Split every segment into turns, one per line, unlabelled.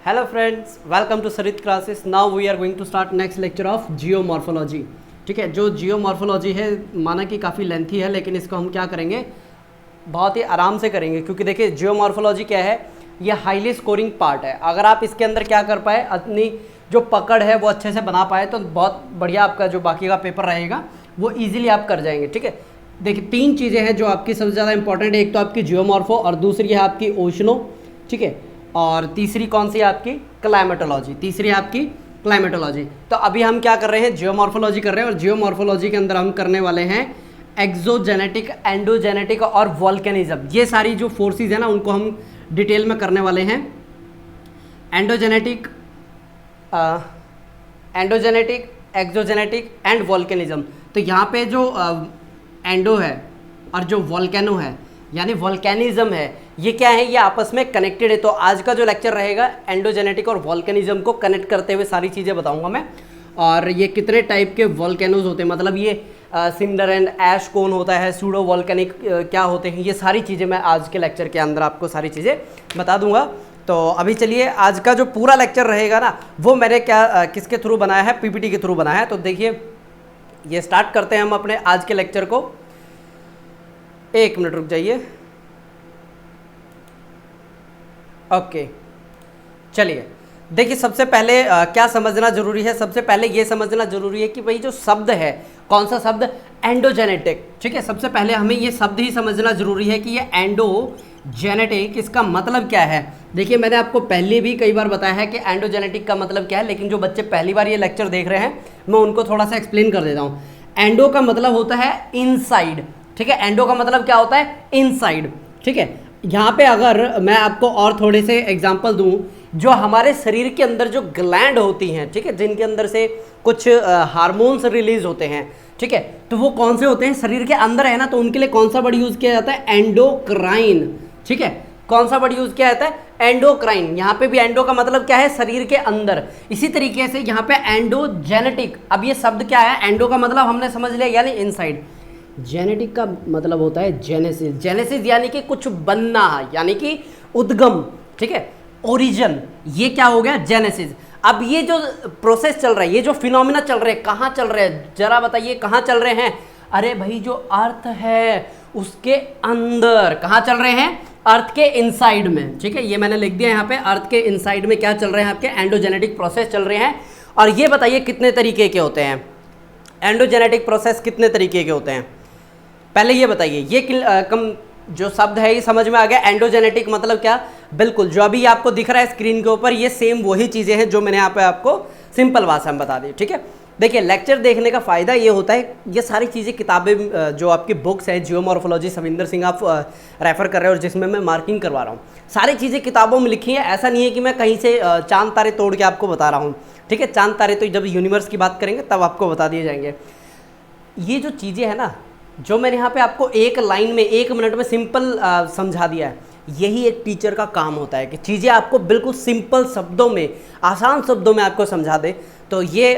Hello friends, welcome to Sarit classes. Now we are going to start next lecture of geomorphology. ठीक है, जो geomorphology है माना कि काफ़ी लेंथी है, लेकिन इसको हम क्या करेंगे, बहुत ही आराम से करेंगे, क्योंकि देखिए जियोमॉर्फोलॉजी क्या है, ये हाईली स्कोरिंग पार्ट है। अगर आप इसके अंदर क्या कर पाए, अपनी जो पकड़ है वो अच्छे से बना पाए तो बहुत बढ़िया आपका जो बाकी का पेपर रहेगा वो ईजिली आप कर जाएंगे। ठीक है, देखिए तीन चीज़ें हैं जो आपकी सबसे ज़्यादा इंपॉर्टेंट है। एक तो आपकी जियोमॉर्फो, और दूसरी है आपकी ओशनो, ठीक है, और तीसरी कौन सी है आपकी क्लाइमेटोलॉजी, तीसरी है आपकी क्लाइमेटोलॉजी। तो अभी हम क्या कर रहे हैं, जियोमॉर्फोलॉजी कर रहे हैं, और जियोमॉर्फोलॉजी के अंदर हम करने वाले हैं एक्सोजेनेटिक, एंडोजेनेटिक और वोल्केनिज्म। ये सारी जो फोर्सेस है ना उनको हम डिटेल में करने वाले हैं। Endogenetic, exogenetic and volcanism. तो यहाँ पे जो एंडो है और जो वोल्केनो है यानी वोल्केनिज्म है, ये क्या है, ये आपस में कनेक्टेड है। तो आज का जो लेक्चर रहेगा एंडोजेनेटिक और वोल्केनिज्म को कनेक्ट करते हुए सारी चीज़ें बताऊंगा मैं। और ये कितने टाइप के वोल्केनोज होते हैं, मतलब ये सिंडर एंड ऐश कोन होता है, सूडो वोल्केनिक क्या होते हैं, ये सारी चीज़ें मैं आज के लेक्चर के अंदर आपको सारी चीज़ें बता दूंगा। तो अभी चलिए, आज का जो पूरा लेक्चर रहेगा ना वो मैंने किसके थ्रू बनाया है, पीपीटी के थ्रू बनाया है। तो देखिए ये स्टार्ट करते हैं हम अपने आज के लेक्चर को। एक मिनट रुक जाइए। ओके, चलिए देखिए, सबसे पहले क्या समझना जरूरी है, सबसे पहले ये समझना जरूरी है कि भाई जो शब्द है, कौन सा शब्द, एंडोजेनेटिक। ठीक है, सबसे पहले हमें ये शब्द ही समझना जरूरी है कि ये एंडोजेनेटिक इसका मतलब क्या है। देखिए मैंने आपको पहले भी कई बार बताया है कि एंडोजेनेटिक का मतलब क्या है, लेकिन जो बच्चे पहली बार ये लेक्चर देख रहे हैं मैं उनको थोड़ा सा एक्सप्लेन कर देता हूँ। एंडो का मतलब होता है इनसाइड, ठीक है, एंडो का मतलब क्या होता है, इनसाइड। ठीक है, यहाँ पे अगर मैं आपको और थोड़े से एग्जांपल दूं, जो हमारे शरीर के अंदर जो ग्लैंड होती हैं, ठीक है, जिनके अंदर से कुछ हार्मोन्स रिलीज होते हैं, ठीक है, तो वो कौन से होते हैं, शरीर के अंदर है ना, तो उनके लिए कौन सा वर्ड यूज किया जाता है, एंडोक्राइन। ठीक है, कौन सा वर्ड यूज किया जाता है, एंडोक्राइन। यहाँ पे भी एंडो का मतलब क्या है, शरीर के अंदर। इसी तरीके से यहाँ पे एंडोजेनेटिक, अब ये शब्द क्या है, एंडो का मतलब हमने समझ लिया यानी इनसाइड, जेनेटिक का मतलब होता है जेनेसिस। जेनेसिस यानी कि कुछ बनना, यानी कि उद्गम, ठीक है, ओरिजिन, ये क्या हो गया, जेनेसिस। अब ये जो प्रोसेस चल रहा है, ये जो फिनोमिना चल रहे हैं, कहाँ चल रहे हैं, जरा बताइए कहाँ चल रहे हैं। अरे भाई जो अर्थ है उसके अंदर, कहाँ चल रहे हैं, अर्थ के इनसाइड में। ठीक है, ये मैंने लिख दिया यहाँ पे, अर्थ के इनसाइड में क्या चल रहे हैं, आपके एंडोजेनेटिक प्रोसेस चल रहे हैं। और ये बताइए कितने तरीके के होते हैं, एंडोजेनेटिक प्रोसेस कितने तरीके के होते हैं, पहले ये बताइए। ये कम जो शब्द है ये समझ में आ गया, एंडोजेनेटिक मतलब क्या, बिल्कुल जो अभी आपको दिख रहा है स्क्रीन के ऊपर, ये सेम वही चीज़ें हैं जो मैंने यहाँ पे आपको सिंपल भाषा में बता दी। ठीक है, देखिए लेक्चर देखने का फ़ायदा ये होता है, ये सारी चीज़ें किताबें जो आपकी बुक्स हैं, जियोमॉर्फोलॉजी सविंदर सिंह आप रेफ़र कर रहे हो और जिसमें मैं मार्किंग करवा रहा हूँ, सारी चीज़ें किताबों में लिखी हैं। ऐसा नहीं है कि मैं कहीं से चांद तारे तोड़ के आपको बता रहा हूँ। ठीक है, चांद तारे तो जब यूनिवर्स की बात करेंगे तब आपको बता दिए जाएंगे। ये जो चीज़ें हैं ना, जो मैंने यहाँ पे आपको एक लाइन में, एक मिनट में सिंपल समझा दिया है, यही एक टीचर का काम होता है कि चीज़ें आपको बिल्कुल सिंपल शब्दों में, आसान शब्दों में आपको समझा दे। तो ये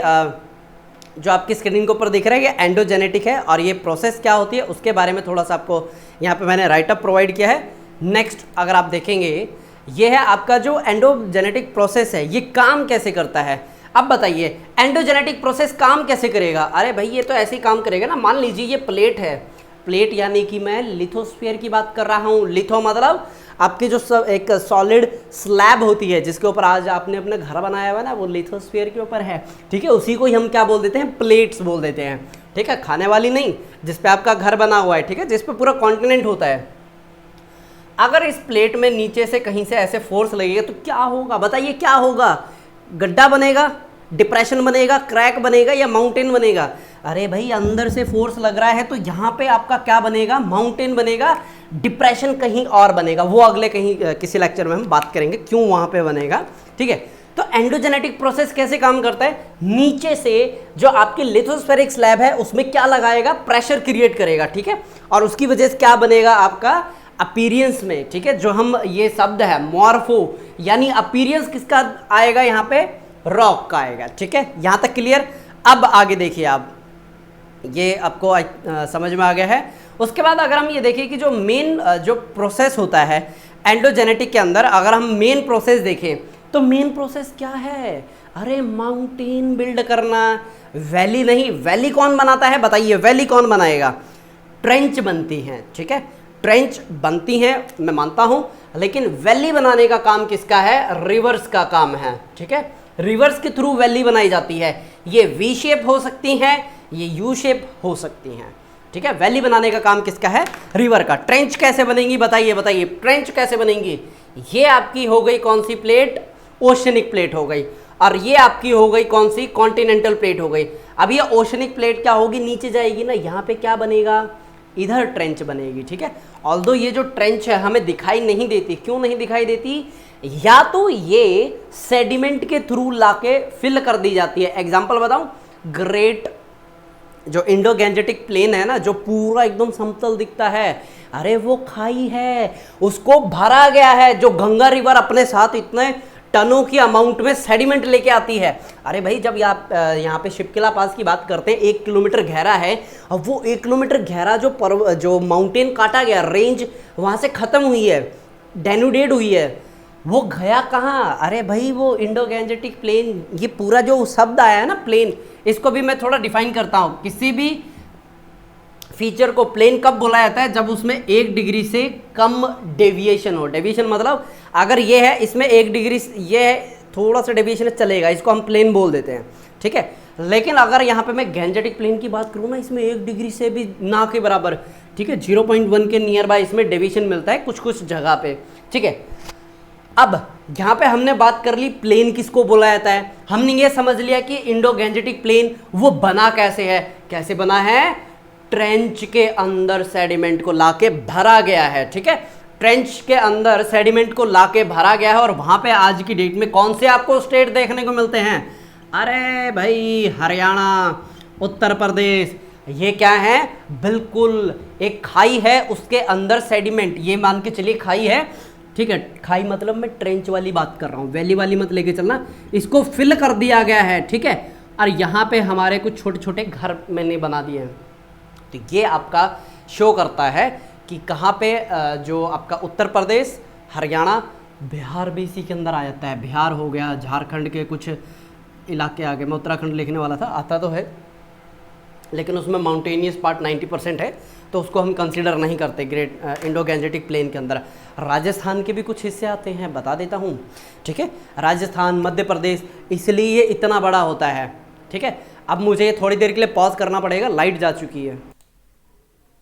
जो आपकी स्क्रीन के ऊपर दिख रहा है ये एंडोजेनेटिक है, और ये प्रोसेस क्या होती है उसके बारे में थोड़ा सा आपको यहाँ पे मैंने राइटअप प्रोवाइड किया है। नेक्स्ट अगर आप देखेंगे, ये है आपका जो एंडोजेनेटिक प्रोसेस है, ये काम कैसे करता है। अब बताइए एंडोजेनेटिक प्रोसेस काम कैसे करेगा। अरे भाई ये तो ऐसे ही काम करेगा ना, मान लीजिए ये प्लेट है, प्लेट यानी कि मैं लिथोस्फीयर की बात कर रहा हूँ। लिथो मतलब आपकी जो एक सॉलिड स्लैब होती है जिसके ऊपर आज आपने अपना घर बनाया हुआ है ना, वो लिथोस्फीयर के ऊपर है। ठीक है, उसी को ही हम क्या बोल देते हैं, प्लेट्स बोल देते हैं। ठीक है, खाने वाली नहीं, जिसपे आपका घर बना हुआ है, ठीक है, जिसपे पूरा कॉन्टिनेंट होता है। अगर इस प्लेट में नीचे से कहीं से ऐसे फोर्स लगेगा तो क्या होगा, बताइए क्या होगा, गड्ढा बनेगा, डिप्रेशन बनेगा, क्रैक बनेगा या माउंटेन बनेगा। अरे भाई अंदर से फोर्स लग रहा है तो यहाँ पे आपका क्या बनेगा, माउंटेन बनेगा, डिप्रेशन कहीं और बनेगा, वो अगले कहीं किसी लेक्चर में हम बात करेंगे क्यों वहाँ पे बनेगा। ठीक है, तो एंडोजेनेटिक प्रोसेस कैसे काम करता है, नीचे से जो आपकी लिथोस्फेरिक स्लैब है उसमें क्या लगाएगा, प्रेशर क्रिएट करेगा। ठीक है, और उसकी वजह से क्या बनेगा आपका अपीरियंस में। ठीक है, जो हम ये शब्द है मॉर्फो, यानी अपीरियंस किसका आएगा, यहाँ पे रॉक का आएगा। ठीक है, यहाँ तक क्लियर। अब आगे देखिए आप, ये आपको समझ में आ गया है। उसके बाद अगर हम ये देखें कि जो मेन जो प्रोसेस होता है एंडोजेनेटिक के अंदर, अगर हम मेन प्रोसेस देखें तो मेन प्रोसेस क्या है? अरे माउंटेन बिल्ड करना, वैली नहीं। वैली कौन बनाता है बताइए? वैली कौन बनाएगा? ट्रेंच बनती हैं, ठीक है, ट्रेंच बनती हैं मैं मानता हूं, लेकिन वैली बनाने का काम किसका है? रिवर्स का काम है, ठीक है। रिवर्स के थ्रू वैली बनाई जाती है। ये वी शेप हो सकती हैं, ये यू शेप हो सकती हैं, ठीक है। वैली बनाने का काम किसका है? रिवर का। ट्रेंच कैसे बनेंगी बताइए? बताइए ट्रेंच कैसे बनेंगी? ये आपकी हो गई कौन सी प्लेट? ओशनिक प्लेट हो गई। और ये आपकी हो गई कौन सी? कॉन्टिनेंटल प्लेट हो गई। अब ये ओशनिक प्लेट क्या होगी? नीचे जाएगी ना, यहाँ पे क्या बनेगा? इधर ट्रेंच बनेगी, ठीक है। ऑल्दो ये जो ट्रेंच है हमें दिखाई नहीं देती। क्यों नहीं दिखाई देती? या तो ये सेडिमेंट के थ्रू लाके फिल कर दी जाती है। एग्जांपल बताऊं? ग्रेट जो इंडो गैंजेटिक प्लेन है ना, जो पूरा एकदम समतल दिखता है, अरे वो खाई है, उसको भरा गया है। जो गंगा रिवर अपने साथ इतने टनों की अमाउंट में सेडिमेंट लेके आती है। अरे भाई जब यहाँ पे शिपकिला पास की बात करते हैं, 1 किलोमीटर गहरा है, और वो 1 किलोमीटर गहरा जो माउंटेन काटा गया, रेंज वहाँ से ख़त्म हुई है, डेनुडेड हुई है, वो गया कहाँ? अरे भाई वो इंडो गैंजेटिक प्लेन। ये पूरा जो शब्द आया है ना प्लेन, इसको भी मैं थोड़ा डिफाइन करता हूँ। किसी भी फीचर को प्लेन कब बोला जाता है? जब उसमें 1 डिग्री से कम डेविएशन हो। डेविएशन मतलब अगर ये है, इसमें 1 डिग्री, ये है, थोड़ा सा डेविएशन चलेगा, इसको हम प्लेन बोल देते हैं, ठीक है। लेकिन अगर यहाँ पे मैं गैंजेटिक प्लेन की बात करूँ ना, इसमें 1 डिग्री से भी ना के बराबर, ठीक है, 0.1 के नियर बाय इसमें डेविएशन मिलता है कुछ कुछ जगह पे, ठीक है। अब यहाँ पे हमने बात कर ली प्लेन किसको बोला जाता है। हमने ये समझ लिया कि इंडो गैंजेटिक प्लेन वो बना कैसे है। कैसे बना है? ट्रेंच के अंदर सेडिमेंट को लाके भरा गया है, ठीक है। ट्रेंच के अंदर सेडिमेंट को लाके भरा गया है। और वहां पे आज की डेट में कौन से आपको स्टेट देखने को मिलते हैं? अरे भाई हरियाणा, उत्तर प्रदेश, ये क्या है? बिल्कुल एक खाई है, उसके अंदर सेडिमेंट, ये मान के चलिए खाई है, ठीक है। खाई मतलब मैं ट्रेंच वाली बात कर रहा हूँ, वैली वाली मत लेके चलना। इसको फिल कर दिया गया है, ठीक है। और यहाँ पे हमारे कुछ छोटे छोटे घर मैंने बना दिए हैं। तो ये आपका शो करता है कि कहाँ पे जो आपका उत्तर प्रदेश, हरियाणा, बिहार भी इसी के अंदर आ जाता है। बिहार हो गया, झारखंड के कुछ इलाके आ गए। मैं उत्तराखंड लिखने वाला था, आता तो है लेकिन उसमें माउंटेनियस पार्ट 90% है, तो उसको हम कंसीडर नहीं करते ग्रेट इंडो गैंजेटिक प्लेन के अंदर। राजस्थान के भी कुछ हिस्से आते हैं, बता देता हूँ, ठीक है। राजस्थान, मध्य प्रदेश, इसलिए ये इतना बड़ा होता है, ठीक है। अब मुझे थोड़ी देर के लिए पॉज करना पड़ेगा, लाइट जा चुकी है।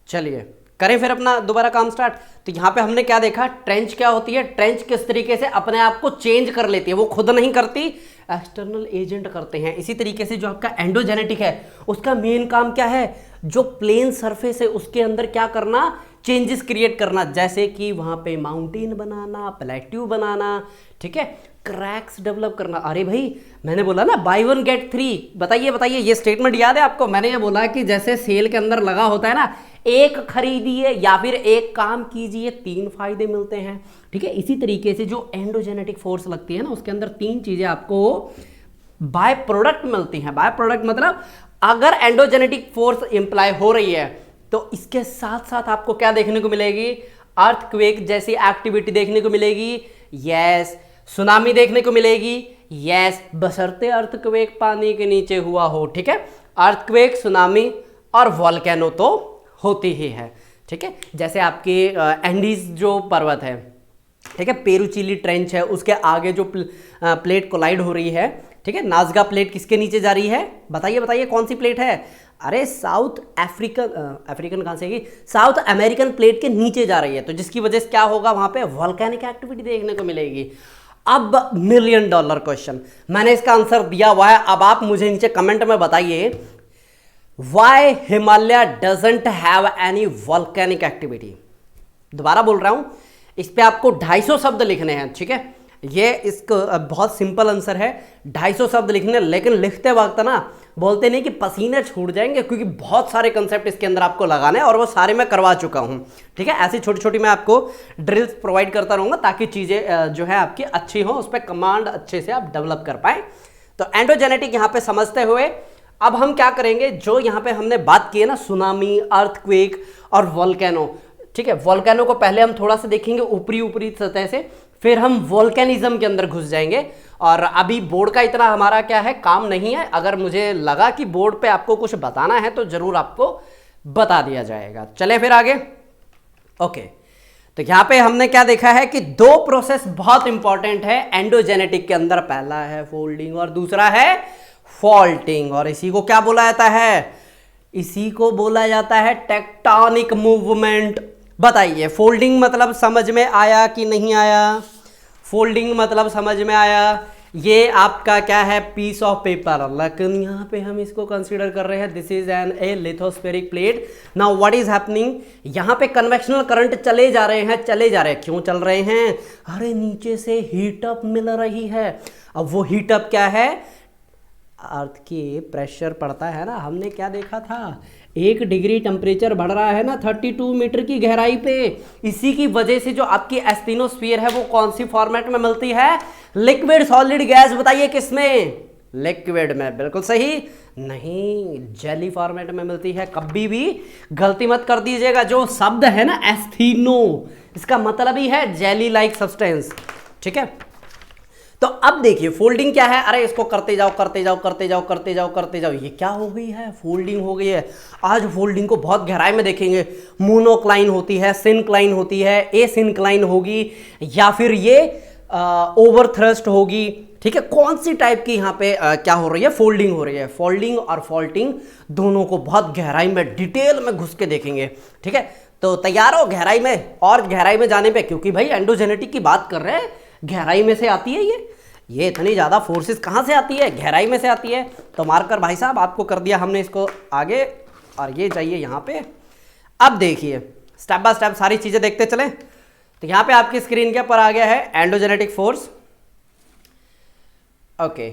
चलिए करें फिर अपना दोबारा काम स्टार्ट। तो यहाँ पे हमने क्या देखा? ट्रेंच क्या होती है? ट्रेंच किस तरीके से अपने आप को चेंज कर लेती है, वो खुद नहीं करती, एक्सटर्नल एजेंट करते हैं। इसी तरीके से जो आपका एंडोजेनेटिक है, उसका मेन काम क्या है? जो प्लेन सरफेस है उसके अंदर क्या करना? चेंजेस क्रिएट करना, जैसे कि वहाँ पे माउंटेन बनाना, प्लेट्यू बनाना, ठीक है, क्रैक्स डेवलप करना। अरे भाई मैंने बोला ना बाय 1 गेट 3, बताइए बताइए, ये स्टेटमेंट याद है आपको? मैंने ये बोला कि जैसे सेल के अंदर लगा होता है ना, एक खरीदिए या फिर एक काम कीजिए, 3 फायदे मिलते हैं, ठीक है। इसी तरीके से जो एंडोजेनेटिक फोर्स लगती है ना, उसके अंदर 3 चीजें आपको बाय प्रोडक्ट मिलती हैं। बाय प्रोडक्ट मतलब अगर एंडोजेनेटिक फोर्स इंप्लाई हो रही है तो इसके साथ साथ आपको क्या देखने को मिलेगी? अर्थक्वेक जैसी एक्टिविटी देखने को मिलेगी, यस। सुनामी देखने को मिलेगी, यस, बशर्ते अर्थक्वेक पानी के नीचे हुआ हो, ठीक है। अर्थक्वेक, सुनामी और वॉल्केनो तो होती ही है, ठीक है। जैसे आपके एंडीज जो पर्वत है, ठीक है, पेरुचिली ट्रेंच है, उसके आगे जो प्लेट कोलाइड हो रही है, ठीक है। नाज़गा प्लेट किसके नीचे जा रही है? बताइए बताइए कौन सी प्लेट है? अरे साउथ अफ्रीकन कहाँ से है? साउथ अमेरिकन प्लेट के नीचे जा रही है, तो जिसकी वजह से क्या होगा? वहां पे वॉल्केनिक एक्टिविटी देखने को मिलेगी। अब $1 मिलियन क्वेश्चन, मैंने इसका आंसर दिया हुआ है। अब आप मुझे नीचे कमेंट में बताइए, why Himalaya doesn't have any volcanic activity. दोबारा बोल रहा हूं, इस पे आपको 250 शब्द लिखने हैं, ठीक है। ये इसका बहुत सिंपल आंसर है, 250 शब्द लिखने। लेकिन लिखते वक्त ना बोलते नहीं कि पसीने छूट जाएंगे, क्योंकि बहुत सारे कंसेप्ट इसके अंदर आपको लगाने हैं और वो सारे मैं करवा चुका हूं, ठीक है। ऐसी छोटी छोटी मैं आपको ड्रिल्स प्रोवाइड करता रहूंगा ताकि चीज़ें जो है आपकी अच्छी हो, उस पर कमांड अच्छे से आप डेवलप कर पाए। तो एंडोजेनेटिक यहाँ पे समझते हुए अब हम क्या करेंगे, जो यहाँ पे हमने बात की है ना, सुनामी, अर्थक्वेक और वॉल्केनो, ठीक है। वॉल्केनो को पहले हम थोड़ा सा देखेंगे ऊपरी सतह से, फिर हम वोल्केनिज्म के अंदर घुस जाएंगे। और अभी बोर्ड का इतना हमारा क्या है काम नहीं है, अगर मुझे लगा कि बोर्ड पे आपको कुछ बताना है तो जरूर आपको बता दिया जाएगा। चले फिर आगे। ओके, तो यहां पे हमने क्या देखा है कि दो प्रोसेस बहुत इंपॉर्टेंट है एंडोजेनेटिक के अंदर, पहला है फोल्डिंग और दूसरा है फॉल्टिंग। और इसी को क्या बोला जाता है? इसी को बोला जाता है टेक्टोनिक मूवमेंट। बताइए फोल्डिंग मतलब समझ में आया कि नहीं आया? फोल्डिंग मतलब समझ में आया? ये आपका क्या है? पीस ऑफ पेपर, लेकिन यहाँ पे हम इसको कंसीडर कर रहे हैं this is an a lithospheric plate. Now what is happening? यहाँ पे कन्वेक्शनल करंट चले जा रहे हैं, चले जा रहे हैं। क्यों चल रहे हैं? अरे नीचे से हीट अप मिल रही है। अब वो हीट अप क्या है? अर्थ की प्रेशर पड़ता है ना, हमने क्या देखा था, 1 डिग्री टेम्परेचर बढ़ रहा है ना 32 मीटर की गहराई पे। इसी की वजह से जो आपकी एस्टेनोस्फीयर है वो कौन सी फॉर्मेट में मिलती है? Liquid solid gas. बताइए किसमें? लिक्विड में। बिल्कुल सही। नहीं, जेली फॉर्मेट में मिलती है। कभी भी गलती मत कर दीजिएगा। जो शब्द है ना एस्थीनो, इसका मतलब ही है जेली लाइक सब्सटेंस। ठीक है, तो अब देखिए फोल्डिंग क्या है? अरे इसको करते जाओ करते जाओ करते जाओ करते जाओ करते जाओ, ये क्या हो गई है? फोल्डिंग हो गई है। आज फोल्डिंग को बहुत गहराई में देखेंगे। मोनोक्लाइन होती है, सिनक्लाइन होती है, एसिनक्लाइन होगी, या फिर ये ओवर थ्रस्ट होगी। ठीक है, कौन सी टाइप की यहाँ पे क्या हो रही है? फोल्डिंग हो रही है। फोल्डिंग और फॉल्टिंग दोनों को बहुत गहराई में डिटेल में घुस के देखेंगे। ठीक है, तो तैयार हो गहराई में और गहराई में जाने पे, क्योंकि भाई एंडोजेनेटिक की बात कर रहे हैं, गहराई में से आती है ये इतनी ज़्यादा फोर्सेस कहाँ से आती है? गहराई में से आती है। तो मार्कर भाई साहब आपको कर दिया हमने इसको आगे, और ये चाहिए यहाँ पे। अब देखिए स्टेप बाय स्टेप सारी चीज़ें देखते चलें। तो यहाँ पे आपकी स्क्रीन के ऊपर आ गया है एंडोजेनेटिक फोर्स। ओके,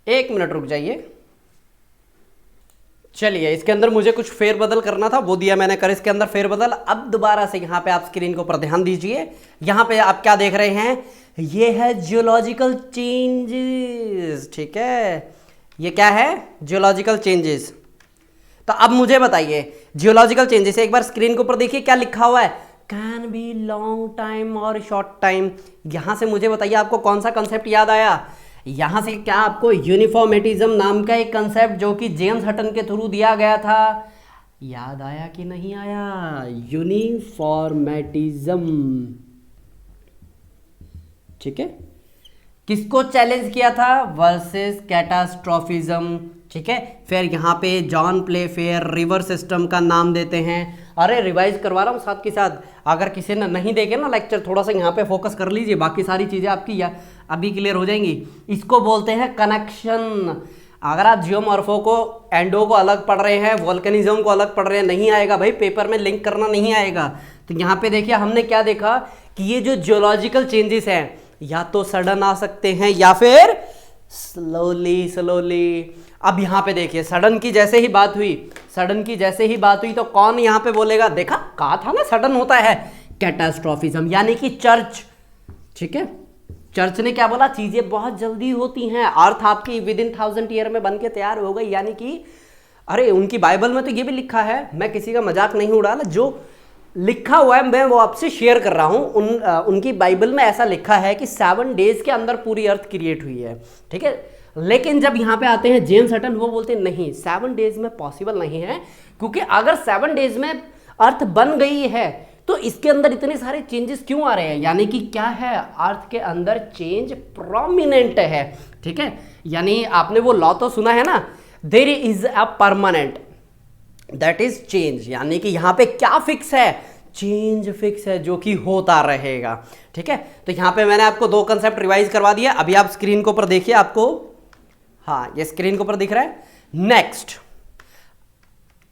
1 मिनट रुक जाइए। चलिए, इसके अंदर मुझे कुछ फेरबदल करना था, वो दिया मैंने कर इसके अंदर फेरबदल। अब दोबारा से यहाँ पे आप स्क्रीन के ऊपर ध्यान दीजिए। यहाँ पे आप क्या देख रहे हैं? ये है जियोलॉजिकल चेंजेस। ठीक है, ये क्या है? Geological changes. तो अब मुझे बताइए जियोलॉजिकल चेंजेस, एक बार स्क्रीन के ऊपर देखिए क्या लिखा हुआ है? कैन बी लॉन्ग टाइम और शॉर्ट टाइम। यहां से मुझे बताइए आपको कौन सा कंसेप्ट याद आया? यहां से क्या आपको यूनिफॉर्मेटिज्म नाम का एक कंसेप्ट जो कि जेम्स हटन के थ्रू दिया गया था, याद आया कि नहीं आया? यूनिफॉर्मेटिज्म। ठीक है, किसको चैलेंज किया था? वर्सेस कैटास्ट्रोफिज्म। ठीक है, फिर यहाँ पे जॉन प्लेफेयर रिवर सिस्टम का नाम देते हैं। अरे रिवाइज करवा रहा हूँ साथ के साथ, अगर किसी ने नहीं देखे ना लेक्चर, थोड़ा सा यहाँ पे फोकस कर लीजिए, बाकी सारी चीज़ें आपकी अभी क्लियर हो जाएंगी। इसको बोलते हैं कनेक्शन। अगर आप जियोमॉर्फो को, एंडो को अलग पढ़ रहे हैं, वोल्केनिज्म को अलग पढ़ रहे हैं, नहीं आएगा भाई, पेपर में लिंक करना नहीं आएगा। तो यहाँ पे देखिए हमने क्या देखा कि ये जो जियोलॉजिकल चेंजेस हैं या तो सडन आ सकते हैं या फिर स्लोली। अब यहाँ पे देखिए सडन की जैसे ही बात हुई, तो कौन यहाँ पे बोलेगा? देखा, कहा था ना सडन होता है। कैटास्ट्रोफिज्म यानी कि चर्च। ठीक है, चर्च ने क्या बोला? चीजें बहुत जल्दी होती हैं, अर्थ आपकी विद इन 1000 ईयर में बन के तैयार हो गई। यानी कि अरे उनकी बाइबल में तो ये भी लिखा है, मैं किसी का मजाक नहीं उड़ा रहा, जो लिखा हुआ है मैं वो आपसे शेयर कर रहा हूं। उनकी बाइबल में ऐसा लिखा है कि 7 डेज के अंदर पूरी अर्थ क्रिएट हुई है। ठीक है, लेकिन जब यहाँ पे आते हैं जेम्स हटन, वो बोलते हैं नहीं, 7 डेज में पॉसिबल नहीं है, क्योंकि अगर 7 डेज में अर्थ बन गई है तो इसके अंदर इतने सारे चेंजेस क्यों आ रहे हैं? यानी कि क्या है? अर्थ के अंदर चेंज प्रोमिनेंट है। ठीक है, यानी आपने वो लॉ तो सुना है ना, there is a permanent that is change. यानी कि यहाँ पे क्या फिक्स है? चेंज फिक्स है, जो कि होता रहेगा। ठीक है, तो यहाँ पे मैंने आपको 2 कंसेप्ट रिवाइज करवा दिया। अभी आप स्क्रीन के ऊपर देखिए, आपको, हाँ ये स्क्रीन के ऊपर दिख रहा है। नेक्स्ट,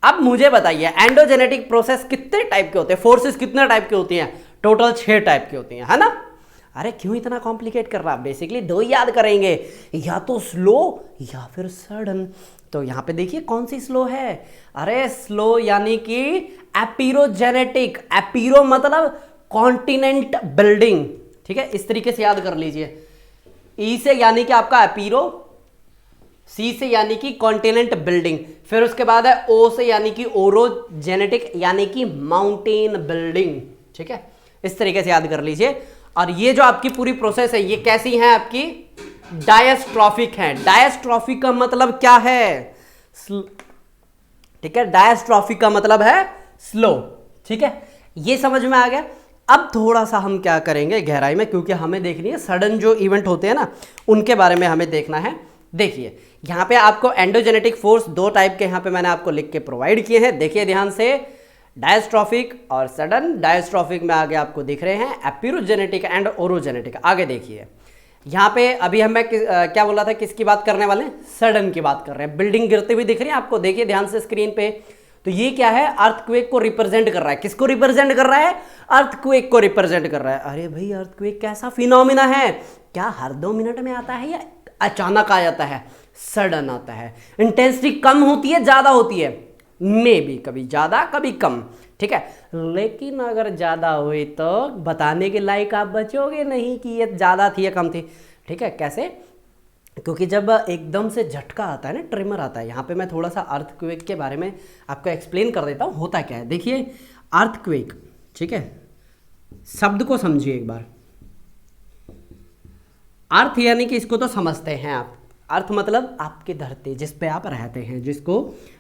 अब मुझे बताइए एंडोजेनेटिक प्रोसेस कितने टाइप के होते हैं? फोर्सेस कितने टाइप की होती हैं? टोटल 6 टाइप की होती हैं, है ना? अरे क्यों इतना कॉम्प्लिकेट कर रहा? बेसिकली 2 याद करेंगे, या तो स्लो या फिर सडन। तो यहां पे देखिए कौन सी स्लो है? अरे स्लो यानी कि एपिरोजेनेटिक। एपिरो मतलब कॉन्टिनेंट बिल्डिंग। ठीक है, इस तरीके से याद कर लीजिए। ई से यानी कि आपका एपिरो, सी से यानी कि कॉन्टिनेंट बिल्डिंग, फिर उसके बाद है ओ से यानी कि ओरोजेनेटिक यानी कि माउंटेन बिल्डिंग। ठीक है, इस तरीके से याद कर लीजिए। और ये जो आपकी पूरी प्रोसेस है ये कैसी है आपकी, डायस्ट्रॉफिक है। डायस्ट्रॉफिक का मतलब क्या है, ठीक है, डायस्ट्रॉफिक का मतलब है स्लो, ठीक है, ये समझ में आ गया। अब थोड़ा सा हम क्या करेंगे गहराई में, क्योंकि हमें देखनी है सडन जो इवेंट होते हैं ना उनके बारे में हमें देखना है। देखिए यहाँ पे आपको एंडोजेनेटिक फोर्स दो टाइप के यहाँ पे मैंने आपको लिख के प्रोवाइड किए हैं, देखिए ध्यान से, डायस्ट्रॉफिक और सडन। डायस्ट्रॉफिक में आगे आपको दिख रहे हैं एपिरोजेनेटिक एंड ओरोजेनेटिक। आगे देखिए यहाँ पे अभी हमें क्या बोला था, किसकी बात करने वाले, सडन की बात कर रहे हैं। बिल्डिंग गिरती हुई दिख रही है आपको, देखिए ध्यान से स्क्रीन पे, तो ये क्या है, अर्थक्वेक को रिप्रेजेंट कर रहा है। किसको रिप्रेजेंट कर रहा है, अर्थक्वेक को रिप्रेजेंट कर रहा है। अरे भाई अर्थक्वेक कैसा फिनोमिना है, क्या हर 2 मिनट में आता है या अचानक आ जाता है, सडन आता है। इंटेंसिटी कम होती है ज्यादा होती है, मे बी कभी ज्यादा कभी कम, ठीक है, लेकिन अगर ज्यादा हुई तो बताने के लायक आप बचोगे नहीं कि ये ज्यादा थी या कम थी, ठीक है। कैसे, क्योंकि जब एकदम से झटका आता है ना, ट्रिमर आता है, यहाँ पे मैं थोड़ा सा अर्थक्वेक के बारे में आपको एक्सप्लेन कर देता हूँ होता क्या है। देखिए अर्थक्वेक, ठीक है, शब्द को समझिए एक बार। अर्थ यानी कि इसको तो समझते हैं आप, अर्थ मतलब आपकी धरती जिस पे आप रहते हैं, जिसको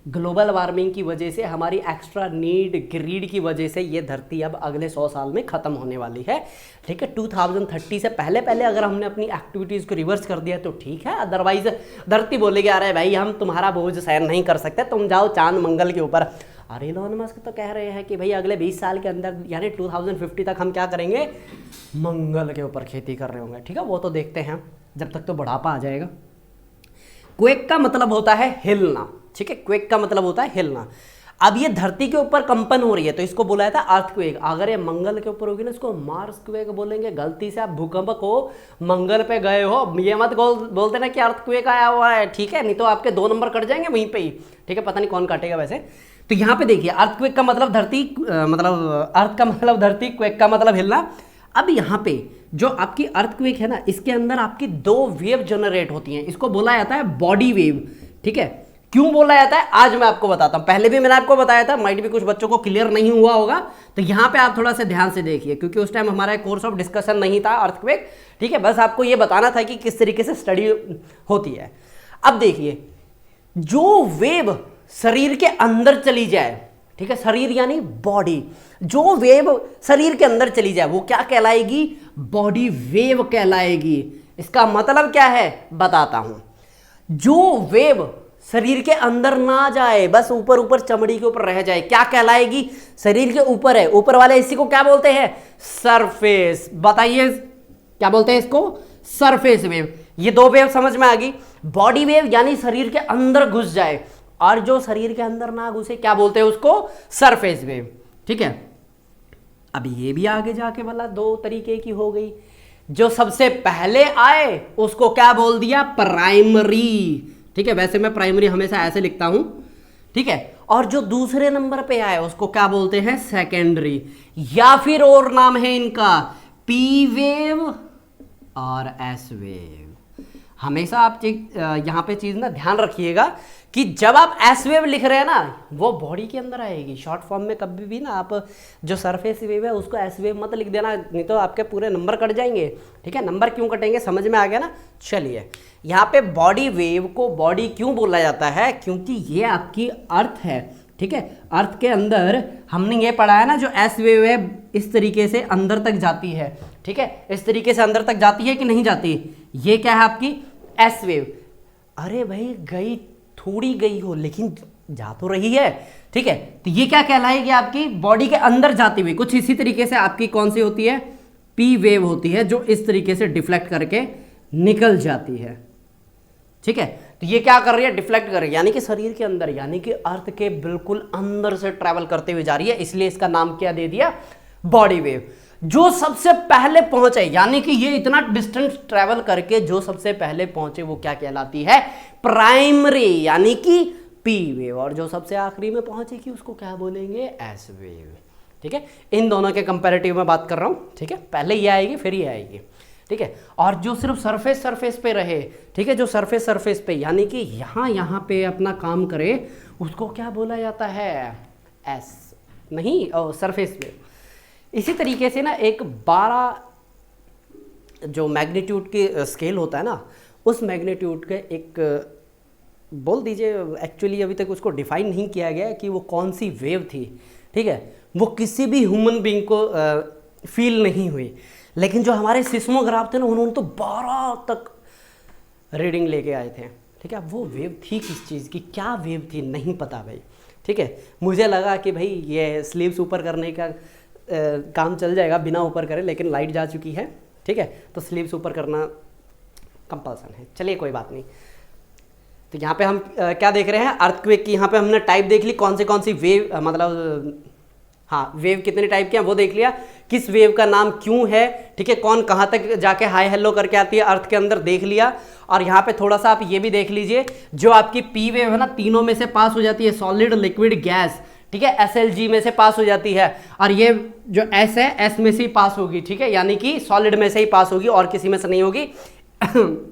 ग्लोबल वार्मिंग की वजह से, हमारी एक्स्ट्रा नीड ग्रीड की वजह से ये धरती अब अगले 100 साल में ख़त्म होने वाली है, ठीक है। 2030 से पहले पहले अगर हमने अपनी एक्टिविटीज़ को रिवर्स कर दिया तो ठीक है, अदरवाइज धरती बोलेगी अरे भाई हम तुम्हारा बोझ सहन नहीं कर सकते, तुम जाओ चांद मंगल के ऊपर। अरे इलॉन मस्क तो कह रहे हैं कि भाई अगले 20 साल के अंदर यानी 2050 तक हम क्या करेंगे, मंगल के ऊपर खेती कर रहे होंगे, ठीक है, वो तो देखते हैं, जब तक तो बुढ़ापा आ जाएगा। क्वेक का मतलब होता है हिलना, ठीक है, क्वेक का मतलब होता है हिलना। अब ये धरती के ऊपर कंपन हो रही है तो इसको बुलाया था अर्थक्वेक। अगर ये मंगल के ऊपर होगी ना इसको मार्स क्वेक बोलेंगे। गलती से आप भूकंप को मंगल पे गए हो ये मत बोलते ना कि अर्थक्वेक आया हुआ है, ठीक है, नहीं तो आपके 2 नंबर कट जाएंगे वहीं पे ही, ठीक है, पता नहीं कौन काटेगा वैसे। तो यहाँ पे देखिए अर्थक्वेक का मतलब धरती, मतलब अर्थ का मतलब धरती, क्वेक का मतलब हिलना। अब यहाँ पे जो आपकी अर्थक्वेक है ना, इसके अंदर आपकी 2 वेव जनरेट होती हैं, इसको बोला जाता है बॉडी वेव, ठीक है। क्यों बोला जाता है आज मैं आपको बताता हूं, पहले भी मैंने आपको बताया था, माइट भी कुछ बच्चों को क्लियर नहीं हुआ होगा, तो यहाँ पे आप थोड़ा सा ध्यान से देखिए, क्योंकि उस टाइम हमारा कोर्स ऑफ डिस्कशन नहीं था अर्थक्वेक, ठीक है, बस आपको ये बताना था कि किस तरीके से स्टडी होती है। अब देखिए जो वेव शरीर के अंदर चली जाए, ठीक है, शरीर यानी बॉडी, जो वेव शरीर के अंदर चली जाए वो क्या कहलाएगी, बॉडी वेव कहलाएगी। इसका मतलब क्या है बताता हूं, जो वेव शरीर के अंदर ना जाए, बस ऊपर ऊपर चमड़ी के ऊपर रह जाए, क्या कहलाएगी, शरीर के ऊपर है, ऊपर वाले इसी को क्या बोलते हैं, सरफेस। बताइए क्या बोलते हैं इसको, सरफेस वेव। ये 2 वेव समझ में आ गई। बॉडी वेव यानी शरीर के अंदर घुस जाए, और जो शरीर के अंदर ना घुसे क्या बोलते हैं उसको, सरफेस वेव, ठीक है। अब ये भी आगे जाके वाला 2 तरीके की हो गई। जो सबसे पहले आए उसको क्या बोल दिया, प्राइमरी, ठीक है, वैसे मैं प्राइमरी हमेशा ऐसे लिखता हूं, ठीक है। और जो दूसरे नंबर पे आए उसको क्या बोलते हैं, सेकेंडरी, या फिर और नाम है इनका पी वेव और एस वेव। हमेशा आप यहाँ पे चीज ना ध्यान रखिएगा कि जब आप एस वेव लिख रहे हैं ना वो बॉडी के अंदर आएगी, शॉर्ट फॉर्म में कभी भी ना आप जो सरफेस वेव है उसको एस वेव मत लिख देना, नहीं तो आपके पूरे नंबर कट जाएंगे, ठीक है। नंबर क्यों कटेंगे समझ में आ गया ना। चलिए यहाँ पे बॉडी वेव को बॉडी क्यों बोला जाता है, क्योंकि ये आपकी अर्थ है, ठीक है। अर्थ के अंदर हमने ये पढ़ा है ना, जो एस वेव है इस तरीके से अंदर तक जाती है, ठीक है, इस तरीके से अंदर तक जाती है कि नहीं जाती, ये क्या है आपकी एस वेव। अरे भाई गई थोड़ी गई हो लेकिन जा तो रही है, ठीक है, तो ये क्या कहलाएगी, आपकी बॉडी के अंदर जाती हुई। कुछ इसी तरीके से आपकी कौन सी होती है, पी वेव होती है, जो इस तरीके से डिफ्लेक्ट करके निकल जाती है, ठीक है। तो ये क्या कर रही है, डिफ्लेक्ट कर रही है, यानी कि शरीर के अंदर, यानी कि अर्थ के बिल्कुल अंदर से ट्रैवल करते हुए जा रही है, इसलिए इसका नाम क्या दे दिया, बॉडी वेव। जो सबसे पहले पहुंचे, यानी कि ये इतना डिस्टेंस ट्रैवल करके जो सबसे पहले पहुंचे वो क्या कहलाती है, प्राइमरी, यानी कि पी वेव। और जो सबसे आखिरी में पहुंचेगी उसको क्या बोलेंगे, एस वेव, ठीक है। इन दोनों के कंपैरेटिव में बात कर रहा हूं, ठीक है, पहले ये आएगी फिर ये आएगी, ठीक है। और जो सिर्फ सरफेस पे रहे, ठीक है, जो सरफेस पे यानी कि यहाँ पे अपना काम करे उसको क्या बोला जाता है, एस नहीं, सरफेस वेव। इसी तरीके से ना एक 12 जो मैग्नीट्यूड की स्केल होता है ना, उस मैग्नीट्यूड के एक बोल दीजिए, एक्चुअली अभी तक उसको डिफाइन नहीं किया गया है कि वो कौन सी वेव थी, ठीक है, वो किसी भी ह्यूमन बीइंग को फील नहीं हुई। लेकिन जो हमारे सिस्मोग्राफ थे ना, उन्होंने तो 12 तक रीडिंग लेके आए थे, ठीक है। वो वेव थी किस चीज़ की, क्या वेव थी नहीं पता भाई, ठीक है। मुझे लगा कि भाई ये स्लीव्स ऊपर करने का काम चल जाएगा बिना ऊपर करे, लेकिन लाइट जा चुकी है, ठीक है, तो स्लीव्स ऊपर करना कंपल्सन है। चलिए कोई बात नहीं। तो यहाँ पे हम क्या देख रहे हैं, अर्थक्वेक की यहाँ पे हमने टाइप देख ली, कौन सी वेव, मतलब हाँ वेव कितने टाइप के हैं वो देख लिया, किस वेव का नाम क्यों है, ठीक है, कौन कहाँ तक जाके हाई हेलो करके आती है अर्थ के अंदर, देख लिया। और यहाँ पे थोड़ा सा आप ये भी देख लीजिए, जो आपकी पी वेव है ना, तीनों में से पास हो जाती है, सॉलिड लिक्विड गैस, ठीक है, SLG में से पास हो जाती है, और ये जो S है, S में से ही पास होगी, ठीक है, यानी कि सॉलिड में से ही पास होगी और किसी में से नहीं होगी।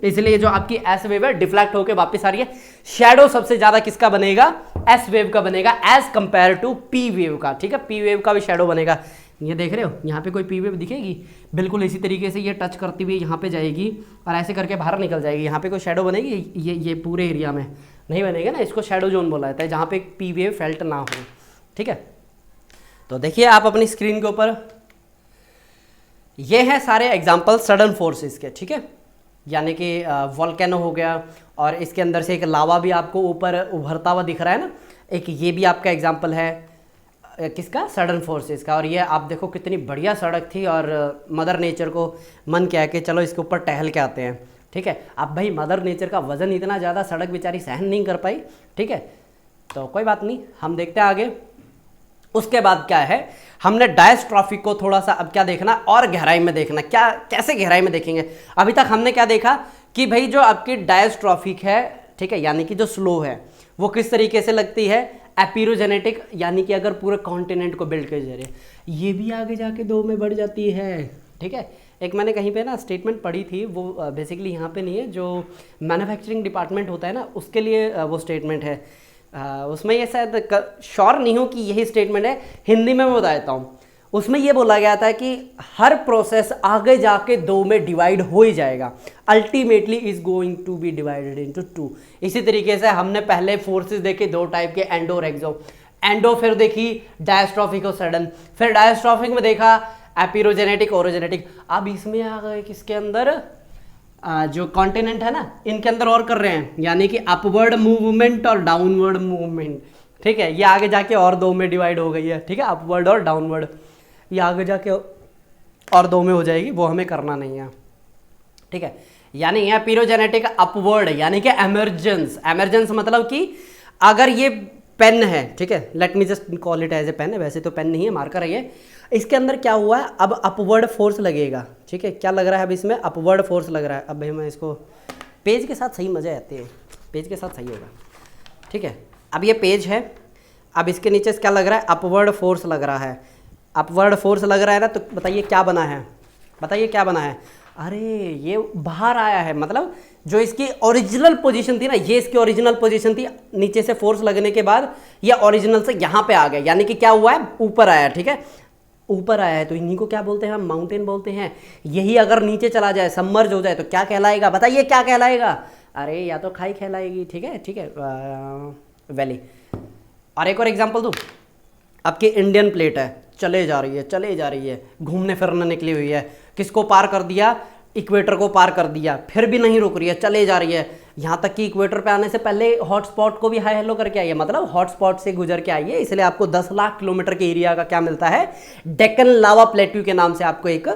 इसलिए जो आपकी एस वेव है डिफ्लेक्ट होकर वापस आ रही है। शैडो सबसे ज्यादा किसका बनेगा, एस वेव का बनेगा as compare to P wave का, ठीक है, पी वेव का भी शैडो बनेगा। ये देख रहे हो यहाँ पे कोई पी वेव दिखेगी, बिल्कुल इसी तरीके से ये टच करती हुई यहाँ पे जाएगी और ऐसे करके बाहर निकल जाएगी। यहाँ पे कोई शैडो बनेगी, ये पूरे एरिया में नहीं बनेगा ना, इसको शैडो जोन बोला जाता है, जहाँ पे पी वेव फेल्ट ना हो, ठीक है। तो देखिए आप अपनी स्क्रीन के ऊपर, ये है सारे एग्जाम्पल सडन फोर्सेस के, ठीक है, यानी कि वॉल्केनो हो गया, और इसके अंदर से एक लावा भी आपको ऊपर उभरता हुआ दिख रहा है ना, एक ये भी आपका एग्जाम्पल है किसका, सडन फोर्सेस का। और ये आप देखो कितनी बढ़िया सड़क थी, और मदर नेचर को मन किया कि चलो इसके ऊपर टहल के आते हैं, ठीक है। अब भाई मदर नेचर का वजन इतना ज़्यादा सड़क बेचारी सहन नहीं कर पाई, ठीक है, तो कोई बात नहीं, हम देखते हैं आगे। उसके बाद क्या है, हमने डायस्ट्रॉफिक को थोड़ा सा अब क्या देखना और गहराई में देखना, क्या कैसे गहराई में देखेंगे। अभी तक हमने क्या देखा कि भाई जो आपकी डायस्ट्रॉफिक है, ठीक है, यानी कि जो स्लो है, वो किस तरीके से लगती है, एपिरोजेनेटिक, यानी कि अगर पूरे कॉन्टिनेंट को बिल्ड कर जा रही है, ये भी आगे जाके 2 में बढ़ जाती है, ठीक है। एक मैंने कहीं पे ना स्टेटमेंट पढ़ी थी, वो बेसिकली यहाँ पे नहीं है, जो मैन्युफैक्चरिंग डिपार्टमेंट होता है ना, उसके लिए वो स्टेटमेंट है, उसमें ये शायद श्योर नहीं हो कि यही स्टेटमेंट है, हिंदी में मैं बता देता हूँ। उसमें ये बोला गया था कि हर प्रोसेस आगे जाके 2 में डिवाइड हो ही जाएगा, ultimately is going to be divided into 2। इसी तरीके से हमने पहले फोर्सेस देखे 2 टाइप के, एंडो और एक्सो। एंडो फिर देखी डायस्ट्रॉफिक और सडन, फिर डायस्ट्रॉफिक में देखा एपिरोजेनेटिक, ओरोजेनेटिक। अब इसमें आ गए किसके अंदर, जो कॉन्टिनेंट है ना, इनके अंदर और कर रहे हैं, यानी कि अपवर्ड मूवमेंट और डाउनवर्ड मूवमेंट, ठीक है। ये आगे जाके और 2 में डिवाइड हो गई है, ठीक है, अपवर्ड और डाउनवर्ड, ये आगे जाके और 2 में हो जाएगी, वो हमें करना नहीं है, ठीक है। यानी यहाँ पिरोजेनेटिक अपवर्ड, यानी कि एमर्जेंस, एमर्जेंस मतलब कि अगर ये पेन है, ठीक है, let me just call it as a pen है, वैसे तो पेन नहीं है, मार्कर है ये, इसके अंदर क्या हुआ है, अब अपवर्ड फोर्स लगेगा, ठीक है, क्या लग रहा है अब इसमें, अपवर्ड फोर्स लग रहा है। अब भाई मैं इसको पेज के साथ सही मज़े आते हैं, पेज के साथ सही होगा, ठीक है। अब ये पेज है, अब इसके नीचे क्या लग रहा है, अपवर्ड फोर्स लग रहा है, अपवर्ड फोर्स लग रहा है ना, तो बताइए क्या बना है, बताइए क्या बना है, अरे ये बाहर आया है, मतलब जो इसकी ओरिजिनल पोजीशन थी ना, ये इसकी ओरिजिनल पोजीशन थी, नीचे से फोर्स लगने के बाद ये ओरिजिनल से यहाँ पे आ गया, यानी कि क्या हुआ है, ऊपर आया, ठीक है, ऊपर आया है, तो इन्हीं को क्या बोलते हैं हम, माउंटेन बोलते हैं। यही अगर नीचे चला जाए, सबमर्ज हो जाए, तो क्या कहलाएगा, बताइए क्या कहलाएगा, अरे या तो खाई कहलाएगी, ठीक है, ठीक है, वैली। और एक और एग्जांपल दूँ, आपकी इंडियन प्लेट है, चले जा रही है, चले जा रही है, घूमने फिरने निकली हुई है, किसको पार कर दिया, इक्वेटर को पार कर दिया, फिर भी नहीं रुक रही है, चले जा रही है, यहाँ तक कि इक्वेटर पे आने से पहले हॉटस्पॉट को भी हाई हेलो करके आई है, मतलब हॉटस्पॉट से गुजर के आई है, इसलिए आपको 10 लाख किलोमीटर के एरिया का क्या मिलता है, डेक्कन लावा प्लेट्यू के नाम से आपको एक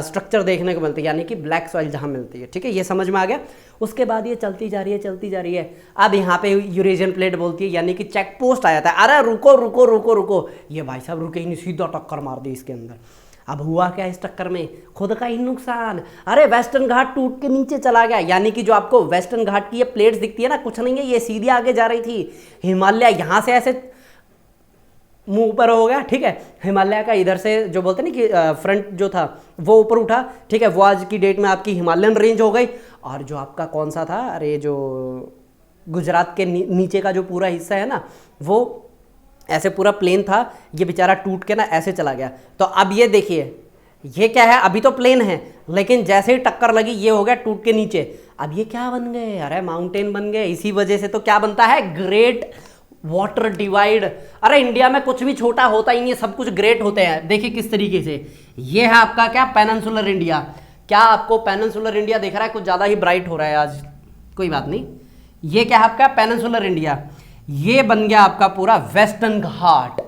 स्ट्रक्चर देखने को मिलती है, यानी कि ब्लैक सॉइल जहाँ मिलती है, ठीक है, ये समझ में आ गया। उसके बाद ये चलती जा रही है, चलती जा रही है, अब यहाँ पे यूरेशियन प्लेट बोलती है, यानी कि चेक पोस्ट आ जाता है, अरे रुको रुको रुको रुको, ये भाई साहब रुके ही नहीं, सीधा टक्कर मार दी इसके अंदर। अब हुआ क्या इस टक्कर में, खुद का ही नुकसान, अरे वेस्टर्न घाट टूट के नीचे चला गया, यानी कि जो आपको वेस्टर्न घाट की ये प्लेट्स दिखती है ना, कुछ नहीं है, ये सीधी आगे जा रही थी, हिमालय यहाँ से ऐसे मुंह ऊपर हो गया, ठीक है, हिमालय का इधर से जो बोलते हैं ना कि फ्रंट जो था वो ऊपर उठा, ठीक है, वो आज की डेट में आपकी हिमालयन रेंज हो गई। और जो आपका कौन सा था, अरे जो गुजरात के नीचे का जो पूरा हिस्सा है ना, वो ऐसे पूरा प्लेन था, ये बेचारा टूट के ना ऐसे चला गया। तो अब ये देखिए, ये क्या है, अभी तो प्लेन है लेकिन जैसे ही टक्कर लगी ये हो गया टूट के नीचे। अब ये क्या बन गए, अरे माउंटेन बन गए। इसी वजह से तो क्या बनता है, ग्रेट वाटर डिवाइड। अरे इंडिया में कुछ भी छोटा होता ही नहीं है, सब कुछ ग्रेट होते हैं। देखिए किस तरीके से, ये है आपका क्या, पेनिनसुलर इंडिया। क्या आपको पेनिनसुलर इंडिया दिख रहा है? कुछ ज़्यादा ही ब्राइट हो रहा है आज, कोई बात नहीं। ये क्या है आपका, पेनिनसुलर इंडिया। ये बन गया आपका पूरा वेस्टर्न घाट,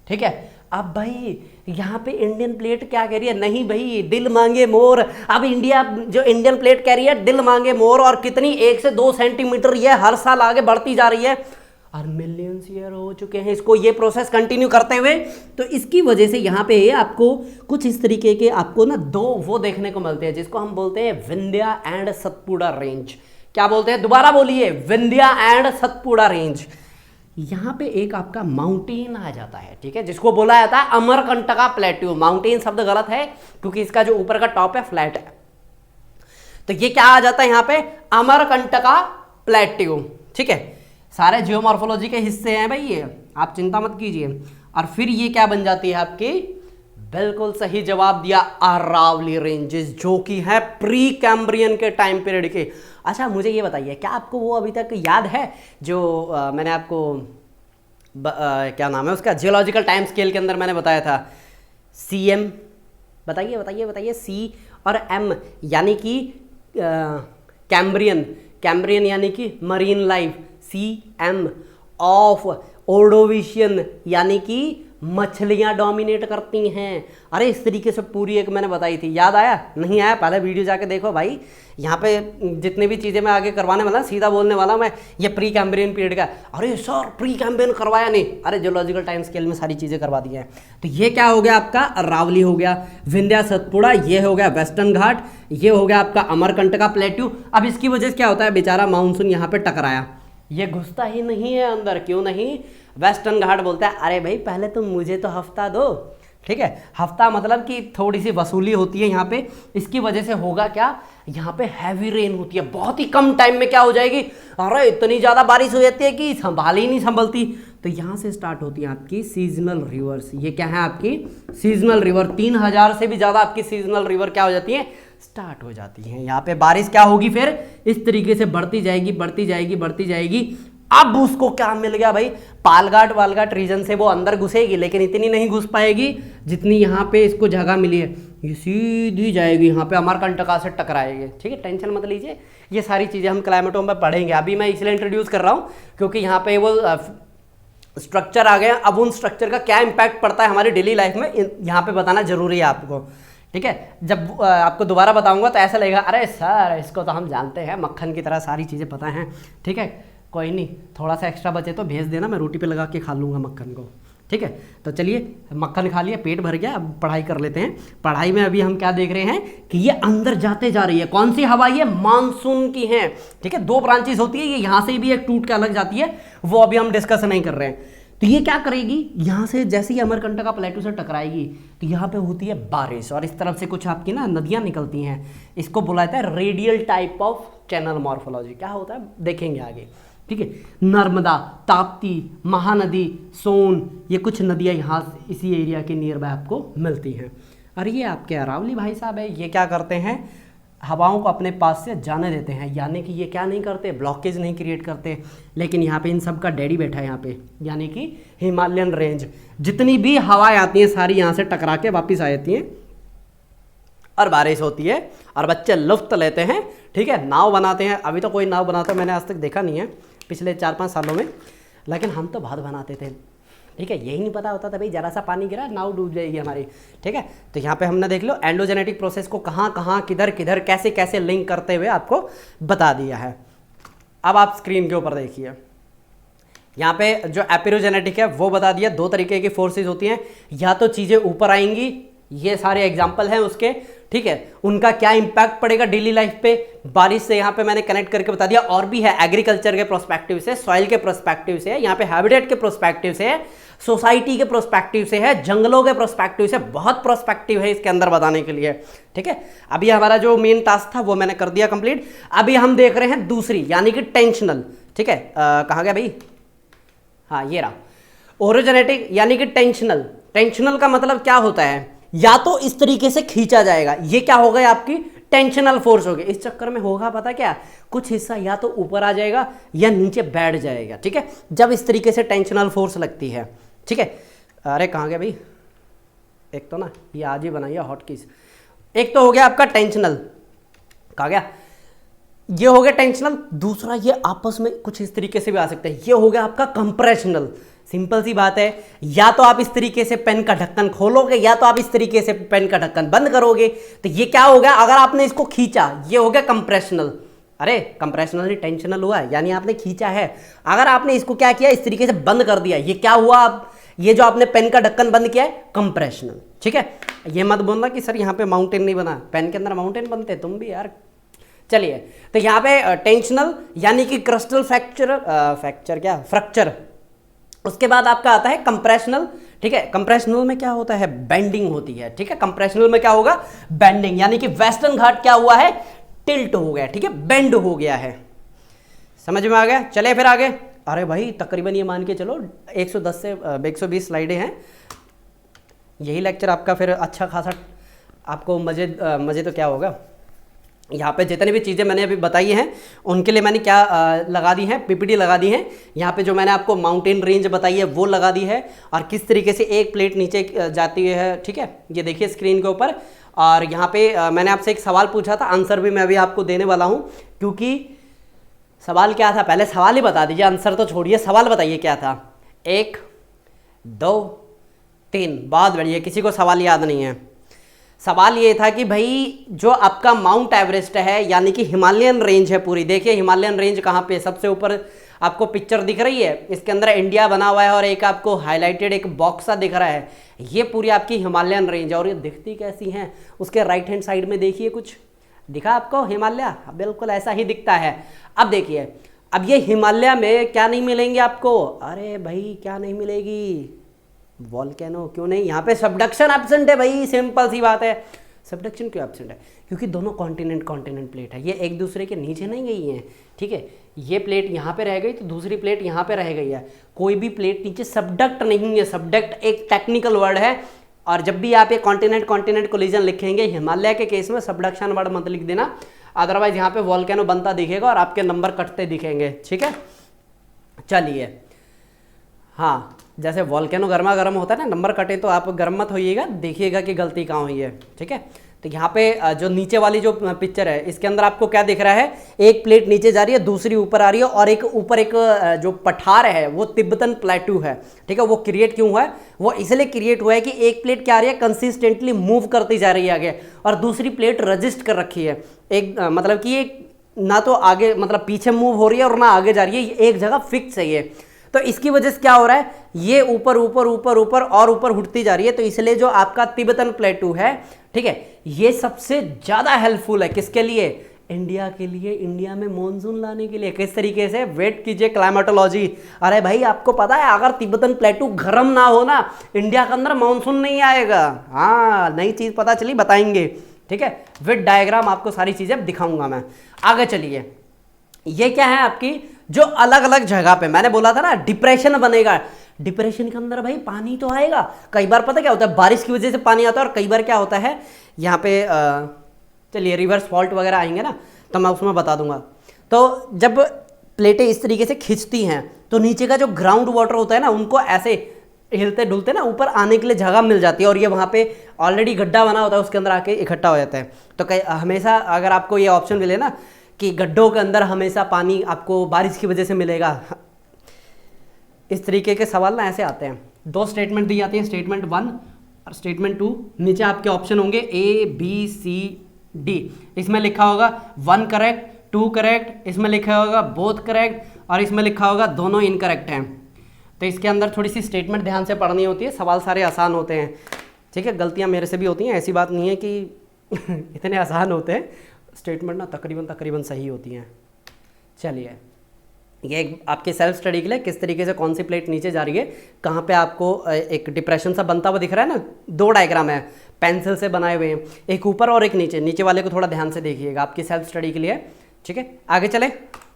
ठीक है। अब भाई यहाँ पे इंडियन प्लेट क्या कह रही है, नहीं भाई दिल मांगे मोर। अब इंडिया जो इंडियन प्लेट कह रही है दिल मांगे मोर, और कितनी 1 से 2 सेंटीमीटर ये हर साल आगे बढ़ती जा रही है, और मिलियंस ईयर हो चुके हैं इसको ये प्रोसेस कंटिन्यू करते हुए। तो इसकी वजह से यहाँ पे आपको कुछ इस तरीके के आपको ना दो वो देखने को मिलते हैं, जिसको हम बोलते हैं विंध्या एंड सतपुड़ा रेंज। क्या बोलते हैं, दोबारा बोलिए, विंध्या एंड सतपुड़ा रेंज। यहाँ पे एक आपका माउंटेन आ जाता है, ठीक है, जिसको बोला जाता है अमरकंटका प्लेट्यू। माउंटेन शब्द गलत है क्योंकि इसका जो ऊपर का टॉप है फ्लैट है। तो ये क्या आ जाता है यहाँ पे, अमरकंटका प्लेट्यू, ठीक है। सारे जियोमॉर्फोलॉजी के हिस्से हैं भाई ये, आप चिंता मत कीजिए। और फिर ये क्या बन जाती है आपकी, बिल्कुल सही जवाब दिया, अरावली रेंजेस, जो कि है प्री कैम्ब्रियन के टाइम पीरियड के। अच्छा मुझे ये बताइए, क्या आपको वो अभी तक याद है जो मैंने आपको क्या नाम है उसका, जियोलॉजिकल टाइम स्केल के अंदर मैंने बताया था, CM, बताइए बताइए बताइए, C और M यानी कि कैम्ब्रियन, कैम्ब्रियन यानी कि marine life, CM of Ordovician यानी कि मछलियां डोमिनेट करती हैं। अरे इस तरीके से पूरी एक मैंने बताई थी, याद आया? नहीं आया? पहले वीडियो जाके देखो भाई। यहाँ पे जितने भी चीज़ें मैं आगे करवाने वाला, सीधा बोलने वाला मैं, ये प्री कैम्ब्रियन पीरियड का। अरे सर प्री कैम्ब्रियन करवाया नहीं, अरे जियोलॉजिकल टाइम स्केल में सारी चीज़ें करवा दी हैं। तो ये क्या हो गया आपका, अरावली हो गया, विंध्या सतपुड़ा, ये हो गया वेस्टर्न घाट, ये हो गया आपका अमरकंटका प्लेट्यू। अब इसकी वजह से क्या होता है, बेचारा मानसून यहाँ पे टकराया, ये घुसता ही नहीं है अंदर। क्यों नहीं? वेस्टर्न घाट बोलता है अरे भाई पहले तुम मुझे तो हफ्ता दो, ठीक है। हफ्ता मतलब कि थोड़ी सी वसूली होती है यहाँ पे। इसकी वजह से होगा क्या, यहाँ पे हैवी रेन होती है, बहुत ही कम टाइम में क्या हो जाएगी, अरे इतनी ज़्यादा बारिश हो जाती है कि संभाल ही नहीं संभलती। तो यहाँ से स्टार्ट होती है आपकी सीजनल रिवर्स। ये क्या है आपकी सीजनल रिवर, 3000 से भी ज़्यादा आपकी सीजनल रिवर क्या हो जाती है, स्टार्ट हो जाती है। यहाँ पे बारिश क्या होगी फिर, इस तरीके से बढ़ती जाएगी बढ़ती जाएगी बढ़ती जाएगी। अब उसको क्या मिल गया भाई, पालघाट वालघाट रीजन से वो अंदर घुसेगी, लेकिन इतनी नहीं घुस पाएगी जितनी यहाँ पे इसको जगह मिली है। ये सीधी जाएगी यहाँ पे अमरकंटका से टकराएगी, ठीक है, टेंशन मत लीजिए। ये सारी चीज़ें हम क्लाइमेटों में पढ़ेंगे, अभी मैं इसलिए इंट्रोड्यूस कर रहा हूँ क्योंकि यहाँ पे वो स्ट्रक्चर आ गया। अब उन स्ट्रक्चर का क्या इम्पैक्ट पड़ता है हमारी डेली लाइफ में, यहाँ पे बताना जरूरी है आपको, ठीक है। जब आपको दोबारा बताऊंगा तो ऐसा लगेगा अरे सर इसको तो हम जानते हैं, मक्खन की तरह सारी चीज़ें पता हैं, ठीक है। कोई नहीं, थोड़ा सा एक्स्ट्रा बचे तो भेज देना, मैं रोटी पे लगा के खा लूँगा मक्खन को, ठीक है। तो चलिए मक्खन खा लिया, पेट भर गया, अब पढ़ाई कर लेते हैं। पढ़ाई में अभी हम क्या देख रहे हैं कि ये अंदर जाते जा रही है। कौन सी हवा, ये मानसून की है, ठीक है। 2 ब्रांचेस होती है, ये यहाँ से भी एक टूट के अलग जाती है, वो अभी हम डिस्कस नहीं कर रहे हैं। तो ये क्या करेगी, यहाँ से जैसे ही अमरकंटका प्लेटू से टकराएगी तो यहाँ पे होती है बारिश, और इस तरफ से कुछ आपकी ना नदियाँ निकलती हैं। इसको बोला जाता है radial type of channel morphology. क्या होता है देखेंगे आगे, ठीक है। नर्मदा, ताप्ती, महानदी, सोन, ये कुछ नदियाँ यहाँ इसी एरिया के नियर बाय आपको मिलती हैं। और ये आपके अरावली भाई साहब है, ये क्या करते हैं, हवाओं को अपने पास से जाने देते हैं, यानी कि ये क्या नहीं करते, ब्लॉकेज नहीं क्रिएट करते। लेकिन यहाँ पे इन सब का डैडी बैठा है यहाँ पे, यानी कि हिमालयन रेंज। जितनी भी हवाएं आती हैं सारी यहाँ से टकरा के वापस आ जाती हैं और बारिश होती है और बच्चे लुफ्त लेते हैं, ठीक है। नाव बनाते हैं, अभी तो कोई नाव बनाता मैंने आज तक देखा नहीं है पिछले 4-5 सालों में, लेकिन हम तो बहुत बनाते थे, ठीक है। यही नहीं पता होता था भाई जरा सा पानी गिरा नाव डूब जाएगी हमारी, ठीक है। तो यहाँ पे हमने देख लो एंडोजेनेटिक प्रोसेस को कहाँ कहाँ किधर किधर कैसे कैसे लिंक करते हुए आपको बता दिया है। अब आप स्क्रीन के ऊपर देखिए, यहाँ पे जो एपिरोजेनेटिक है वो बता दिया। 2 तरीके की फोर्सेज होती हैं, या तो चीज़ें ऊपर आएंगी, ये सारे एग्जाम्पल हैं उसके, ठीक है। उनका क्या इंपैक्ट पड़ेगा डेली लाइफ पे, बारिश से यहाँ पे मैंने कनेक्ट करके बता दिया। और भी है एग्रीकल्चर के प्रोस्पेक्टिव से, सॉइल के प्रोस्पेक्टिव से, यहाँ पे हैबिटेट के प्रोस्पेक्टिव से, सोसाइटी के प्रोस्पेक्टिव से है, जंगलों के प्रोस्पेक्टिव से, बहुत प्रोस्पेक्टिव है इसके अंदर बताने के लिए, ठीक है। अभी हमारा जो मेन टास्क था वो मैंने कर दिया कंप्लीट। अभी हम देख रहे हैं दूसरी, यानी कि टेंशनल, ठीक है। कहाँ गया भाई, हाँ ये रहा। ओरोजेनेटिक यानी कि टेंशनल। टेंशनल का मतलब क्या होता है, या तो इस तरीके से खींचा जाएगा, ये क्या हो गई आपकी टेंशनल फोर्स हो गई। इस चक्कर में होगा पता क्या, कुछ हिस्सा या तो ऊपर आ जाएगा या नीचे बैठ जाएगा, ठीक है, जब इस तरीके से टेंशनल फोर्स लगती है, ठीक है। अरे कहाँ गया भाई, एक तो ना ये आज ही बनाइए हॉटकीज। एक तो हो गया आपका टेंशनल, कहा गया, ये हो गया टेंशनल। दूसरा ये आपस में कुछ इस तरीके से भी आ सकता है, ये हो गया आपका कंप्रेशनल। सिंपल सी बात है, या तो आप इस तरीके से पेन का ढक्कन खोलोगे या तो आप इस तरीके से पेन का ढक्कन बंद करोगे। तो ये क्या हो गया, अगर आपने इसको खींचा, ये हो गया कंप्रेशनल। अरे कंप्रेशनल नहीं टेंशनल हुआ है, यानी आपने खींचा है। अगर आपने इसको क्या किया, इस तरीके से बंद कर दिया, ये क्या हुआ, आप ये जो आपने पेन का ढक्कन बंद किया है कंप्रेशनल, ठीक है। ये मत बोलना कि सर यहाँ पे माउंटेन नहीं बना, पेन के अंदर माउंटेन बनते, तुम भी यार। चलिए, तो यहाँ पे टेंशनल यानी कि क्रिस्टल फ्रैक्चर। उसके बाद आपका आता है कंप्रेशनल, ठीक है। कंप्रेशनल में क्या होता है, बेंडिंग होती है, ठीक है। कंप्रेशनल में क्या होगा, बेंडिंग, यानी कि वेस्टर्न घाट क्या हुआ है, टिल्ट हो गया, ठीक है, बेंड हो गया है। समझ में आ गया। चले फिर आगे। अरे भाई तकरीबन ये मान के चलो 110 से 120 स्लाइडें हैं। यही लेक्चर आपका फिर अच्छा खासा आपको मज़े तो क्या होगा। यहाँ पे जितनी भी चीज़ें मैंने अभी बताई हैं उनके लिए मैंने क्या लगा दी हैं, पीपीटी लगा दी हैं। यहाँ पे जो मैंने आपको माउंटेन रेंज बताई है वो लगा दी है, और किस तरीके से एक प्लेट नीचे जाती है, ठीक है। ये देखिए स्क्रीन के ऊपर। और यहाँ पे मैंने आपसे एक सवाल पूछा था, आंसर भी मैं अभी आपको देने वाला हूँ, क्योंकि सवाल क्या था, पहले सवाल ही बता दीजिए, आंसर तो छोड़िए, सवाल बताइए क्या था। 1 2 3, बहुत बढ़िया, किसी को सवाल याद नहीं है। सवाल ये था कि भाई जो आपका माउंट एवरेस्ट है, यानी कि हिमालयन रेंज है पूरी, देखिए हिमालयन रेंज कहाँ पे, सबसे ऊपर आपको पिक्चर दिख रही है, इसके अंदर इंडिया बना हुआ है और एक आपको हाईलाइटेड एक बॉक्स सा दिख रहा है, ये पूरी आपकी हिमालयन रेंज है। और ये दिखती कैसी हैं, उसके राइट हैंड साइड में देखिए कुछ दिखा आपको हिमालय, बिल्कुल ऐसा ही दिखता है। अब देखिए, अब ये हिमालय में क्या नहीं मिलेंगे आपको, अरे भाई क्या नहीं मिलेगी, वॉल्केनो। क्यों नहीं, यहाँ पे सबडक्शन एब्सेंट है भाई, सिंपल सी बात है। सबडक्शन क्यों एब्सेंट है, क्योंकि दोनों कॉन्टिनेंट प्लेट है, ये एक दूसरे के नीचे नहीं गई हैं, ठीक है। ये प्लेट यहाँ पे रह गई तो दूसरी प्लेट यहाँ पे रह गई है, कोई भी प्लेट नीचे सबडक्ट नहीं है। सबडक्ट एक टेक्निकल वर्ड है, और जब भी आप ये कॉन्टिनेंट कोलिजन लिखेंगे, हिमालय के केस में सबडक्शन वर्ड मत लिख देना, अदरवाइज यहाँ पे वॉल्केनो बनता दिखेगा और आपके नंबर कटते दिखेंगे, ठीक है। चलिए, हाँ, जैसे वॉल्केनो गर्मा गर्म होता है ना, नंबर कटे तो आप गर्म मत होइएगा, देखिएगा कि गलती कहाँ हुई है, ठीक है। तो यहाँ पे जो नीचे वाली जो पिक्चर है, इसके अंदर आपको क्या दिख रहा है, एक प्लेट नीचे जा रही है, दूसरी ऊपर आ रही है, और एक ऊपर एक जो पठार है वो तिब्बतन प्लेटू है, ठीक है। वो क्रिएट क्यों हुआ है, वो इसलिए क्रिएट हुआ है कि एक प्लेट क्या आ रही है, कंसिस्टेंटली मूव करती जा रही है आगे, और दूसरी प्लेट रजिस्ट कर रखी है। एक मतलब कि ये ना तो आगे मतलब पीछे मूव हो रही है और ना आगे जा रही है, ये एक जगह फिक्स है ये। तो इसकी वजह से क्या हो रहा है, ये ऊपर ऊपर ऊपर ऊपर और ऊपर उठती जा रही है। तो इसलिए जो आपका तिब्बतन प्लेटू है, ठीक है, ये सबसे ज़्यादा हेल्पफुल है किसके लिए, इंडिया के लिए, इंडिया में मॉनसून लाने के लिए। किस तरीके से, वेट कीजिए क्लाइमेटोलॉजी। अरे भाई आपको पता है, अगर तिब्बतन प्लेटू गर्म ना हो ना, इंडिया के अंदर मॉनसून नहीं आएगा। हाँ, नई चीज़ पता चली, बताएंगे, ठीक है। विद डायग्राम आपको सारी चीज़ें दिखाऊंगा मैं। आगे चलिए, ये क्या है आपकी, जो अलग अलग जगह पे मैंने बोला था ना डिप्रेशन बनेगा, डिप्रेशन के अंदर भाई पानी तो आएगा। कई बार पता क्या होता है, बारिश की वजह से पानी आता है, और कई बार क्या होता है यहाँ पे चलिए रिवर्स फॉल्ट वगैरह आएंगे ना, तो मैं उसमें बता दूंगा। तो जब प्लेटें इस तरीके से खिंचती हैं तो नीचे का जो ग्राउंड वाटर होता है ना, उनको ऐसे हिलते डुलते ना ऊपर आने के लिए जगह मिल जाती है, और ये वहाँ पे ऑलरेडी गड्ढा बना होता है, उसके अंदर आके इकट्ठा हो जाता है। तो कई हमेशा अगर आपको ये ऑप्शन मिले ना कि गड्ढों के अंदर हमेशा पानी आपको बारिश की वजह से मिलेगा, इस तरीके के सवाल ना ऐसे आते हैं। 2 स्टेटमेंट दी जाती है, स्टेटमेंट 1 और स्टेटमेंट 2। नीचे आपके ऑप्शन होंगे A B C D। इसमें लिखा होगा 1 करेक्ट, 2 करेक्ट, इसमें लिखा होगा बोथ करेक्ट, और इसमें लिखा होगा दोनों इनकरेक्ट हैं। तो इसके अंदर थोड़ी सी स्टेटमेंट ध्यान से पढ़नी होती है, सवाल सारे आसान होते हैं, ठीक है। गलतियाँ मेरे से भी होती हैं, ऐसी बात नहीं है कि इतने आसान होते हैं, स्टेटमेंट ना तकरीबन सही होती हैं। चलिए, ये आपके सेल्फ स्टडी के लिए किस तरीके से कौन सी प्लेट नीचे जा रही है, कहाँ पे आपको एक डिप्रेशन सा बनता हुआ दिख रहा है ना। 2 डायग्राम है, पेंसिल से बनाए हुए हैं, एक ऊपर और एक नीचे। नीचे वाले को थोड़ा ध्यान से देखिएगा, आपकी सेल्फ स्टडी के लिए, ठीक है। आगे चले,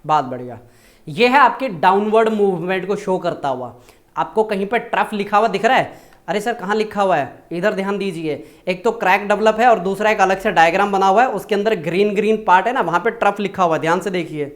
बात बढ़िया। ये है आपके डाउनवर्ड मूवमेंट को शो करता हुआ। आपको कहीं पर ट्रफ लिखा हुआ दिख रहा है? अरे सर कहाँ लिखा हुआ है, इधर ध्यान दीजिए। एक तो क्रैक डेवलप है और दूसरा एक अलग से डायग्राम बना हुआ है, उसके अंदर ग्रीन ग्रीन पार्ट है ना, वहां पे ट्रफ लिखा हुआ है, ध्यान से देखिए।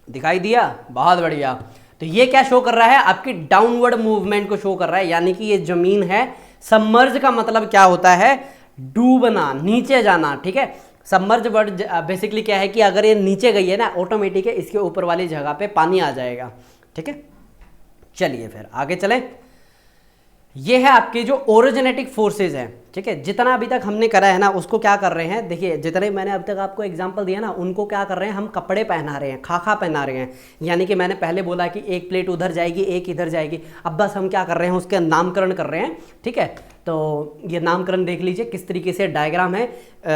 दिखाई दिया? बहुत बढ़िया। तो ये क्या शो कर रहा है? आपकी डाउनवर्ड मूवमेंट को शो कर रहा है, यानी कि ये जमीन है। सबमर्ज का मतलब क्या होता है? डूबना, नीचे जाना, ठीक है। सबमर्ज वर्ड बेसिकली क्या है कि अगर ये नीचे गई है ना, ऑटोमेटिक है इसके ऊपर वाली जगह पे पानी आ जाएगा, ठीक है। चलिए फिर आगे चलें। ये है आपके जो ओरिजिनेटिक फोर्सेज हैं, ठीक है। जितना अभी तक हमने करा है ना, उसको क्या कर रहे हैं, देखिए जितने मैंने अब तक आपको एग्जांपल दिया ना, उनको क्या कर रहे हैं, हम कपड़े पहना रहे हैं, खाखा पहना रहे हैं। यानी कि मैंने पहले बोला कि एक प्लेट उधर जाएगी, एक इधर जाएगी, अब बस हम क्या कर रहे हैं, उसके नामकरण कर रहे हैं, ठीक है। तो ये नामकरण देख लीजिए किस तरीके से डायग्राम है।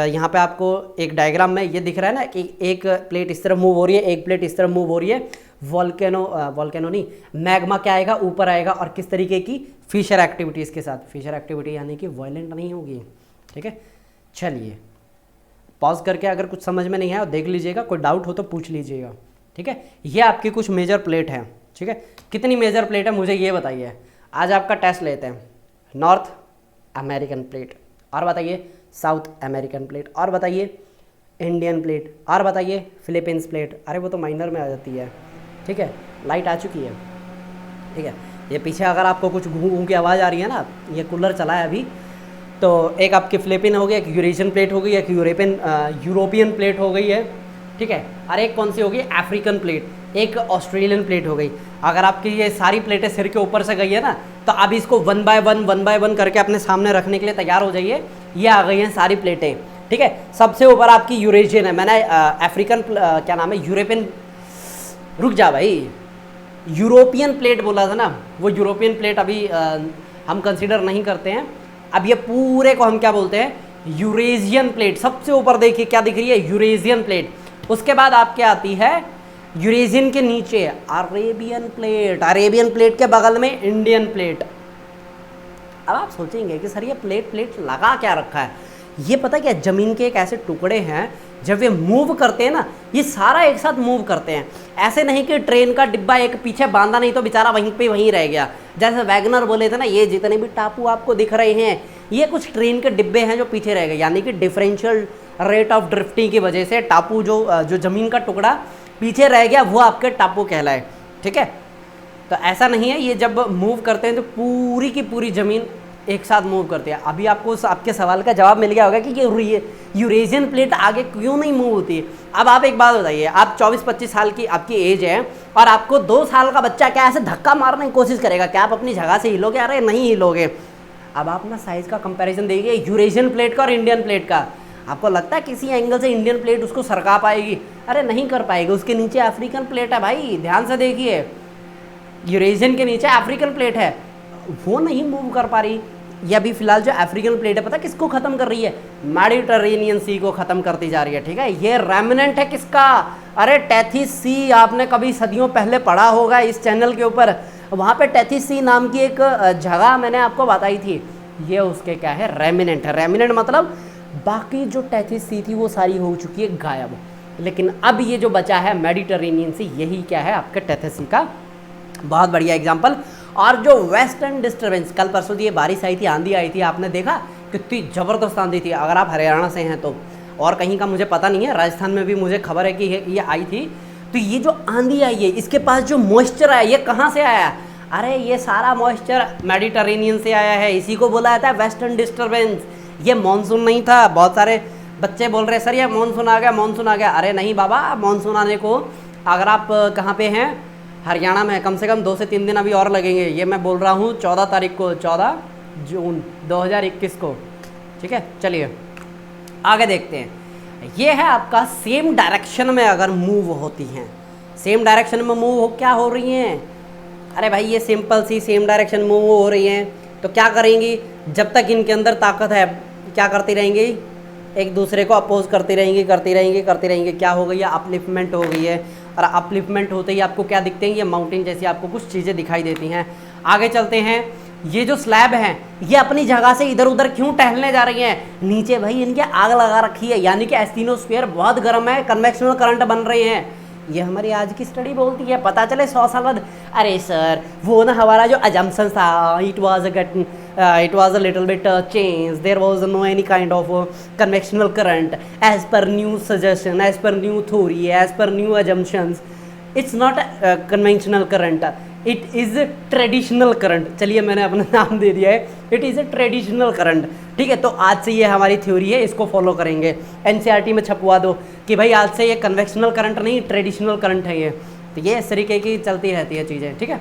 यहाँ पे आपको एक डायग्राम में ये दिख रहा है ना कि एक प्लेट इस तरफ मूव हो रही है, एक प्लेट इस तरफ मूव हो रही है। वॉल्केनो नहीं, मैग्मा क्या आएगा, ऊपर आएगा, और किस तरीके की फिशर एक्टिविटीज़ के साथ। फिशर एक्टिविटी यानी कि वायलेंट नहीं होगी, ठीक है। चलिए पॉज करके अगर कुछ समझ में नहीं आया देख लीजिएगा, कोई डाउट हो तो पूछ लीजिएगा, ठीक है। ये आपकी कुछ मेजर प्लेट हैं, ठीक है। कितनी मेजर प्लेट है मुझे ये बताइए। आज आपका टेस्ट लेते हैं। नॉर्थ अमेरिकन प्लेट, और बताइए साउथ अमेरिकन प्लेट, और बताइए इंडियन प्लेट, और बताइए फिलीपींस प्लेट। अरे वो तो माइनर में आ जाती है, ठीक है। लाइट आ चुकी है, ठीक है। ये पीछे अगर आपको कुछ घूं घूं की आवाज़ आ रही है ना, ये कूलर चला है अभी। तो एक आपकी फिलीपीन हो गई, एक यूरेशियन प्लेट हो गई, एक यूरोपियन प्लेट हो गई है, ठीक है। और एक कौन सी हो गई, अफ्रीकन प्लेट, एक ऑस्ट्रेलियन प्लेट हो गई। अगर आपकी ये सारी प्लेटें सिर के ऊपर से गई है ना, तो अब इसको वन बाय वन करके अपने सामने रखने के लिए तैयार हो जाइए। ये आ गई हैं सारी प्लेटें, ठीक है। सबसे ऊपर आपकी यूरेशियन है, मैंने अफ्रीकन क्या नाम है, यूरोपियन, रुक जा भाई, यूरोपियन प्लेट बोला था ना, वो यूरोपियन प्लेट अभी हम कंसीडर नहीं करते हैं। अब ये पूरे को हम क्या बोलते हैं, यूरेशियन प्लेट। सबसे ऊपर देखिए क्या दिख रही है, यूरेशियन प्लेट। उसके बाद आपके आती है यूरेशियन के नीचे अरेबियन प्लेट, अरेबियन प्लेट के बगल में इंडियन प्लेट। अब आप सोचेंगे कि सर ये प्लेट लगा क्या रखा है। ये पता क्या, जमीन के एक ऐसे टुकड़े हैं, जब ये मूव करते हैं ना, ये सारा एक साथ मूव करते हैं। ऐसे नहीं कि ट्रेन का डिब्बा एक पीछे बांधा नहीं तो बेचारा वहीं पे वहीं रह गया। जैसे वैगनर बोले थे ना, ये जितने भी टापू आपको दिख रहे हैं, ये कुछ ट्रेन के डिब्बे हैं जो पीछे रह गए। यानी कि डिफरेंशियल रेट ऑफ ड्रिफ्टिंग की वजह से टापू जो जमीन का टुकड़ा पीछे रह गया, वो आपके टापू कहलाए, ठीक है। तो ऐसा नहीं है, ये जब मूव करते हैं तो पूरी की पूरी ज़मीन एक साथ मूव करते हैं। अभी आपको आपके सवाल का जवाब मिल गया होगा कि ये यूरेशियन प्लेट आगे क्यों नहीं मूव होती है। अब आप एक बात बताइए, आप 24-25 साल की आपकी एज है और आपको 2 साल का बच्चा क्या ऐसे धक्का मारने की कोशिश करेगा, क्या आप अपनी जगह से हिलोगे? अरे नहीं हिलोगे। अब आप ना साइज़ का कंपैरिजन देखिए यूरेशियन प्लेट का और इंडियन प्लेट का। आपको लगता है किसी एंगल से इंडियन प्लेट उसको सरका पाएगी? अरे नहीं कर पाएगी। उसके नीचे अफ्रीकन प्लेट है भाई, ध्यान से देखिए, यूरेशियन के नीचे अफ्रीकन प्लेट है, वो नहीं मूव कर पा रही। ये अभी फिलहाल जो अफ्रीकन प्लेट है, पता किसको खत्म कर रही है? मेडिटरेनियन सी को खत्म करती जा रही है, ठीक है। ये रेमिनेंट है किसका? अरे टेथिस सी, आपने कभी सदियों पहले पढ़ा होगा इस चैनल के ऊपर, वहाँ पे टेथिस सी नाम की एक जगह मैंने आपको बताई थी। ये उसके क्या है, रेमिनेंट है। रेमिनेंट मतलब बाकी जो टेथिस सी थी वो सारी हो चुकी है गायब, लेकिन अब ये जो बचा है मेडिटरेनियन सी, यही क्या है, आपके टेथिस सी का बहुत बढ़िया एग्जाम्पल। और जो वेस्टर्न डिस्टर्बेंस, कल परसों ये बारिश आई थी, आंधी आई थी, आपने देखा कितनी ज़बरदस्त आंधी थी। अगर आप हरियाणा से हैं तो, और कहीं का मुझे पता नहीं है, राजस्थान में भी मुझे खबर है कि ये आई थी। तो ये जो आंधी आई है, इसके पास जो मॉइस्चर आया, ये कहाँ से आया? अरे ये सारा मॉइस्चर मेडिटरेनियन से आया है, इसी को बोला जाता है वेस्टर्न डिस्टर्बेंस। ये मानसून नहीं था। बहुत सारे बच्चे बोल रहे सर ये मानसून आ गया, मानसून आ गया। अरे नहीं बाबा, मानसून आने को अगर आप कहाँ पे हैं, हरियाणा में, कम से कम 2 से 3 दिन अभी और लगेंगे। ये मैं बोल रहा हूँ 14 तारीख को, 14 जून 2021 को, ठीक है। चलिए आगे देखते हैं। ये है आपका सेम डायरेक्शन में अगर मूव होती हैं, सेम डायरेक्शन में मूव हो क्या हो रही हैं? अरे भाई ये सिंपल सी सेम डायरेक्शन मूव हो रही हैं, तो क्या करेंगी? जब तक इनके अंदर ताकत है, क्या करती रहेंगी? एक दूसरे को अपोज करती रहेंगी। क्या हो गई है? अपलिफ्टमेंट हो गई है। और अपलिफ्टमेंट होते ही आपको क्या दिखते हैं? ये माउंटेन जैसी आपको कुछ चीज़ें दिखाई देती हैं। आगे चलते हैं। ये जो स्लैब हैं, ये अपनी जगह से इधर उधर क्यों टहलने जा रही हैं? नीचे भाई इनके आग लगा रखी है, यानी कि एस्थिनोस्फीयर बहुत गर्म है, कन्वेक्शनल करंट बन रहे हैं। ये हमारी आज की स्टडी बोलती है, पता चले 100 साल बाद अरे सर वो ना हमारा जो अजम्पशन था it was a little bit change, there was no any kind of convectional current as per new suggestion, as per new theory, as per new assumptions, it's not conventional current, it is traditional current. चलिए मैंने अपना नाम दे दिया है, it is a traditional current. ठीक है, तो आज से ये हमारी थ्योरी है, इसको फॉलो करेंगे। एनसीईआरटी में छपवा दो कि भाई आज से ये कन्वेक्शनल करंट नहीं ट्रेडिशनल करंट है ये। तो ये इस तरीके की चलती रहती है चीज़ें। ठीक है,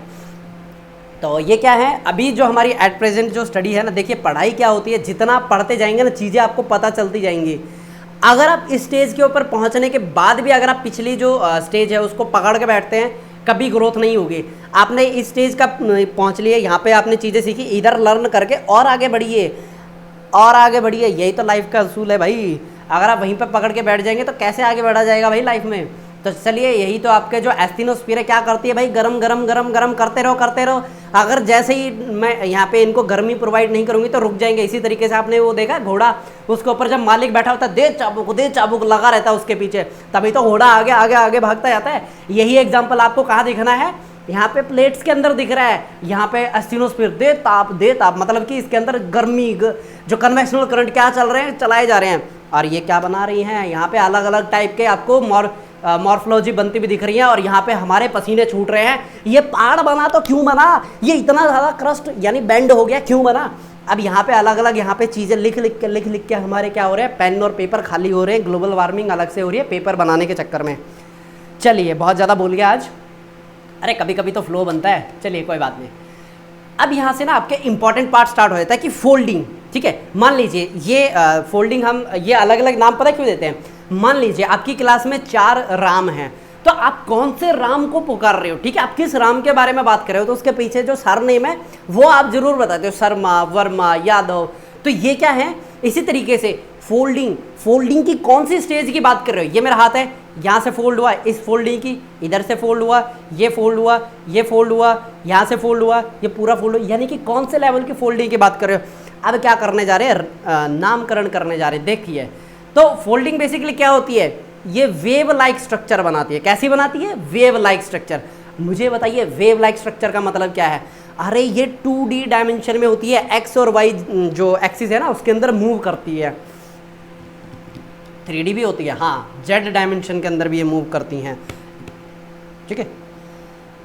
तो ये क्या है, अभी जो हमारी एट प्रेजेंट जो स्टडी है ना, देखिए पढ़ाई क्या होती है, जितना आप पढ़ते जाएंगे ना चीज़ें आपको पता चलती जाएंगी। अगर आप इस स्टेज के ऊपर पहुंचने के बाद भी अगर आप पिछली जो स्टेज है उसको पकड़ के बैठते हैं, कभी ग्रोथ नहीं होगी। आपने इस स्टेज का पहुंच लिया, यहाँ पे आपने चीज़ें सीखी, इधर लर्न करके और आगे बढ़िए और आगे बढ़िए। यही तो लाइफ का असूल है भाई। अगर आप वहीं पर पकड़ के बैठ जाएंगे तो कैसे आगे बढ़ा जाएगा भाई लाइफ में। तो चलिए यही तो आपके जो एस्थिनोस्फीयर है क्या करती है भाई, गरम गरम गरम गरम करते रहो। अगर जैसे ही मैं यहाँ पे इनको गर्मी प्रोवाइड नहीं करूँगी तो रुक जाएंगे। इसी तरीके से आपने वो देखा घोड़ा, उसके ऊपर जब मालिक बैठा होता है दे चाबुक लगा रहता है उसके पीछे, तभी तो घोड़ा आगे आगे आगे भागता जाता है। यही एग्जाम्पल आपको कहाँ दिखना है, यहाँ पे प्लेट्स के अंदर दिख रहा है, यहाँ पे एस्थिनोस्फीयर दे ताप, मतलब कि इसके अंदर गर्मी जो कन्वेक्शनल करंट क्या चल रहे हैं, चलाए जा रहे हैं। और ये क्या बना रही हैं, यहाँ पे अलग अलग टाइप के आपको मॉर्फोलॉजी बनती भी दिख रही है। और यहाँ पे हमारे पसीने छूट रहे हैं। ये पहाड़ बना तो क्यों बना, ये इतना ज़्यादा क्रस्ट यानी बेंड हो गया क्यों बना। अब यहाँ पे अलग अलग यहाँ पे चीज़ें लिख लिख के हमारे क्या हो रहे हैं, पेन और पेपर खाली हो रहे हैं। ग्लोबल वार्मिंग अलग से हो रही है पेपर बनाने के चक्कर में। चलिए बहुत ज़्यादा बोल गया आज, अरे कभी कभी तो फ्लो बनता है, चलिए कोई बात नहीं। अब यहाँ से ना आपके इंपॉर्टेंट पार्ट स्टार्ट हो जाता है कि फोल्डिंग। ठीक है, मान लीजिए ये फोल्डिंग हम ये अलग अलग नाम पता क्यों देते हैं। मान लीजिए आपकी क्लास में 4 राम हैं, तो आप कौन से राम को पुकार रहे हो, ठीक है, आप किस राम के बारे में बात कर रहे हो, तो उसके पीछे जो सरनेम है वो आप जरूर बताते हो, शर्मा, वर्मा, यादव। तो ये क्या है, इसी तरीके से फोल्डिंग की कौन सी स्टेज की बात कर रहे हो। ये मेरा हाथ है, यहाँ से फोल्ड हुआ, इस फोल्डिंग की, इधर से फोल्ड हुआ, ये फोल्ड हुआ, ये फोल्ड हुआ, यहाँ से फोल्ड हुआ, ये पूरा फोल्ड हुआ, यानी कि कौन से लेवल की फोल्डिंग की बात कर रहे हो। अब क्या करने जा रहे हैं, नामकरण करने जा रहे हैं। देखिए तो फोल्डिंग बेसिकली क्या होती है, ये वेव लाइक स्ट्रक्चर बनाती है। कैसी बनाती है, वेव लाइक स्ट्रक्चर। मुझे बताइए वेव लाइक स्ट्रक्चर का मतलब क्या है। अरे ये 2D डायमेंशन में होती है, एक्स और वाई जो एक्सिस है ना उसके अंदर मूव करती है। 3D भी होती है, हाँ, जेड डायमेंशन के अंदर भी ये मूव करती हैं। ठीक है,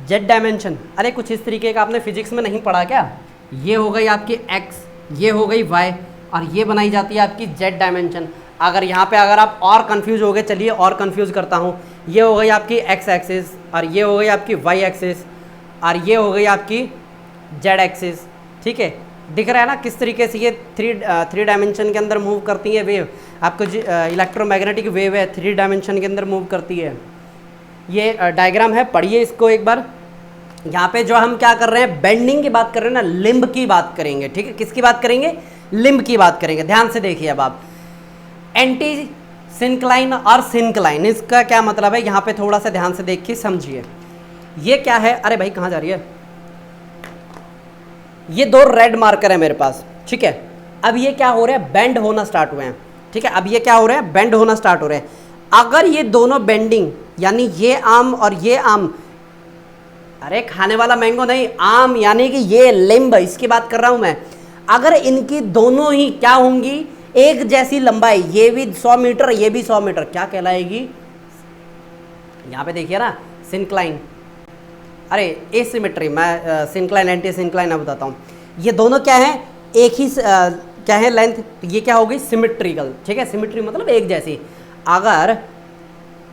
जेड डायमेंशन, अरे कुछ इस तरीके का आपने फिजिक्स में नहीं पढ़ा क्या। ये हो गई आपकी एक्स, ये हो गई वाई, और ये बनाई जाती है आपकी जेड डायमेंशन। अगर यहाँ पे अगर आप और कंफ्यूज हो गए, चलिए और कंफ्यूज करता हूँ। ये हो गई आपकी एक्स एक्सिस, और ये हो गई आपकी वाई एक्सिस, और ये हो गई आपकी जेड एक्सिस। ठीक है, दिख रहा है ना किस तरीके से ये थ्री डायमेंशन के अंदर मूव करती है वेव। आपको इलेक्ट्रोमैग्नेटिक वेव है, 3 डायमेंशन के अंदर मूव करती है। ये डायग्राम है, पढ़िए इसको एक बार। यहाँ पे जो हम क्या कर रहे हैं, बेंडिंग की बात कर रहे हैं ना, लिम्ब की बात करेंगे। ठीक है, किसकी बात करेंगे, लिम्ब की बात करेंगे। ध्यान से देखिए अब आप, एंटी सिंक्लाइन और सिंक्लाइन, इसका क्या मतलब है, यहाँ पे थोड़ा सा ध्यान से देखिए समझिए। ये क्या है, अरे भाई कहाँ जा रही है, ये 2 रेड मार्कर है मेरे पास। ठीक है, अब ये क्या हो रहा है, बेंड होना स्टार्ट हुए हैं। ठीक है, अब ये क्या हो रहा है, बेंड होना स्टार्ट हो रहे हैं। अगर ये दोनों बेंडिंग, यानी ये आम और ये आम, अरे खाने वाला मैंगो नहीं, आम यानी कि ये लिम्ब, इसकी बात कर रहा हूं मैं। अगर इनकी दोनों ही क्या होंगी, एक जैसी लंबाई, ये भी 100 मीटर ये भी 100 मीटर, क्या कहलाएगी, यहां पे देखिए ना, सिंक्लाइन, अरे एसिमेट्री, मैं सिंक्लाइन एंटी सिंक्लाइन अब बताता हूँ। ये दोनों क्या है, एक ही क्या है लेंथ, तो ये क्या होगी, सिमेट्रिकल। ठीक है, सिमेट्री मतलब एक जैसी। अगर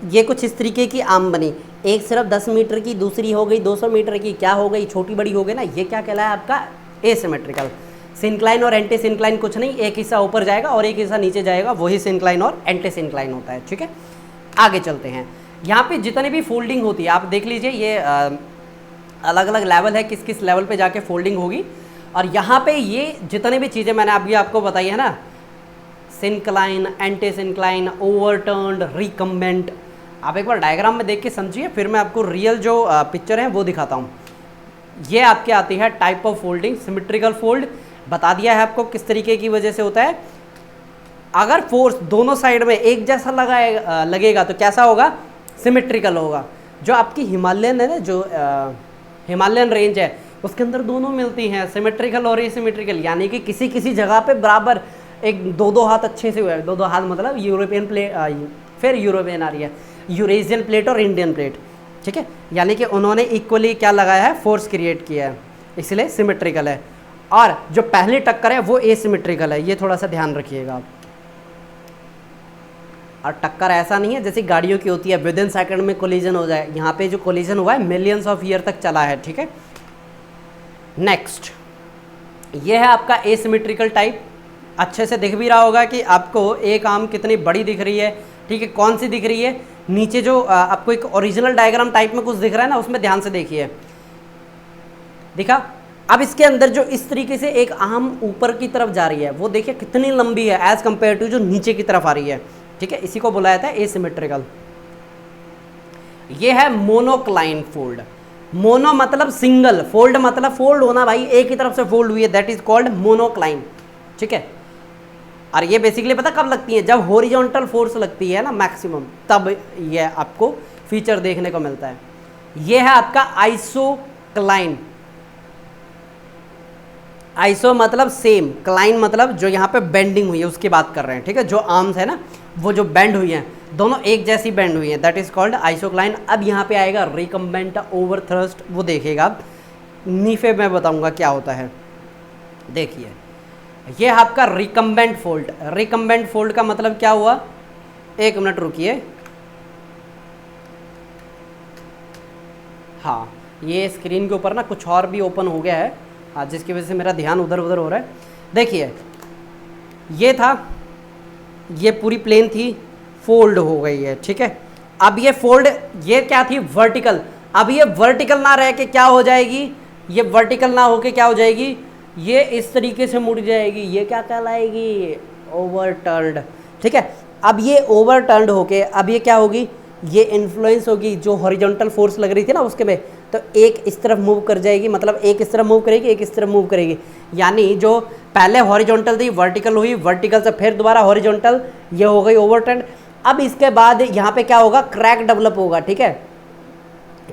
ये कुछ इस तरीके की आम बनी, एक सिर्फ 10 मीटर की, दूसरी हो गई 200 मीटर की, क्या हो गई, छोटी बड़ी हो गई ना, ये क्या कहलाया आपका, एसिमेट्रिकल। सिंक्लाइन और एंटी सिंक्लाइन कुछ नहीं, एक हिस्सा ऊपर जाएगा और एक हिस्सा नीचे जाएगा, वही सिंक्लाइन और एंटी सिंक्लाइन होता है। ठीक है, आगे चलते हैं। यहाँ पे जितनी भी फोल्डिंग होती है आप देख लीजिए, ये अलग अलग लेवल है, किस किस लेवल पे जाके फोल्डिंग होगी। और यहाँ पे ये जितने भी चीज़ें मैंने अभी आपको बताई है ना, सिंक्लाइन, एंटी सिंक्लाइन, ओवरटर्न्ड, रिकम्बेंट, आप एक बार डायग्राम में देख के समझिए, फिर मैं आपको रियल जो पिक्चर है वो दिखाता हूँ। ये आपके आती है type of folding, symmetrical fold, बता दिया है आपको किस तरीके की वजह से होता है। अगर फोर्स दोनों साइड में एक जैसा लगेगा तो कैसा होगा, सिमेट्रिकल होगा। जो आपकी हिमालयन है ना, जो हिमालयन रेंज है, उसके अंदर दोनों मिलती हैं, सिमेट्रिकल और एसिमेट्रिकल, यानी कि किसी किसी जगह पे बराबर एक दो दो हाथ अच्छे से हुए हैं। दो दो हाथ मतलब यूरोपियन प्लेट, फिर यूरोपियन आ रही है, यूरेशियन प्लेट और इंडियन प्लेट, ठीक है। यानी कि उन्होंने इक्वली क्या लगाया है, फोर्स क्रिएट किया है, इसलिए सिमेट्रिकल है। और जो पहली टक्कर है वो एसिमेट्रिकल है, ये थोड़ा सा ध्यान रखिएगा आप। और टक्कर ऐसा नहीं है जैसे गाड़ियों की होती है, विद इन सेकंड में कोलिजन हो जाए। यहाँ पे जो कोलिजन हुआ है मिलियंस ऑफ ईयर तक चला है, ठीक है। नेक्स्ट, ये है आपका एसिमेट्रिकल टाइप। अच्छे से दिख भी रहा होगा कि आपको एक आर्म कितनी बड़ी दिख रही है, ठीक है। कौन सी दिख रही है, नीचे जो आपको एक ओरिजिनल डायग्राम टाइप में कुछ दिख रहा है ना, उसमें ध्यान से देखिए, दिखा। अब इसके अंदर जो इस तरीके से एक आर्म ऊपर की तरफ जा रही है, वो देखिए कितनी लंबी है एज कंपेयर टू जो नीचे की तरफ आ रही है, ठीक है। इसी को बुलाया था एसिमेट्रिकल। ये है मोनोक्लाइन फोल्ड। मोनो मतलब सिंगल, फोल्ड मतलब फोल्ड होना भाई, एक ही तरफ से फोल्ड हुई है, दैट इज कॉल्ड मोनोक्लाइन, ठीक है। और ये बेसिकली पता कब लगती है, जब हॉरिजॉन्टल फोर्स लगती है ना मैक्सिमम, तब ये आपको फीचर देखने को मिलता है। ये है आपका आइसोक्लाइन। आइसो मतलब सेम, क्लाइन मतलब जो यहाँ पे बेंडिंग हुई है उसकी बात कर रहे हैं, ठीक है। जो आर्म्स है ना, वो जो बेंड हुई हैं, दोनों एक जैसी बेंड हुई है, दैट इज कॉल्ड आइसोक्लाइन। अब यहाँ पे आएगा रिकम्बेंट ओवर थ्रस्ट, वो देखिएगा आप, नीफे में बताऊंगा क्या होता है। देखिए, ये है आपका रिकम्बेंट फोल्ड। रिकम्बेंट फोल्ड का मतलब क्या हुआ, एक मिनट रुकिए, हाँ, ये स्क्रीन के ऊपर ना कुछ और भी ओपन हो गया है, हाँ, जिसकी वजह से मेरा ध्यान उधर उधर हो रहा है। देखिए, ये था, ये पूरी प्लेन थी, फोल्ड हो गई है, ठीक है। अब ये फोल्ड, ये क्या थी, वर्टिकल। अब ये वर्टिकल ना रह के क्या हो जाएगी, ये वर्टिकल ना होके क्या हो जाएगी, ये इस तरीके से मुड़ जाएगी, ये क्या कहलाएगी, ओवरटर्न्ड, ठीक है। अब ये ओवरटर्न्ड होके अब ये क्या होगी, ये इन्फ्लुएंस होगी जो हॉरिजॉन्टल फोर्स लग रही थी ना उसके में, तो एक इस तरफ मूव कर जाएगी, मतलब एक इस तरफ मूव करेगी, एक इस तरफ मूव करेगी। यानी जो पहले हॉरिजॉन्टल थी वर्टिकल हुई, वर्टिकल से फिर दोबारा हॉरिजॉन्टल, ये हो गई ओवरटर्न्ड। अब इसके बाद यहाँ पे क्या होगा, क्रैक डेवलप होगा, ठीक है।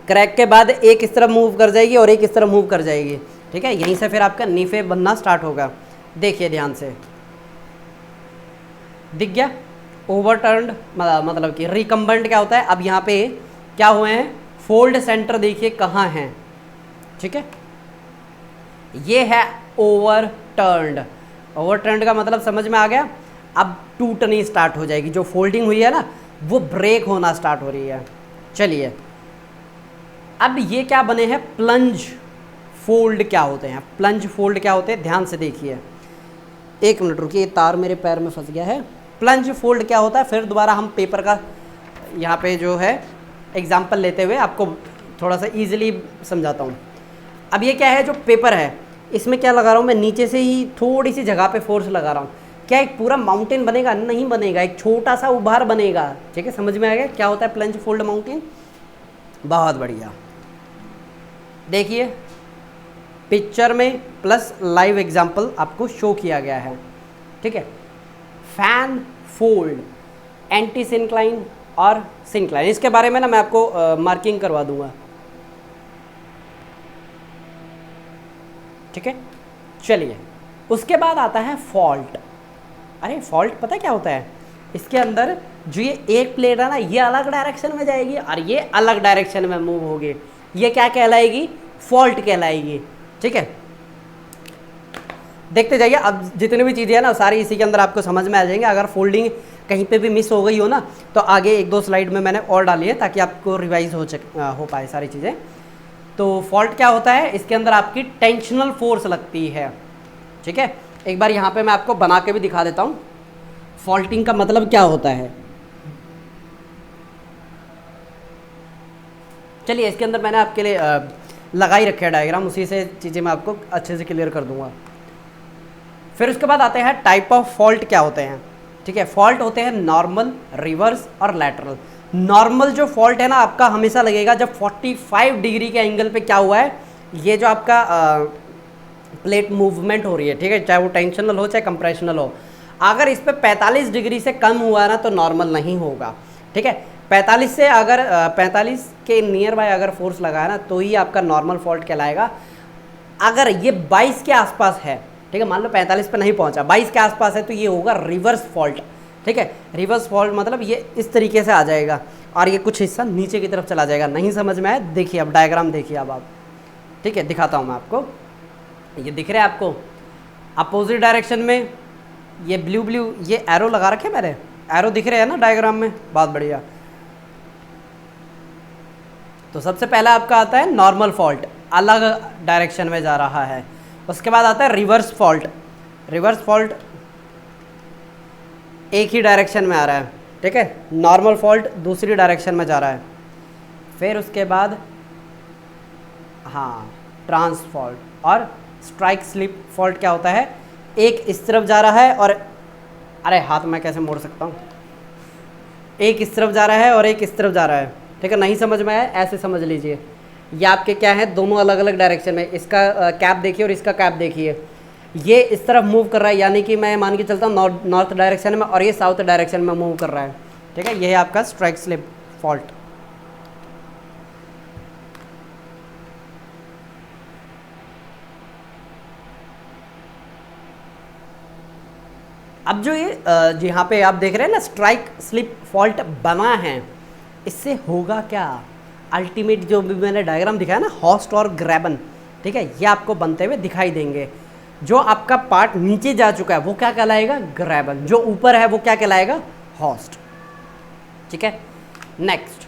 क्रैक के बाद एक इस तरफ मूव कर जाएगी और एक इस तरफ मूव कर जाएगी, ठीक है। यहीं से फिर आपका नीफे बनना स्टार्ट होगा। देखिए ध्यान से, दिख गया ओवरटर्न्ड मतलब कि रिकम्बेंट क्या होता है। अब यहाँ पे क्या हुए हैं, फोल्ड सेंटर देखिए कहाँ हैं, ठीक है। ये है ओवरटर्न्ड। ओवरटर्न्ड का मतलब समझ में आ गया। अब टूटनी स्टार्ट हो जाएगी, जो फोल्डिंग हुई है ना वो ब्रेक होना स्टार्ट हो रही है। चलिए, अब ये क्या बने हैं, प्लंज फोल्ड क्या होते हैं, प्लंज फोल्ड क्या होते हैं, ध्यान से देखिए। एक मिनट रुकिए, तार मेरे पैर में फंस गया है। प्लंज फोल्ड क्या होता है, फिर दोबारा हम पेपर का यहाँ पे जो है एग्जाम्पल लेते हुए आपको थोड़ा सा इजीली समझाता हूँ। अब ये क्या है, जो पेपर है इसमें क्या लगा रहा हूँ मैं, नीचे से ही थोड़ी सी जगह पे फोर्स लगा रहा हूँ। क्या एक पूरा माउंटेन बनेगा, नहीं बनेगा, एक छोटा सा उभार बनेगा, ठीक है। समझ में आ गया क्या होता है प्लंज फोल्ड माउंटेन। बहुत बढ़िया, देखिए पिक्चर में प्लस लाइव एग्जाम्पल आपको शो किया गया है, ठीक है। फैन फोल्ड, एंटी सिंक्लाइन और सिंक्लाइन, इसके बारे में ना मैं आपको मार्किंग करवा दूंगा, ठीक है। चलिए, उसके बाद आता है फॉल्ट। अरे फॉल्ट पता क्या होता है, इसके अंदर जो ये एक प्लेट है ना, ये अलग डायरेक्शन में जाएगी और ये अलग डायरेक्शन में मूव होगी, ये क्या कहलाएगी, फॉल्ट कहलाएगी, ठीक है। देखते जाइए, अब जितनी भी चीज़ें हैं ना सारी इसी के अंदर आपको समझ में आ जाएंगे। अगर फोल्डिंग कहीं पे भी मिस हो गई हो ना, तो आगे एक दो स्लाइड में मैंने और डाली है ताकि आपको रिवाइज हो पाए सारी चीज़ें। तो फॉल्ट क्या होता है, इसके अंदर आपकी टेंशनल फोर्स लगती है, ठीक है। एक बार यहाँ पे मैं आपको बना के भी दिखा देता हूँ फॉल्टिंग का मतलब क्या होता है। चलिए, इसके अंदर मैंने आपके लिए लगा ही रखे है डायग्राम, उसी से चीज़ें मैं आपको अच्छे से क्लियर कर दूंगा। फिर उसके बाद आते हैं टाइप ऑफ फॉल्ट क्या होते हैं, ठीक है। फॉल्ट होते हैं नॉर्मल, रिवर्स और लैटरल। नॉर्मल जो फॉल्ट है ना आपका हमेशा लगेगा जब 45 डिग्री के एंगल पे क्या हुआ है, ये जो आपका प्लेट मूवमेंट हो रही है, ठीक है, चाहे वो टेंशनल हो चाहे कंप्रेशनल हो। अगर इस पे 45 डिग्री से कम हुआ ना तो नॉर्मल नहीं होगा। ठीक है। 45 से अगर 45 के नियर बाय अगर फोर्स लगाया ना तो ही आपका नॉर्मल फॉल्ट कहलाएगा। अगर ये 22 के आसपास है, ठीक है, मान लो 45 पे नहीं पहुंचा, 22 के आसपास है, तो ये होगा रिवर्स फॉल्ट। ठीक है, रिवर्स फॉल्ट मतलब ये इस तरीके से आ जाएगा और ये कुछ हिस्सा नीचे की तरफ चला जाएगा। नहीं समझ में आया, देखिए अब डायग्राम देखिए अब आप, ठीक है, दिखाता हूँ मैं आपको। ये दिख रहा है आपको अपोजिट डायरेक्शन में, ये ब्लू ये एरो लगा रखे मैंने, एरो दिख रहे हैं ना डायग्राम में, बहुत बढ़िया। तो सबसे पहला आपका आता है नॉर्मल फॉल्ट, अलग डायरेक्शन में जा रहा है। उसके बाद आता है रिवर्स फॉल्ट, रिवर्स फॉल्ट एक ही डायरेक्शन में आ रहा है, ठीक है। नॉर्मल फॉल्ट दूसरी डायरेक्शन में जा रहा है। फिर उसके बाद हाँ ट्रांस फॉल्ट और स्ट्राइक स्लिप फॉल्ट क्या होता है, एक इस तरफ जा रहा है और अरे हाथ मैं कैसे मोड़ सकता हूँ, एक इस तरफ जा रहा है और एक इस तरफ जा रहा है, ठीक है। नहीं समझ में आया ऐसे समझ लीजिए, ये आपके क्या है, दोनों अलग अलग डायरेक्शन में, इसका कैप देखिए और इसका कैप देखिए, ये इस तरफ मूव कर रहा है, यानी कि मैं मान के चलता हूँ नॉर्थ डायरेक्शन में और ये साउथ डायरेक्शन में मूव कर रहा है, ठीक है। ये है आपका स्ट्राइक स्लिप फॉल्ट। अब जो ये यहाँ पे आप देख रहे हैं ना स्ट्राइक स्लिप फॉल्ट बना है, इससे होगा क्या, अल्टीमेट जो भी मैंने डायग्राम दिखाया ना हॉस्ट और ग्रैबन, ठीक है, ये आपको बनते हुए दिखाई देंगे। जो आपका पार्ट नीचे जा चुका है वो क्या कहलाएगा, ग्रैबन, जो ऊपर है वो क्या कहलाएगा, हॉस्ट, ठीक है। नेक्स्ट,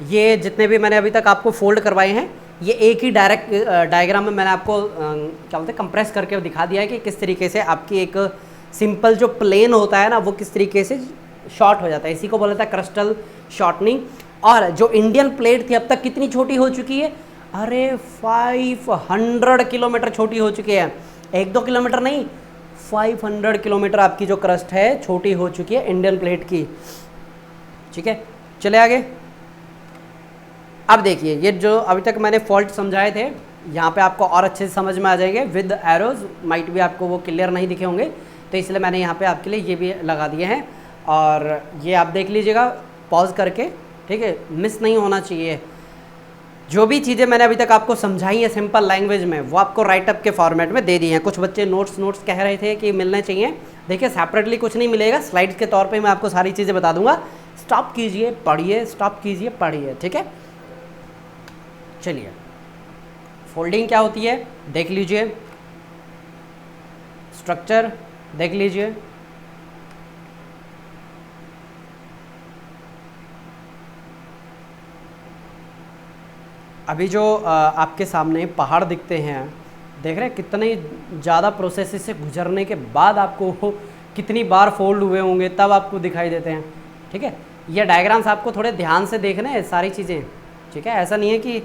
ये जितने भी मैंने अभी तक आपको फोल्ड करवाए हैं, ये एक ही डायग्राम में मैंने आपको क्या बोलते हैं कंप्रेस करके दिखा दिया है कि किस तरीके से आपकी एक सिंपल जो प्लेन होता है ना वो किस तरीके से शॉर्ट हो जाता है, इसी को बोला था क्रिस्टल शॉर्टनिंग। और जो इंडियन प्लेट थी अब तक कितनी छोटी हो चुकी है, अरे 500 किलोमीटर छोटी हो चुकी है, 1-2 किलोमीटर नहीं, 500 किलोमीटर आपकी जो क्रस्ट है छोटी हो चुकी है इंडियन प्लेट की, ठीक है। चले आगे। अब देखिए ये जो अभी तक मैंने फॉल्ट समझाए थे यहाँ पे आपको और अच्छे से समझ में आ जाएंगे विद एरोज, माइट भी आपको वो क्लियर नहीं दिखे होंगे, तो इसलिए मैंने यहाँ पे आपके लिए ये भी लगा दिए हैं और ये आप देख लीजिएगा पॉज करके, ठीक है, मिस नहीं होना चाहिए। जो भी चीज़ें मैंने अभी तक आपको समझाई हैं सिंपल लैंग्वेज में वो आपको राइटअप के फॉर्मेट में दे दी हैं। कुछ बच्चे नोट्स कह रहे थे कि मिलने चाहिए, देखिए सेपरेटली कुछ नहीं मिलेगा, स्लाइड्स के तौर पे मैं आपको सारी चीज़ें बता दूंगा, स्टॉप कीजिए पढ़िए, स्टॉप कीजिए पढ़िए, ठीक है। चलिए फोल्डिंग क्या होती है देख लीजिए, स्ट्रक्चर देख लीजिए, अभी जो आपके सामने पहाड़ दिखते हैं, देख रहे हैं कितने ज़्यादा प्रोसेस से गुजरने के बाद आपको कितनी बार फोल्ड हुए होंगे तब आपको दिखाई देते हैं, ठीक है। ये डायग्राम्स आपको थोड़े ध्यान से देखने हैं सारी चीज़ें, ठीक है, ऐसा नहीं है कि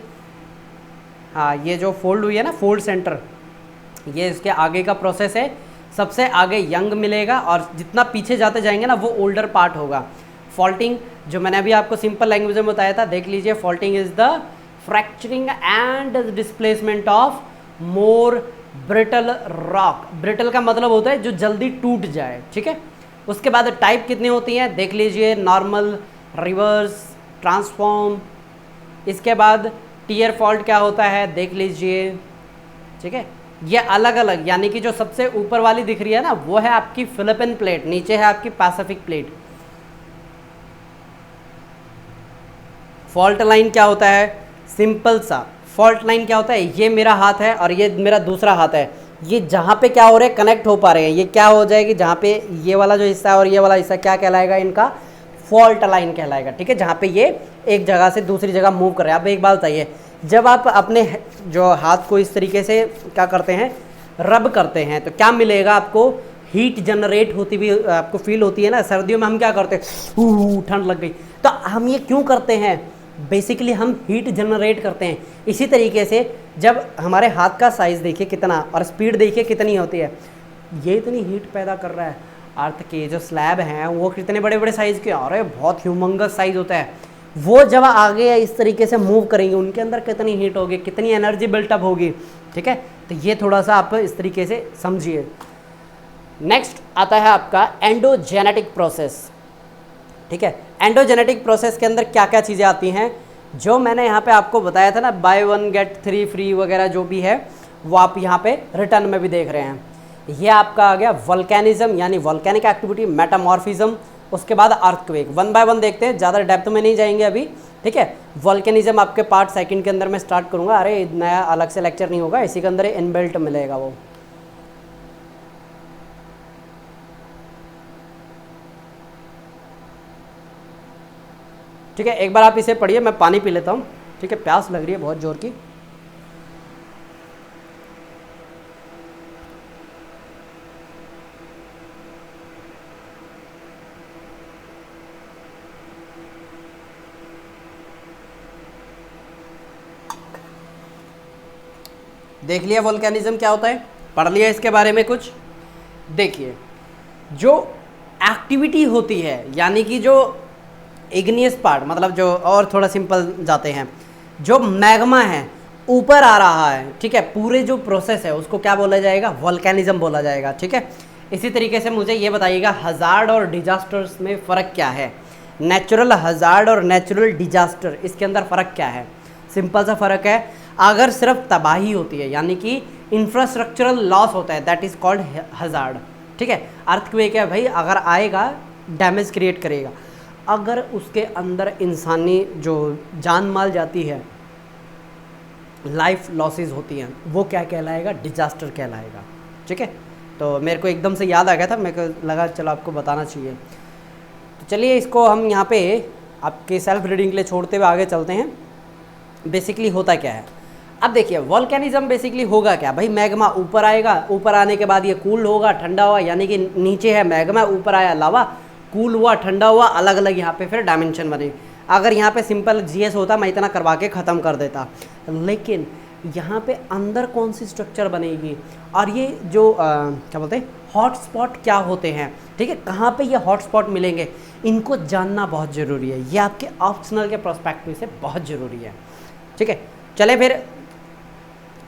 हाँ ये जो फोल्ड हुई है ना फोल्ड सेंटर, ये इसके आगे का प्रोसेस है, सबसे आगे यंग मिलेगा और जितना पीछे जाते जाएंगे ना वो ओल्डर पार्ट होगा। फॉल्टिंग जो मैंने अभी आपको सिंपल लैंग्वेज में बताया था, देख लीजिए, faulting is the fracturing and displacement of more brittle rock. Brittle का मतलब होता है जो जल्दी टूट जाए, ठीक है। उसके बाद टाइप कितनी होती हैं देख लीजिए, नॉर्मल, रिवर्स, ट्रांसफॉर्म। इसके बाद टीयर फॉल्ट क्या होता है देख लीजिए, ठीक है। ये अलग अलग, यानी कि जो सबसे ऊपर वाली दिख रही है ना वो है आपकी फिलिपिन प्लेट, नीचे है आपकी पैसिफिक प्लेट। फॉल्ट लाइन क्या होता है, सिंपल सा फॉल्ट लाइन क्या होता है, ये मेरा हाथ है और ये मेरा दूसरा हाथ है, ये जहाँ पे क्या हो रहे हैं कनेक्ट हो पा रहे हैं, ये क्या हो जाएगी, जहाँ पे ये वाला जो हिस्सा है और ये वाला हिस्सा क्या कहलाएगा, इनका फॉल्ट लाइन कहलाएगा, ठीक है। जहाँ पे ये एक जगह से दूसरी जगह मूव कर रहे हैं। आप एक बात बताइए, जब आप अपने जो हाथ को इस तरीके से क्या करते हैं, रब करते हैं, तो क्या मिलेगा आपको, हीट जनरेट होती भी आपको फील होती है ना। सर्दियों में हम क्या करते हैं, ठंड लग गई, तो हम ये क्यों करते हैं, बेसिकली हम हीट जनरेट करते हैं। इसी तरीके से जब हमारे हाथ का साइज़ देखिए कितना और स्पीड देखिए कितनी होती है, ये इतनी हीट पैदा कर रहा है। अर्थ के जो स्लैब हैं वो कितने बड़े बड़े साइज़ के, और बहुत ह्यूमंगस साइज़ होता है, वो जब आगे इस तरीके से मूव करेंगे उनके अंदर कितनी हीट होगी, कितनी एनर्जी बिल्टअप होगी, ठीक है। तो ये थोड़ा सा आप इस तरीके से समझिए। नेक्स्ट आता है आपका एंडोजेनेटिक प्रोसेस, ठीक है। एंडोजेनेटिक प्रोसेस के अंदर क्या क्या चीज़ें आती हैं, जो मैंने यहाँ पे आपको बताया था ना, बाय 1 गेट 3 फ्री वगैरह जो भी है वो आप यहाँ पे रिटर्न में भी देख रहे हैं। ये आपका आ गया वोल्केनिज्म यानी वोल्केनिक एक्टिविटी, मेटामॉर्फिज्म, उसके बाद अर्थक्वेक। 1 बाय 1 देखते हैं, ज़्यादा डेप्थ में नहीं जाएंगे अभी, ठीक है। वोल्केनिज्म आपके पार्ट सेकंड के अंदर मैं स्टार्ट करूँगा, अरे नया अलग से लेक्चर नहीं होगा, इसी के अंदर इनबिल्ट मिलेगा वो। ठीक है, एक बार आप इसे पढ़िए, मैं पानी पी लेता हूँ, ठीक है, प्यास लग रही है बहुत जोर की। देख लिया वोल्केनिज्म क्या होता है, पढ़ लिया इसके बारे में कुछ। देखिए, जो एक्टिविटी होती है यानी कि जो इग्नियस पार्ट, मतलब जो, और थोड़ा सिंपल जाते हैं, जो मैग्मा है ऊपर आ रहा है, ठीक है, पूरे जो प्रोसेस है उसको क्या बोला जाएगा, वोल्केनिज्म बोला जाएगा, ठीक है। इसी तरीके से मुझे ये बताइएगा हज़ार्ड और डिजास्टर्स में फ़र्क क्या है, नेचुरल हज़ार्ड और नेचुरल डिजास्टर, इसके अंदर फ़र्क क्या है। सिंपल सा फ़र्क है, अगर सिर्फ तबाही होती है यानी कि इंफ्रास्ट्रक्चरल लॉस होता है, दैट इज़ कॉल्ड हज़ार्ड, ठीक है। अर्थक्वेक है भाई, अगर आएगा डैमेज क्रिएट करेगा, अगर उसके अंदर इंसानी जो जान माल जाती है, लाइफ लॉसेस होती हैं, वो क्या कहलाएगा, डिजास्टर कहलाएगा, ठीक है। तो मेरे को एकदम से याद आ गया था, मेरे को लगा चलो आपको बताना चाहिए। तो चलिए इसको हम यहाँ पे आपके सेल्फ रीडिंग के लिए छोड़ते हुए आगे चलते हैं। बेसिकली होता क्या है, अब देखिए वोल्केनिज्म बेसिकली होगा क्या भाई, मैग्मा ऊपर आएगा, ऊपर आने के बाद ये कूल होगा, ठंडा हुआ, यानी कि नीचे है मैग्मा, ऊपर आया लावा, कूल हुआ, ठंडा हुआ, अलग अलग यहाँ पे फिर डायमेंशन बने। अगर यहाँ पे सिंपल जीएस होता मैं इतना करवा के ख़त्म कर देता, लेकिन यहाँ पे अंदर कौन सी स्ट्रक्चर बनेगी, और ये जो क्या बोलते हैं हॉटस्पॉट क्या होते हैं, ठीक है, कहाँ पे ये हॉटस्पॉट मिलेंगे, इनको जानना बहुत ज़रूरी है। ये आपके ऑप्शनल के प्रोस्पेक्टिव से बहुत ज़रूरी है, ठीक है। चले फिर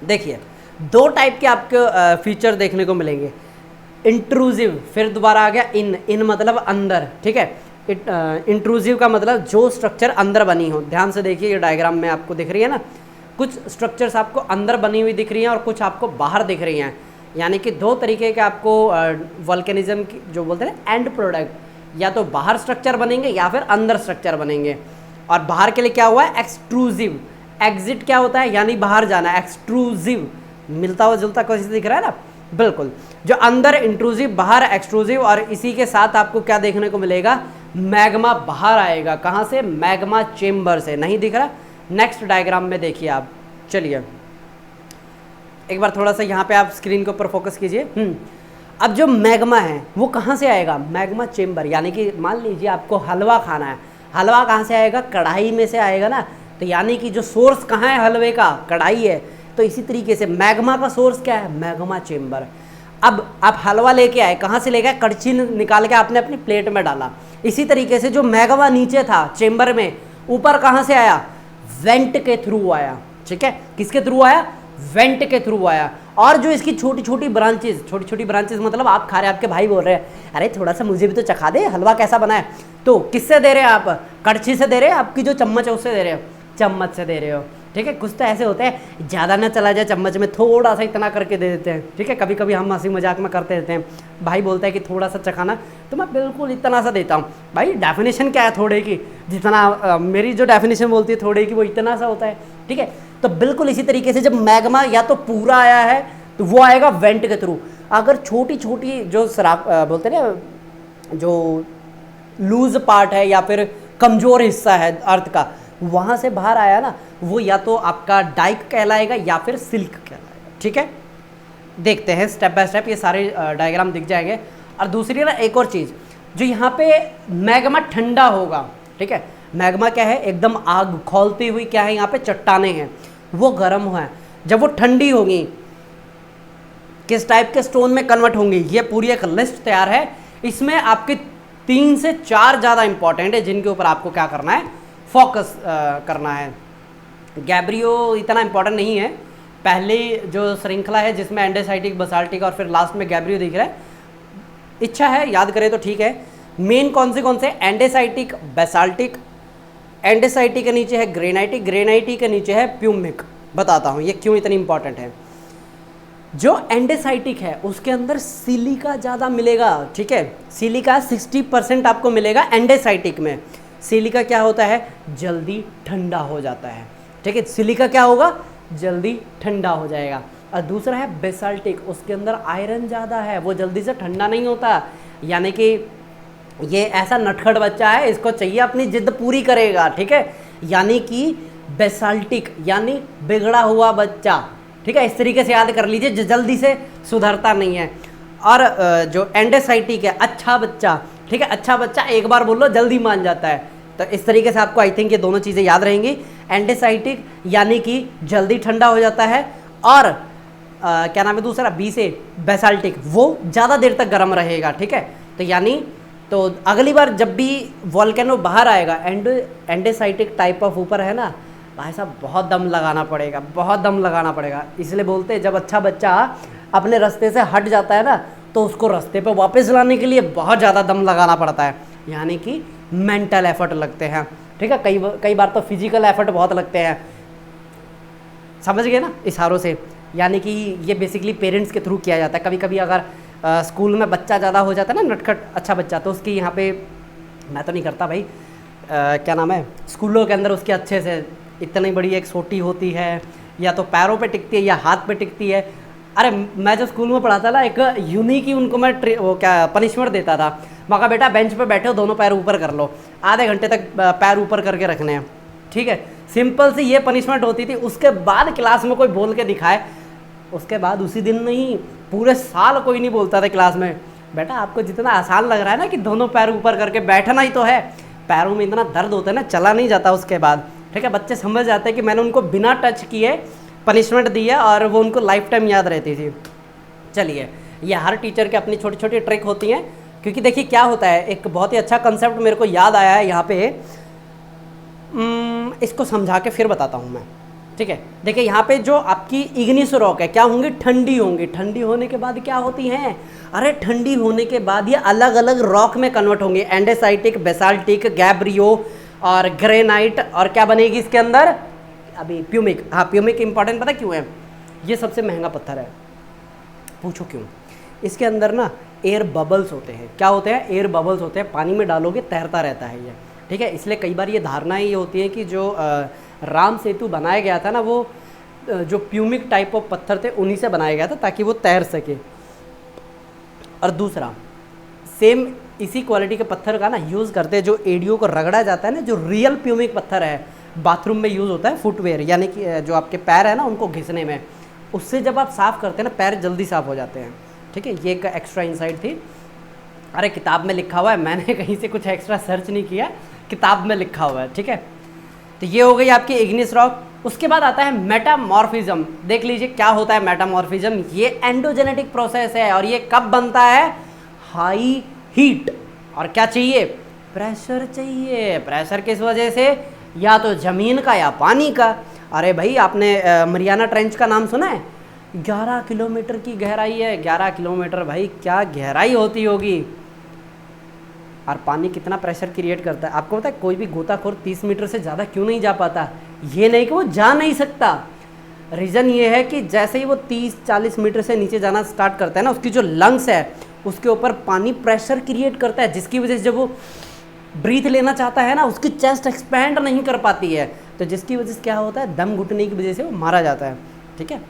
देखिए, दो टाइप के आपको फीचर देखने को मिलेंगे, इंट्रूसिव, फिर दोबारा आ गया इन मतलब अंदर, ठीक है। इंट्रूसिव का मतलब जो स्ट्रक्चर अंदर बनी हो। ध्यान से देखिए, ये डायग्राम में आपको दिख रही है ना, कुछ स्ट्रक्चर्स आपको अंदर बनी हुई दिख रही हैं और कुछ आपको बाहर दिख रही हैं, यानी कि दो तरीके के आपको वोल्केनिज्म की जो बोलते हैं एंड प्रोडक्ट, या तो बाहर स्ट्रक्चर बनेंगे या फिर अंदर स्ट्रक्चर बनेंगे। और बाहर के लिए क्या हुआ है, एक्सट्रूसिव, एग्जिट क्या होता है यानी बाहर जाना, एक्सट्रूसिव मिलता हुआ जुलता कैसे दिख रहा है ना, बिल्कुल। जो अंदर इंट्रूसिव, बाहर एक्सट्रूसिव, और इसी के साथ आपको क्या देखने को मिलेगा, मैग्मा बाहर आएगा, कहाँ से, मैग्मा चेम्बर से। नहीं दिख रहा, नेक्स्ट डायग्राम में देखिए आप। चलिए एक बार थोड़ा सा यहाँ पे आप स्क्रीन के ऊपर फोकस कीजिए। अब जो मैग्मा है वो कहाँ से आएगा, मैग्मा चेम्बर, यानी कि मान लीजिए आपको हलवा खाना है, हलवा कहाँ से आएगा, कढ़ाई में से आएगा ना, तो यानी कि जो सोर्स कहाँ है हलवे का, कढ़ाई है। तो इसी तरीके से मैग्मा का सोर्स क्या है, मैग्मा चेम्बर। अब आप हलवा लेके आए, कहाँ से लेके आए, कड़छी निकाल के आपने अपनी प्लेट में डाला। इसी तरीके से जो मैग्मा नीचे था चेम्बर में, ऊपर कहाँ से आया, वेंट के थ्रू आया, ठीक है। किसके थ्रू आया, वेंट के थ्रू आया। और जो इसकी छोटी छोटी ब्रांचेस मतलब आप खा रहे हैं, आपके भाई बोल रहे हैं अरे थोड़ा सा मुझे भी तो चखा दे, हलवा कैसा बना है, तो किससे दे रहे हैं आप, कड़छी से दे रहे हैं, आपकी जो चम्मच है उससे दे रहे हो, चम्मच से दे रहे हो, ठीक है। कुछ तो ऐसे होते हैं ज़्यादा ना चला जाए चम्मच में, थोड़ा सा इतना करके दे देते हैं, ठीक है। कभी कभी हम हंसी मजाक में करते रहते हैं, भाई बोलता है कि थोड़ा सा चखाना, तो मैं बिल्कुल इतना सा देता हूँ। भाई डेफिनेशन क्या है थोड़े की, जितना मेरी जो डेफिनेशन बोलती है थोड़े की वो इतना सा होता है, ठीक है। तो बिल्कुल इसी तरीके से जब मैग्मा या तो पूरा आया है तो वो आएगा वेंट के थ्रू। अगर छोटी छोटी जो बोलते हैं ना, जो लूज पार्ट है या फिर कमज़ोर हिस्सा है अर्थ का, वहाँ से बाहर आया ना, वो या तो आपका डाइक कहलाएगा या फिर सिल्क कहलाएगा, ठीक है। देखते हैं स्टेप बाय स्टेप, ये सारे डायग्राम दिख जाएंगे। और दूसरी ना एक और चीज़, जो यहाँ पे मैग्मा ठंडा होगा, ठीक है, मैग्मा क्या है, एकदम आग खौलती हुई क्या है, यहाँ पे चट्टाने हैं, वो गर्म हुआ है, जब वो ठंडी होगी किस टाइप के स्टोन में कन्वर्ट होंगी, ये पूरी एक लिस्ट तैयार है। इसमें आपके 3 से 4 ज़्यादा इंपॉर्टेंट है जिनके ऊपर आपको क्या करना है, फोकस करना है। गैब्रियो इतना इंपॉर्टेंट नहीं है, पहले जो श्रृंखला है जिसमें एंडेसाइटिक, बसाल्टिक और फिर लास्ट में गैब्रियो दिख रहा है, इच्छा है याद करें तो ठीक है, मेन कौन से एंडेसाइटिक, बेसाल्टिक, एंडेसाइटिक के नीचे है ग्रेनाइटिक, ग्रेनाइटिक के नीचे है प्यूमिक। बताता हूँ ये क्यों इतनी इंपॉर्टेंट है। जो एंडेसाइटिक है उसके अंदर सिलिका ज़्यादा मिलेगा, ठीक है, सिलिका 60% आपको मिलेगा एंडेसाइटिक में। सिलिका क्या होता है, जल्दी ठंडा हो जाता है, ठीक है, सिलिका क्या होगा, जल्दी ठंडा हो जाएगा। और दूसरा है बेसाल्टिक, उसके अंदर आयरन ज़्यादा है, वो जल्दी से ठंडा नहीं होता, यानी कि ये ऐसा नटखट बच्चा है, इसको चाहिए अपनी जिद पूरी करेगा, ठीक है, यानी कि बेसाल्टिक यानी बिगड़ा हुआ बच्चा, ठीक है, इस तरीके से याद कर लीजिए, जो जल्दी से सुधरता नहीं है। और जो एंडेसाइटिक है, अच्छा बच्चा, ठीक है, अच्छा बच्चा एक बार बोलो जल्दी मान जाता है। तो इस तरीके से आपको आई थिंक ये दोनों चीज़ें याद रहेंगी। एंडेसाइटिक यानी कि जल्दी ठंडा हो जाता है, और क्या नाम है दूसरा, बी से बेसाल्टिक, वो ज़्यादा देर तक गर्म रहेगा, ठीक है। तो यानी तो अगली बार जब भी वॉल्केनो बाहर आएगा, एंडेसाइटिक टाइप ऑफ ऊपर है ना भाई साहब, बहुत दम लगाना पड़ेगा, बहुत दम लगाना पड़ेगा। इसलिए बोलते हैं जब अच्छा बच्चा अपने रास्ते से हट जाता है ना, तो उसको रास्ते पे वापस लाने के लिए बहुत ज़्यादा दम लगाना पड़ता है, यानी कि मेंटल एफर्ट लगते हैं, ठीक है, कई बार तो फिजिकल एफर्ट बहुत लगते हैं, समझ गए ना इशारों से। यानी कि ये बेसिकली पेरेंट्स के थ्रू किया जाता है। कभी कभी अगर स्कूल में बच्चा ज़्यादा हो जाता है ना, नटखट अच्छा बच्चा, तो उसकी यहाँ पे, मैं तो नहीं करता भाई, क्या नाम है, स्कूलों के अंदर उसके अच्छे से इतनी बड़ी एक सोटी होती है, या तो पैरों पे टिकती है या हाथ पे टिकती है। अरे मैं जो स्कूल में पढ़ाता ना, एक यूनिक ही उनको मैं वो क्या पनिशमेंट देता था, मैं कहा बेटा बेंच पे बैठे हो, दोनों पैर ऊपर कर लो, आधे घंटे तक पैर ऊपर करके रखने हैं, ठीक है, सिंपल सी ये पनिशमेंट होती थी। उसके बाद क्लास में कोई बोल के दिखाए, उसके बाद उसी दिन नहीं, पूरे साल कोई नहीं बोलता था क्लास में, बेटा आपको जितना आसान लग रहा है ना कि दोनों पैर ऊपर करके बैठना ही तो है, पैरों में इतना दर्द होता है ना, चला नहीं जाता उसके बाद, ठीक है। बच्चे समझ जाते हैं कि मैंने उनको बिना टच किए पनिशमेंट दी है, और वो उनको लाइफ टाइम याद रहती थी। चलिए, ये हर टीचर के अपनी छोटी छोटी ट्रिक होती हैं, क्योंकि देखिए क्या होता है, एक बहुत ही अच्छा कंसेप्ट मेरे को याद आया है यहाँ पे, इसको समझा के फिर बताता हूँ मैं, ठीक है। देखिए यहाँ पे जो आपकी इग्निस रॉक है, क्या होंगी, ठंडी होंगी, ठंडी होने के बाद क्या होती हैं, अरे ठंडी होने के बाद ये अलग अलग रॉक में कन्वर्ट होंगे, एंडेसाइटिक, बेसाल्टिक, गैब्रियो और ग्रेनाइट, और क्या बनेगी इसके अंदर, अभी प्यूमिक। हाँ, प्यूमिक इंपॉर्टेंट पता क्यों है, ये सबसे महंगा पत्थर है, पूछो क्यों, इसके अंदर ना एयर बबल्स होते हैं। क्या होते हैं, एयर बबल्स होते हैं, पानी में डालोगे तैरता रहता है ये, ठीक है। इसलिए कई बार ये धारणा ये होती है कि जो राम सेतु बनाया गया था ना, वो जो प्यूमिक टाइप ऑफ पत्थर थे उन्हीं से बनाया गया था, ताकि वो तैर सके। और दूसरा, सेम इसी क्वालिटी के पत्थर का ना यूज़ करते हैं, जो एडियो को रगड़ा जाता है ना, जो रियल प्यूमिक पत्थर है, बाथरूम में यूज़ होता है, फुटवेयर यानी कि जो आपके पैर है ना उनको घिसने में, उससे जब आप साफ़ करते हैं ना, पैर जल्दी साफ़ हो जाते हैं, ठीक है। ये एक एक्स्ट्रा इंसाइट थी, अरे किताब में लिखा हुआ है, मैंने कहीं से कुछ एक्स्ट्रा सर्च नहीं किया, किताब में लिखा हुआ है, ठीक है। तो ये हो गई आपकी इग्निस रॉक। उसके बाद आता है मेटामॉर्फिज्म। देख लीजिए क्या होता है मेटामॉर्फिज्म, ये एंडोजेनेटिक प्रोसेस है, और ये कब बनता है, हाई हीट, और क्या चाहिए, प्रेशर चाहिए। प्रेशर किस वजह से, या तो ज़मीन का या पानी का। अरे भाई आपने मरियाना ट्रेंच का नाम सुना है, 11 किलोमीटर की गहराई है, 11 किलोमीटर, भाई क्या गहराई होती होगी, और पानी कितना प्रेशर क्रिएट करता है। आपको पता है कोई भी गोताखोर 30 मीटर से ज़्यादा क्यों नहीं जा पाता, ये नहीं कि वो जा नहीं सकता, रीज़न ये है कि जैसे ही वो 30-40 मीटर से नीचे जाना स्टार्ट करता है ना, उसकी जो लंग्स है उसके ऊपर पानी प्रेशर क्रिएट करता है, जिसकी वजह से जब वो ब्रीथ लेना चाहता है ना, उसकी चेस्ट एक्सपैंड नहीं कर पाती है, तो जिसकी वजह से क्या होता है, दम घुटने की वजह से वो मारा जाता है, ठीक है।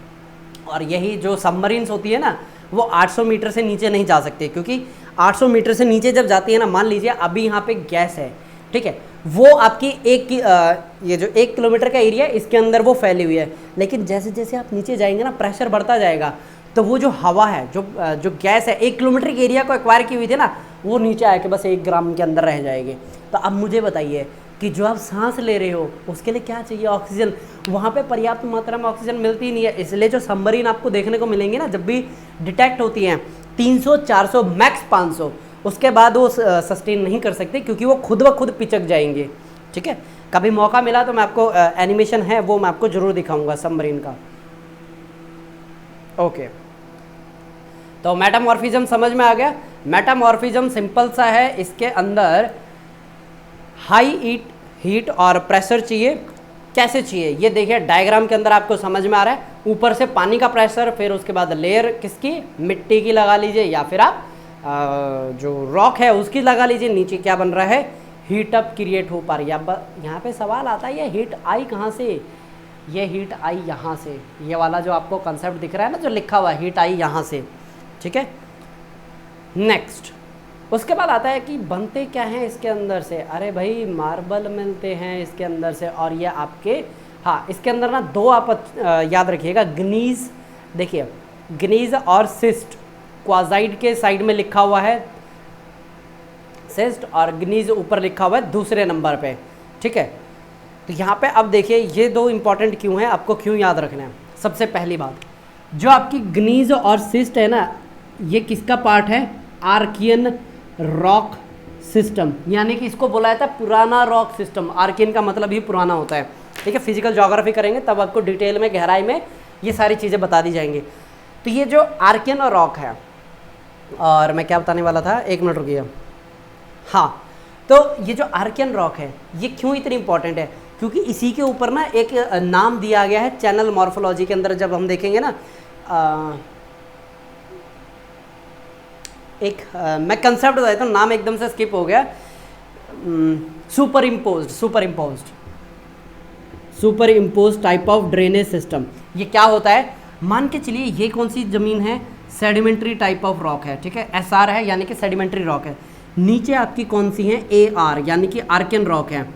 और यही जो सबमरीन्स होती है ना, वो 800 मीटर से नीचे नहीं जा सकते, क्योंकि 800 मीटर से नीचे जब जाती है ना, मान लीजिए अभी यहाँ पे गैस है, ठीक है, वो आपकी ये जो 1 किलोमीटर का एरिया है इसके अंदर वो फैली हुई है, लेकिन जैसे जैसे आप नीचे जाएंगे ना, प्रेशर बढ़ता जाएगा, तो वो जो हवा है, जो गैस है 1 किलोमीटर के एरिया को एक्वायर की हुई थी ना, वो नीचे आके बस 1 ग्राम के अंदर रह जाएगी। तो अब मुझे बताइए कि जो आप सांस ले रहे हो उसके लिए क्या चाहिए, ऑक्सीजन। वहाँ पे पर्याप्त मात्रा में ऑक्सीजन मिलती नहीं है, इसलिए जो सबमरीन आपको देखने को मिलेंगे ना, जब भी डिटेक्ट होती हैं 300-400 मैक्स 500, उसके बाद वो सस्टेन नहीं कर सकते, क्योंकि वो खुद ब खुद पिचक जाएंगे, ठीक है। कभी मौका मिला तो मैं आपको एनिमेशन है वो मैं आपको ज़रूर दिखाऊंगा सबमरीन का। ओके, तो मेटामॉर्फिज्म समझ में आ गया। मेटामॉर्फिज्म सिंपल सा है, इसके अंदर हाई हीट और प्रेशर चाहिए। कैसे चाहिए ये देखिए डायग्राम के अंदर आपको समझ में आ रहा है। ऊपर से पानी का प्रेशर, फिर उसके बाद लेयर किसकी, मिट्टी की लगा लीजिए, या फिर आप जो रॉक है उसकी लगा लीजिए। नीचे क्या बन रहा है, हीट अप क्रिएट हो पा रही है। अब यहाँ पे सवाल आता है ये हीट आई कहाँ से, ये हीट आई यहाँ से, ये वाला जो आपको कंसेप्ट दिख रहा है ना जो लिखा हुआ है, हीट आई यहाँ से, ठीक है। नेक्स्ट उसके बाद आता है कि बनते क्या हैं इसके अंदर से। अरे भाई मार्बल मिलते हैं इसके अंदर से, और ये आपके, हाँ इसके अंदर ना दो आप याद रखिएगा, ग्नीज, देखिए ग्नीज और सिस्ट, क्वाजाइड के साइड में लिखा हुआ है सिस्ट, और ग्नीज ऊपर लिखा हुआ है दूसरे नंबर पे, ठीक है। तो यहाँ पे अब देखिए ये दो इंपॉर्टेंट क्यों हैं, आपको क्यों याद रखना है। सबसे पहली बात, जो आपकी ग्नीज और सिस्ट है ना, ये किसका पार्ट है, आर्कियन रॉक सिस्टम, यानी कि इसको बोला जाता है पुराना रॉक सिस्टम। आर्कियन का मतलब ही पुराना होता है, ठीक है। फिजिकल ज्योग्राफी करेंगे तब आपको डिटेल में गहराई में ये सारी चीज़ें बता दी जाएंगी। तो ये जो आर्कियन और रॉक है, और मैं क्या बताने वाला था, एक मिनट रुकिए। हाँ, तो ये जो आर्कियन रॉक है ये क्यों इतनी इंपॉर्टेंट है, क्योंकि इसी के ऊपर ना एक नाम दिया गया है चैनल मॉर्फोलॉजी के अंदर। जब हम देखेंगे ना मैं कंसेप्ट बता देता हूँ, नाम एकदम से स्किप हो गया। Super imposed type of drainage system. ये क्या होता है, मान के चलिए ये कौन सी ज़मीन है, सेडिमेंट्री टाइप ऑफ रॉक है, ठीक है। SR है यानी कि सेडिमेंट्री रॉक है। नीचे आपकी कौन सी है, AR यानी कि आर्कियन रॉक है।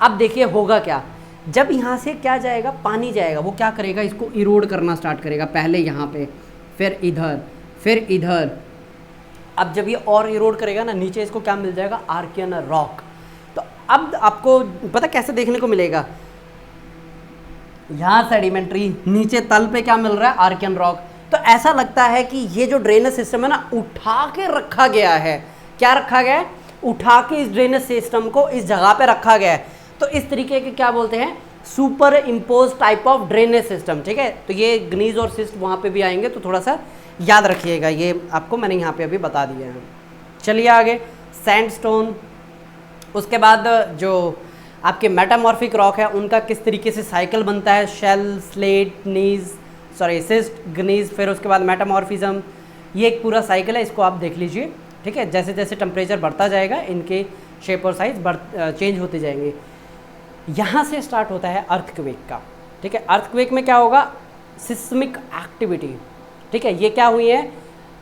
अब देखिए होगा क्या, जब यहाँ से क्या जाएगा, पानी जाएगा, वो क्या करेगा, इसको इरोड करना स्टार्ट करेगा। पहले यहाँ पे, फिर इधर, फिर इधर। अब जब ये और इरोड करेगा ना, नीचे इसको क्या मिल जाएगा, आर्कियन रॉक। तो अब आपको पता कैसे देखने को मिलेगा, यहाँ सेडिमेंट्री, नीचे तल पे क्या मिल रहा है, आर्कियन रॉक। तो ऐसा लगता है कि ये जो ड्रेनेज सिस्टम है ना, उठा के रखा गया है। क्या रखा गया है, उठा के इस ड्रेनेज सिस्टम को इस जगह पे रखा गया है। तो इस तरीके के क्या बोलते हैं, super impose type of drainage system, ठीक है। तो ये ग्नीज और सिस्ट वहाँ पे भी आएंगे, तो थोड़ा सा याद रखिएगा, ये आपको मैंने यहाँ पे अभी बता दिया है। चलिए आगे, सैंडस्टोन। उसके बाद जो आपके मेटामॉर्फिक रॉक है उनका किस तरीके से साइकिल बनता है, शेल, स्लेट, सिस्ट, ग्नीज, फिर उसके बाद मेटामॉर्फिज्म। ये एक पूरा साइकिल है, इसको आप देख लीजिए, ठीक है। जैसे जैसे टेम्परेचर बढ़ता जाएगा इनके शेप और साइज चेंज होते जाएंगे। यहाँ से स्टार्ट होता है अर्थक्वेक का, ठीक है। अर्थक्वेक में क्या होगा, सिस्मिक एक्टिविटी, ठीक है। ये क्या हुई है,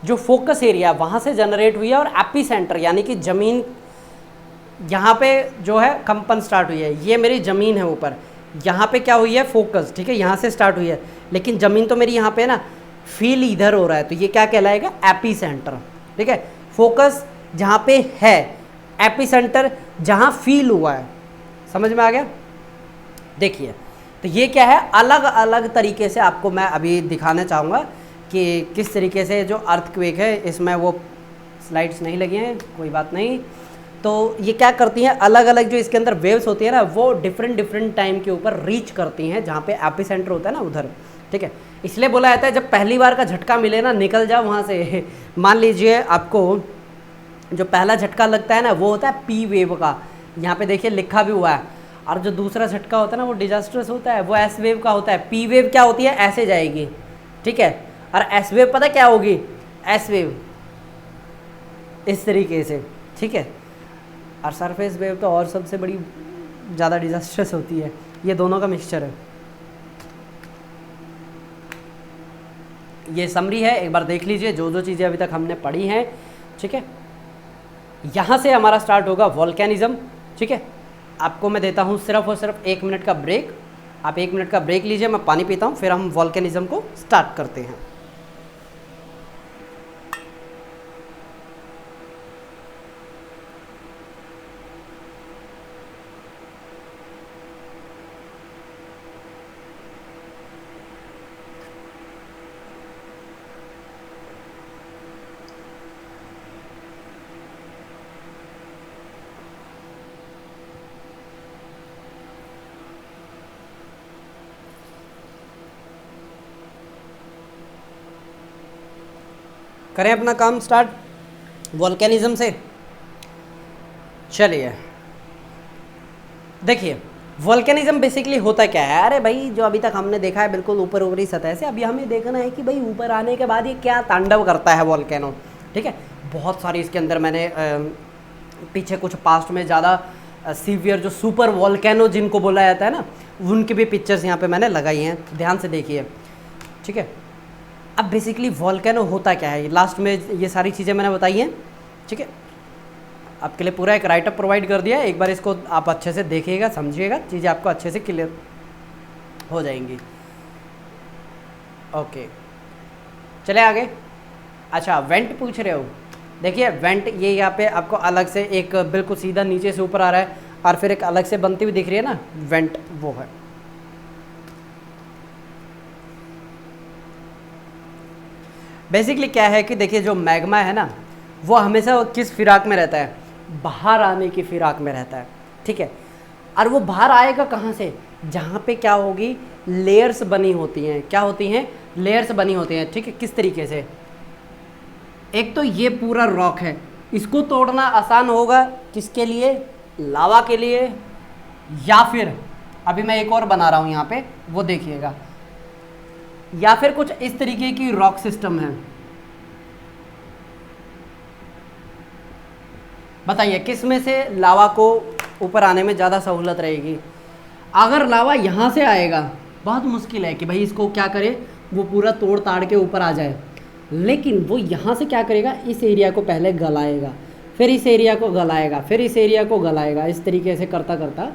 जो फोकस एरिया वहाँ से जनरेट हुई है, और एपी सेंटर यानी कि ज़मीन, यहाँ पे जो है कंपन स्टार्ट हुई है। ये मेरी ज़मीन है ऊपर, यहाँ पे क्या हुई है, फोकस, ठीक है, यहाँ से स्टार्ट हुई है। लेकिन ज़मीन तो मेरी यहाँ पे है ना, फील इधर हो रहा है, तो ये क्या कहलाएगा, एपी सेंटर, ठीक है। फोकस जहाँ पे है, एपी सेंटर जहाँ फील हुआ है, समझ में आ गया। देखिए तो ये क्या है, अलग अलग तरीके से आपको मैं अभी दिखाना चाहूँगा कि किस तरीके से जो अर्थक्वेक है, इसमें वो स्लाइड्स नहीं लगी हैं, कोई बात नहीं। तो ये क्या करती हैं, अलग अलग जो इसके अंदर वेव्स होती है ना, वो डिफरेंट टाइम के ऊपर रीच करती हैं जहाँ पे एपी सेंटर होता है ना उधर, ठीक है। इसलिए बोला जाता है जब पहली बार का झटका मिले ना, निकल जाओ वहाँ से। मान लीजिए आपको जो पहला झटका लगता है ना, वो होता है P वेव का, यहाँ पे देखिए लिखा भी हुआ है। और जो दूसरा झटका होता है ना, वो डिजास्ट्रस होता है, वो S वेव का होता है। P वेव क्या होती है, ऐसे जाएगी, ठीक है। और S वेव पता क्या होगी, S वेव इस तरीके से, ठीक है। और सरफेस वेव तो और सबसे बड़ी ज़्यादा डिजास्ट्रस होती है। ये दोनों का मिक्सचर है। ये समरी है, एक बार देख लीजिए जो जो चीज़ें अभी तक हमने पढ़ी हैं, ठीक है। यहाँ से हमारा स्टार्ट होगा वॉल्केनिज्म, ठीक है। आपको मैं देता हूँ सिर्फ और सिर्फ 1 मिनट का ब्रेक। आप 1 मिनट का ब्रेक लीजिए, मैं पानी पीता हूँ, फिर हम वॉल्केनिज्म को स्टार्ट करते हैं। करें अपना काम स्टार्ट। वोल्केनिज्म से। चलिए देखिए वोल्केनिज्म बेसिकली होता क्या है। अरे भाई जो अभी तक हमने देखा है बिल्कुल ऊपर ऊपरी सतह से, अभी हमें देखना है कि भाई ऊपर आने के बाद ये क्या तांडव करता है वोल्केनो। ठीक है, बहुत सारी इसके अंदर मैंने पीछे कुछ पास्ट में ज़्यादा सीवियर जो सुपर वोल्केनो जिनको बोला जाता है ना, उनकी भी पिक्चर्स यहाँ पे मैंने लगाई हैं, ध्यान से देखिए। ठीक है, अब बेसिकली वोल्केनो होता क्या है, लास्ट में ये सारी चीज़ें मैंने बताई हैं। ठीक है, आपके लिए पूरा एक राइटअप प्रोवाइड कर दिया है, एक बार इसको आप अच्छे से देखिएगा, समझिएगा, चीज़ें आपको अच्छे से क्लियर हो जाएंगी। ओके चले आगे। अच्छा वेंट पूछ रहे हो, देखिए वेंट ये यहाँ पे आपको अलग से एक बिल्कुल सीधा नीचे से ऊपर आ रहा है और फिर एक अलग से बनती हुई दिख रही है ना, वेंट वो है। बेसिकली क्या है कि देखिए जो मैग्मा है ना वो हमेशा किस फिराक में रहता है, बाहर आने की फिराक में रहता है। ठीक है, और वो बाहर आएगा कहाँ से, जहाँ पे क्या होगी, लेयर्स बनी होती हैं। क्या होती हैं, लेयर्स बनी होती हैं। ठीक है, किस तरीके से, एक तो ये पूरा रॉक है, इसको तोड़ना आसान होगा किसके लिए, लावा के लिए, या फिर अभी मैं एक और बना रहा हूँ यहाँ पे वो देखिएगा, या फिर कुछ इस तरीके की रॉक सिस्टम है। बताइए किस में से लावा को ऊपर आने में ज़्यादा सहूलत रहेगी। अगर लावा यहाँ से आएगा बहुत मुश्किल है कि भाई इसको क्या करे, वो पूरा तोड़ ताड़ के ऊपर आ जाए, लेकिन वो यहाँ से क्या करेगा, इस एरिया को पहले गलाएगा, फिर इस एरिया को गलाएगा, फिर इस एरिया को गलाएगा, इस तरीके से करता करता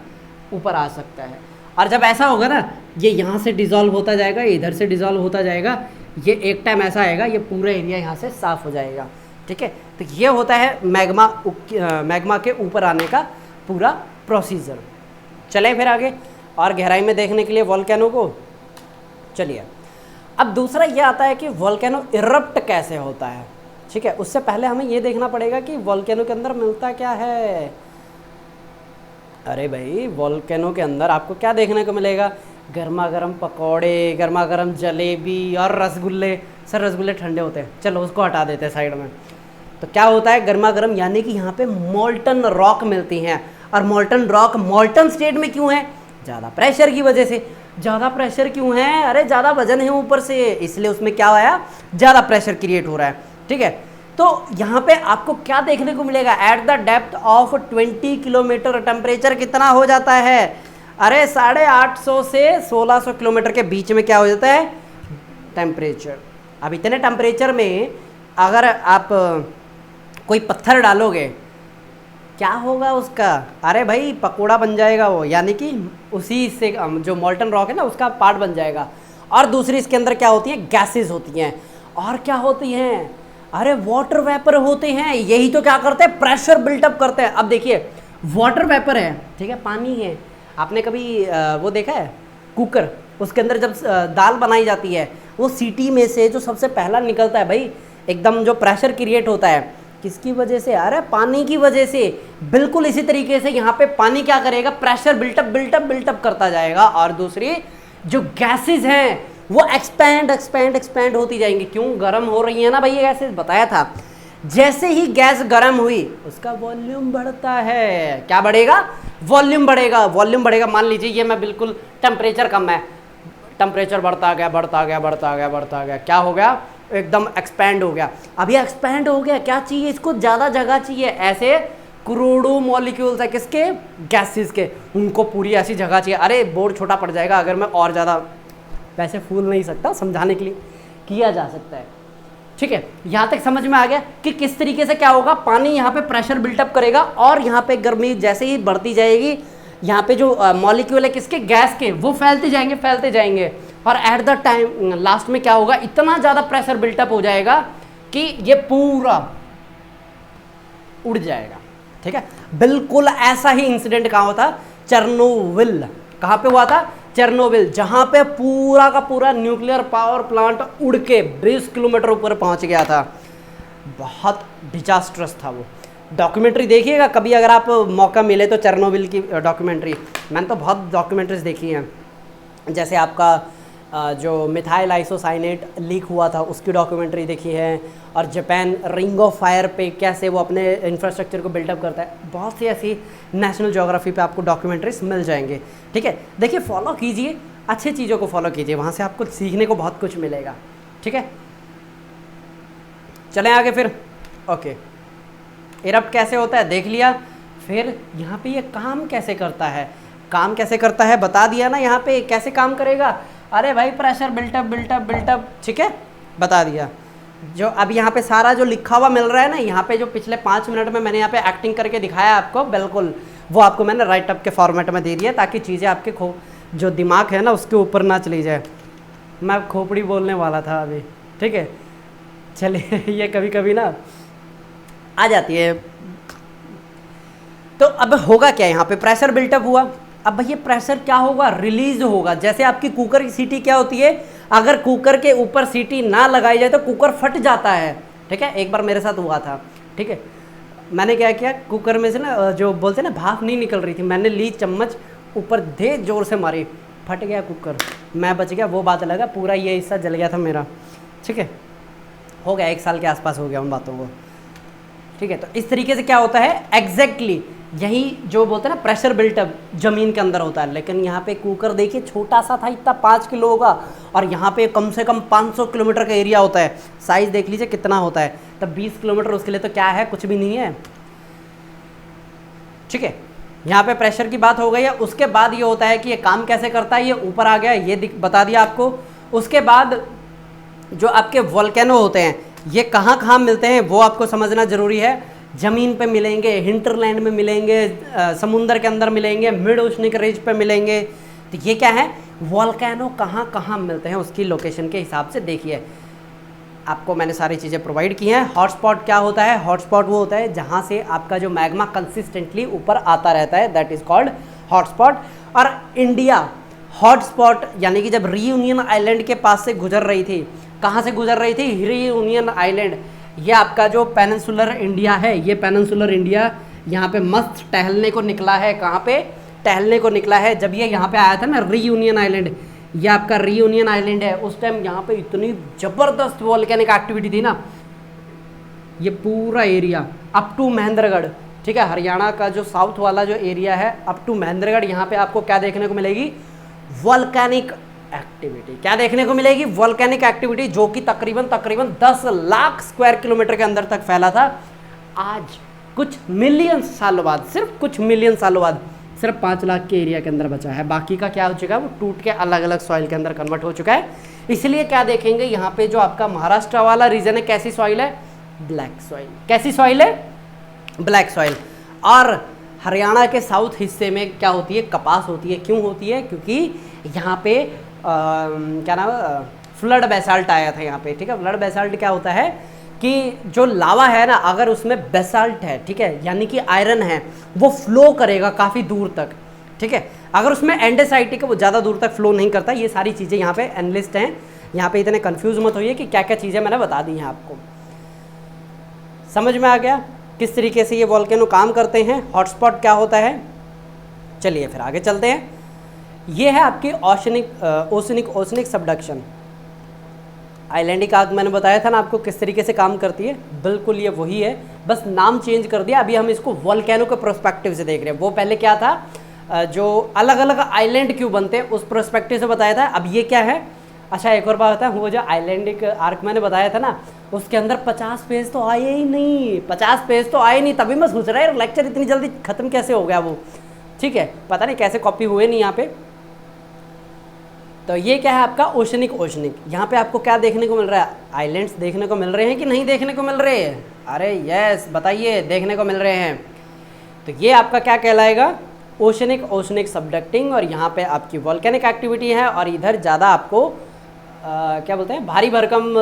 ऊपर आ सकता है। और जब ऐसा होगा ना, ये यहाँ से डिज़ोल्व होता जाएगा, इधर से डिज़ोल्व होता जाएगा, ये एक टाइम ऐसा आएगा ये पूरा एरिया यहाँ से साफ़ हो जाएगा। ठीक है, तो ये होता है मैग्मा के ऊपर आने का पूरा प्रोसीजर। चलें फिर आगे और गहराई में देखने के लिए वोल्केनो को। चलिए अब दूसरा ये आता है कि वोल्केनो इरप्ट कैसे होता है। ठीक है, उससे पहले हमें ये देखना पड़ेगा कि वोल्केनो के अंदर मिलता क्या है। अरे भाई वोल्केनो के अंदर आपको क्या देखने को मिलेगा, गर्मा गर्म पकौड़े, गर्मा गर्म जलेबी और रसगुल्ले। सर रसगुल्ले ठंडे होते हैं, चलो उसको हटा देते हैं साइड में। तो क्या होता है गर्मा गर्म, यानी कि यहाँ पे मोल्टन रॉक मिलती हैं। और मोल्टन रॉक मोल्टन स्टेट में क्यों है, ज़्यादा प्रेशर की वजह से। ज़्यादा प्रेशर क्यों है, अरे ज़्यादा वजन है ऊपर से, इसलिए उसमें क्या आया, ज़्यादा प्रेशर क्रिएट हो रहा है। ठीक है, तो यहाँ पे आपको क्या देखने को मिलेगा, at the depth of 20 kilometre temperature कितना हो जाता है, अरे 850 से 1600 किलोमीटर के बीच में क्या हो जाता है टेम्परेचर। अब इतने टेम्परेचर में अगर आप कोई पत्थर डालोगे क्या होगा उसका, अरे भाई पकोड़ा बन जाएगा वो, यानी कि उसी से जो मोल्टन रॉक है ना उसका पार्ट बन जाएगा। और दूसरी इसके अंदर क्या होती हैं, गैसेस होती हैं। और क्या होती हैं, अरे वाटर वेपर होते हैं। यही तो क्या करते हैं, प्रेशर बिल्टअप करते हैं। अब देखिए वाटर वेपर है, ठीक है, पानी है। आपने कभी वो देखा है कुकर, उसके अंदर जब दाल बनाई जाती है वो सीटी में से जो सबसे पहला निकलता है भाई, एकदम जो प्रेशर क्रिएट होता है किसकी वजह से, अरे पानी की वजह से। बिल्कुल इसी तरीके से यहाँ पे पानी क्या करेगा, प्रेशर बिल्टअप बिल्टअप बिल्टअप करता जाएगा। और दूसरी जो गैसेज हैं वो एक्सपैंड एक्सपैंड एक्सपैंड होती जाएंगी। क्यों, गर्म हो रही है ना भाई ये गैसेज, बताया था। जैसे ही गैस गर्म हुई उसका वॉल्यूम बढ़ता है। क्या बढ़ेगा, वॉल्यूम बढ़ेगा। वॉल्यूम बढ़ेगा, मान लीजिए ये मैं बिल्कुल टेम्परेचर कम है, टेम्परेचर बढ़ता गया बढ़ता गया बढ़ता गया बढ़ता गया, क्या हो गया, एकदम एक्सपैंड हो गया। अब ये एक्सपैंड हो गया, क्या चाहिए इसको, ज़्यादा जगह चाहिए। ऐसे करोड़ों मॉलिक्यूल्स है किसके, गैसेस के, उनको पूरी ऐसी जगह चाहिए। अरे बोर्ड छोटा पड़ जाएगा अगर मैं और ज़्यादा, वैसे फूल नहीं सकता, समझाने के लिए किया जा सकता है। ठीक है, यहाँ तक समझ में आ गया कि किस तरीके से क्या होगा, पानी यहाँ पे प्रेशर बिल्टअप करेगा और यहाँ पे गर्मी जैसे ही बढ़ती जाएगी, यहाँ पे जो मॉलिक्यूल है किसके, गैस के, वो फैलते जाएंगे और एट द टाइम लास्ट में क्या होगा, इतना ज़्यादा प्रेशर बिल्टअप हो जाएगा कि ये पूरा उड़ जाएगा। ठीक है, बिल्कुल ऐसा ही इंसिडेंट कहाँ हुआ था, चेरनोबिल। कहाँ पे हुआ था, चेरनोबिल, जहाँ पे पूरा का पूरा न्यूक्लियर पावर प्लांट उड़ के 20 किलोमीटर ऊपर पहुँच गया था। बहुत डिजास्ट्रस था वो। डॉक्यूमेंट्री देखिएगा कभी अगर आप मौका मिले तो, चेरनोबिल की डॉक्यूमेंट्री। मैंने तो बहुत डॉक्यूमेंट्रीज देखी हैं, जैसे आपका जो मिथाइल आइसोसाइनेट लीक हुआ था उसकी डॉक्यूमेंट्री देखी है, और जापान रिंग ऑफ फायर पे कैसे वो अपने इंफ्रास्ट्रक्चर को बिल्डअप करता है। बहुत सी ऐसी नेशनल ज्योग्राफी पे आपको डॉक्यूमेंट्रीज मिल जाएंगे। ठीक है, देखिए फॉलो कीजिए, अच्छी चीज़ों को फॉलो कीजिए, वहाँ से आपको सीखने को बहुत कुछ मिलेगा। ठीक है, चलें आगे फिर। ओके, इरप्ट कैसे होता है देख लिया। फिर यहाँ पे ये काम कैसे करता है, काम कैसे करता है बता दिया ना। यहाँ पे कैसे काम करेगा, अरे भाई प्रेशर बिल्टअप बिल्टअप बिल्टअप, ठीक है बता दिया। जो अब यहाँ पे सारा जो लिखा हुआ मिल रहा है ना, यहाँ पे जो पिछले 5 मिनट में मैंने यहाँ पे एक्टिंग करके दिखाया आपको, बिल्कुल वो आपको मैंने राइट अप के फॉर्मेट में दे दिया, ताकि चीज़ें आपके जो दिमाग है ना उसके ऊपर ना चली जाए। मैं खोपड़ी बोलने वाला था अभी, ठीक है चलिए ये कभी कभी ना आ जाती है। तो अब होगा क्या, यहाँ पे प्रेशर बिल्टअप हुआ, अब भैया प्रेशर क्या होगा, रिलीज होगा। जैसे आपकी कुकर की सीटी क्या होती है, अगर कुकर के ऊपर सीटी ना लगाई जाए तो कुकर फट जाता है। ठीक है, एक बार मेरे साथ हुआ था। ठीक है, मैंने क्या किया, कुकर में से ना जो बोलते हैं ना भाप नहीं निकल रही थी, मैंने ली चम्मच, ऊपर दे जोर से मारी, फट गया कुकर, मैं बच गया, वो बात अलग है, पूरा ये हिस्सा जल गया था मेरा। ठीक है, हो गया 1 साल के आसपास हो गया उन बातों को। ठीक है, तो इस तरीके से क्या होता है एग्जैक्टली यही जो बोलते हैं ना प्रेशर बिल्टअप जमीन के अंदर होता है। लेकिन यहाँ पे कुकर देखिए छोटा सा था, इतना 5 किलो होगा, और यहाँ पे कम से कम 500 किलोमीटर का एरिया होता है। साइज देख लीजिए कितना होता है, तब 20 किलोमीटर उसके लिए तो क्या है, कुछ भी नहीं है। ठीक है, यहाँ पे प्रेशर की बात हो गई है। उसके बाद ये होता है कि ये काम कैसे करता है, ये ऊपर आ गया, ये बता दिया आपको। उसके बाद जो आपके वोल्केनो होते हैं ये कहाँ कहाँ मिलते हैं वो आपको समझना ज़रूरी है। ज़मीन पे मिलेंगे, हिंटरलैंड में मिलेंगे, समुंदर के अंदर मिलेंगे, मिड ओशनिक रिज पे मिलेंगे। तो ये क्या है, वोल्केनो कहाँ कहाँ मिलते हैं उसकी लोकेशन के हिसाब से देखिए। आपको मैंने सारी चीज़ें प्रोवाइड की हैं। हॉटस्पॉट क्या होता है, हॉटस्पॉट वो होता है जहाँ से आपका जो मैग्मा कंसिस्टेंटली ऊपर आता रहता है, दैट इज़ कॉल्ड हॉटस्पॉट। और इंडिया हॉटस्पॉट यानी कि जब रीयूनियन आइलैंड के पास से गुजर रही थी, कहाँ से गुजर रही थी, रीयूनियन आइलैंड। ये आपका जो पेनिनसुलर इंडिया है, ये पेनिनसुलर इंडिया यहाँ पे मस्त टहलने को निकला है। कहाँ पे टहलने को निकला है, जब ये यहाँ पे आया था ना रीयूनियन आइलैंड, ये आपका रीयूनियन आइलैंड है। उस टाइम यहाँ पे इतनी ज़बरदस्त वॉल्केनिक एक्टिविटी थी ना, ये पूरा एरिया अप टू महेंद्रगढ़, ठीक है, हरियाणा का जो साउथ वाला जो एरिया है अप टू महेंद्रगढ़, यहाँ पे आपको क्या देखने को मिलेगी, वॉल्केनिक एक्टिविटी। क्या देखने को मिलेगी, वॉल्केनिक एक्टिविटी, जो कि तकरीबन 10 लाख स्क्वायर किलोमीटर के अंदर तक फैला था। आज कुछ मिलियन सालों बाद, सिर्फ कुछ मिलियन सालों बाद, सिर्फ 5 लाख के एरिया के अंदर बचा है। बाकी का क्या हो चुका है, वो टूट के अलग अलग सॉइल के अंदर कन्वर्ट हो चुका है। इसलिए क्या देखेंगे यहाँ पे, जो आपका महाराष्ट्र वाला रीजन है, कैसी सॉइल है, ब्लैक सॉइल। कैसी सॉइल है, ब्लैक सॉइल। और हरियाणा के साउथ हिस्से में क्या होती है, कपास होती है। क्यों होती है, क्योंकि यहाँ पे क्या नाम है, फ्लड बेसाल्ट आया था यहाँ पे। ठीक है, फ्लड बेसाल्ट क्या होता है कि जो लावा है ना, अगर उसमें बेसाल्ट है, ठीक है, यानी कि आयरन है, वो फ्लो करेगा काफ़ी दूर तक। ठीक है, अगर उसमें एंडेसाइटिक है वो ज़्यादा दूर तक फ्लो नहीं करता। ये सारी चीज़ें यहाँ पे एनालिस्ट हैं, यहाँ पे इतने कंफ्यूज मत होइए कि क्या क्या चीज़ें मैंने बता दी हैं आपको। समझ में आ गया किस तरीके से ये वॉल्केनो काम करते हैं, हॉटस्पॉट क्या होता है। चलिए फिर आगे चलते हैं। ये है आपकी ओशनिक सबडक्शन। आइलैंडिक आग मैंने बताया था ना आपको किस तरीके से काम करती है, बिल्कुल ये वही है, बस नाम चेंज कर दिया। अभी हम इसको वॉल्केनो के प्रोस्पेक्टिव से देख रहे हैं। वो पहले क्या था, जो अलग अलग आइलैंड क्यों बनते हैं उस प्रोस्पेक्टिव से बताया था। अब ये क्या है, अच्छा एक और बात है, वो जो आइलैंडिक आर्क मैंने बताया था ना, उसके अंदर 50 पेज तो आए ही नहीं, 50 पेज तो आए नहीं। तभी मैं सोच रहा है लेक्चर इतनी जल्दी खत्म कैसे हो गया वो। ठीक है, पता नहीं कैसे कॉपी हुए नहीं यहाँ पे। तो ये क्या है आपका ओशनिक। यहाँ पे आपको क्या देखने को मिल रहा है, आइलैंड्स देखने को मिल रहे हैं कि नहीं देखने को मिल रहे हैं, अरे यस बताइए, देखने को मिल रहे हैं। तो ये आपका क्या कहलाएगा, ओशनिक सबडक्टिंग। और यहाँ पे आपकी वॉल्केनिक एक्टिविटी है, और इधर ज़्यादा आपको क्या बोलते हैं, भारी भरकम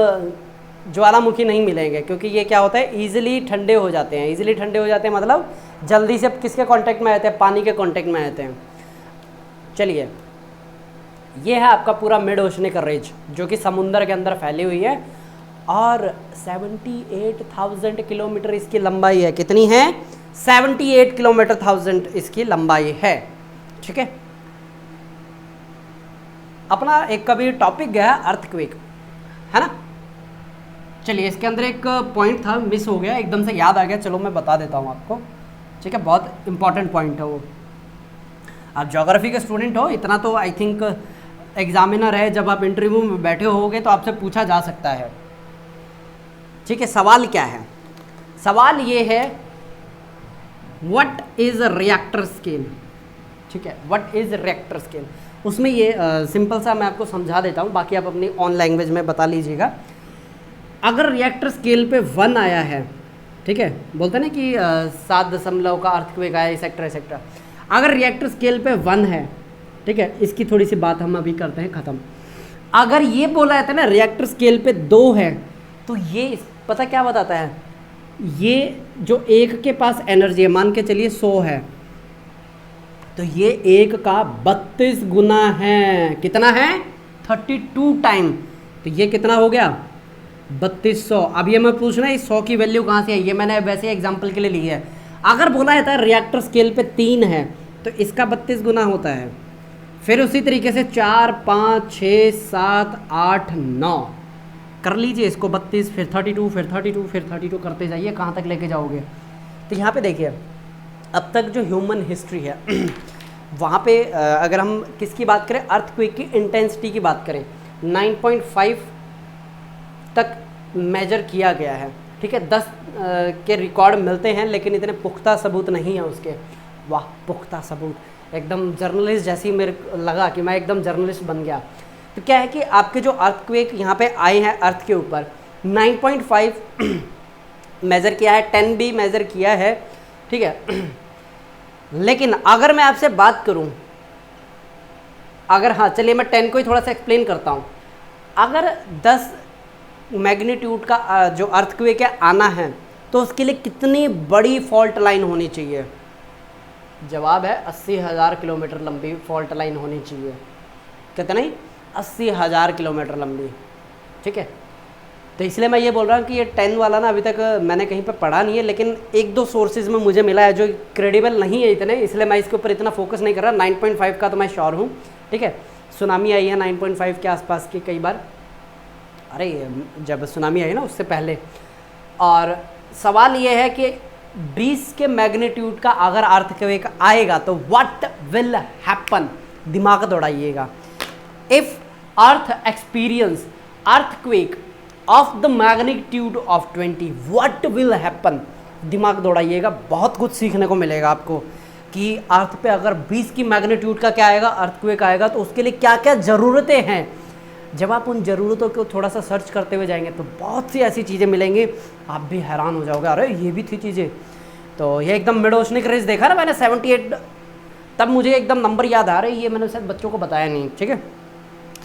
ज्वालामुखी नहीं मिलेंगे, क्योंकि ये क्या होता है, ईजिली ठंडे हो जाते हैं। ईजिली ठंडे हो जाते हैं मतलब जल्दी से किसके कांटेक्ट में आते हैं, पानी के कांटेक्ट में आते हैं। चलिए, ये है आपका पूरा मिड ओशनिक रिज, जो कि समुंदर के अंदर फैली हुई है, और 78,000 किलोमीटर इसकी लंबाई है। कितनी है, 78 किलोमीटर 1000 इसकी लंबाई है। ठीक है, अपना एक कभी टॉपिक गया अर्थक्वेक, है ना। चलिए इसके अंदर एक पॉइंट था, मिस हो गया, एकदम से याद आ गया, चलो मैं बता देता हूँ आपको, ठीक है। बहुत इंपॉर्टेंट पॉइंट है वो। आप ज्योग्राफी के स्टूडेंट हो, इतना तो आई थिंक एग्जामिनर है, जब आप इंटरव्यू में बैठे होगे तो आपसे पूछा जा सकता है, ठीक है। सवाल क्या है? सवाल ये है व्हाट इज रिएक्टर स्केल, ठीक है। व्हाट इज रिएक्टर स्केल, उसमें ये सिंपल सा मैं आपको समझा देता हूँ, बाकी आप अपनी ऑन लैंग्वेज में बता लीजिएगा। अगर रिएक्टर स्केल पे 1 आया है, ठीक है, बोलते हैं ना कि 7 दशमलव का अर्थक्वेक आया, एक्सेट्रा एक्सेट्रा। अगर रिएक्टर स्केल पे 1 है, ठीक है, इसकी थोड़ी सी बात हम अभी करते हैं ख़त्म। अगर ये बोला जाता है ना रिएक्टर स्केल पे 2 है, तो ये पता क्या बताता है, ये जो एक के पास एनर्जी है, मान के चलिए 100 है, तो ये एक का 32 गुना है। कितना है? 32 टाइम। तो ये कितना हो गया? 3200। अब ये मैं पूछ रहा है इस 100 की वैल्यू कहाँ से है, ये मैंने वैसे एग्जाम्पल के लिए ली है। अगर बोला जाता है रिएक्टर स्केल पे 3 है, तो इसका 32 गुना होता है। फिर उसी तरीके से 4, 5, 6, 7, 8, 9 कर लीजिए इसको 32, फिर 32, फिर 32, फिर 32 करते जाइए, कहाँ तक लेके जाओगे। तो यहाँ पे देखिए, अब तक जो ह्यूमन हिस्ट्री है वहाँ पे अगर हम किसकी बात करें, अर्थक्वेक की इंटेंसिटी की बात करें, 9.5 तक मेजर किया गया है, ठीक है। 10 के रिकॉर्ड मिलते हैं, लेकिन इतने पुख्ता सबूत नहीं है उसके। वाह, पुख्ता सबूत, एकदम जर्नलिस्ट जैसी मेरे लगा कि मैं एकदम जर्नलिस्ट बन गया। तो क्या है कि आपके जो अर्थक्वेक यहाँ पे आए हैं अर्थ के ऊपर, 9.5 मेज़र किया है, 10 भी मेज़र किया है, ठीक है। लेकिन अगर मैं आपसे बात करूँ, अगर, हाँ चलिए मैं 10 को ही थोड़ा सा एक्सप्लेन करता हूँ। अगर 10 मैग्नीट्यूड का जो अर्थक्वेक है आना है, तो उसके लिए कितनी बड़ी फॉल्ट लाइन होनी चाहिए? जवाब है 80,000 किलोमीटर लंबी फॉल्ट लाइन होनी चाहिए। कितनी? 80,000 किलोमीटर लंबी, ठीक है। तो इसलिए मैं ये बोल रहा हूँ कि ये 10 वाला ना अभी तक मैंने कहीं पे पढ़ा नहीं है, लेकिन 1-2 सोर्सेज में मुझे मिला है जो क्रेडिबल नहीं है इतने, इसलिए मैं इसके ऊपर इतना फोकस नहीं कर रहा। 9.5 का तो मैं श्योर हूँ, ठीक है। सुनामी आई है 9.5 के आसपास की कई बार, अरे जब सुनामी आई ना उससे पहले। और सवाल ये है कि 20 के मैग्नीट्यूड का अगर अर्थक्वेक आएगा तो व्हाट विल हैपन, दिमाग दौड़ाइएगा। If earth experience earthquake of the magnitude of 20 what will happen, दिमाग दौड़ाइएगा, बहुत कुछ सीखने को मिलेगा आपको कि अर्थ पे अगर 20 की मैग्नीट्यूड का क्या आएगा, अर्थक्वेक आएगा, तो उसके लिए क्या क्या ज़रूरतें हैं। जब आप उन ज़रूरतों को थोड़ा सा सर्च करते हुए जाएंगे तो बहुत सी ऐसी चीज़ें मिलेंगी, आप भी हैरान हो जाओगे, अरे ये भी थी चीज़ें। तो ये एकदम मिड ओशनिक रेस देखा ना मैंने 78, तब मुझे एकदम नंबर याद आ रहे, ये मैंने शायद बच्चों को बताया नहीं, ठीक है।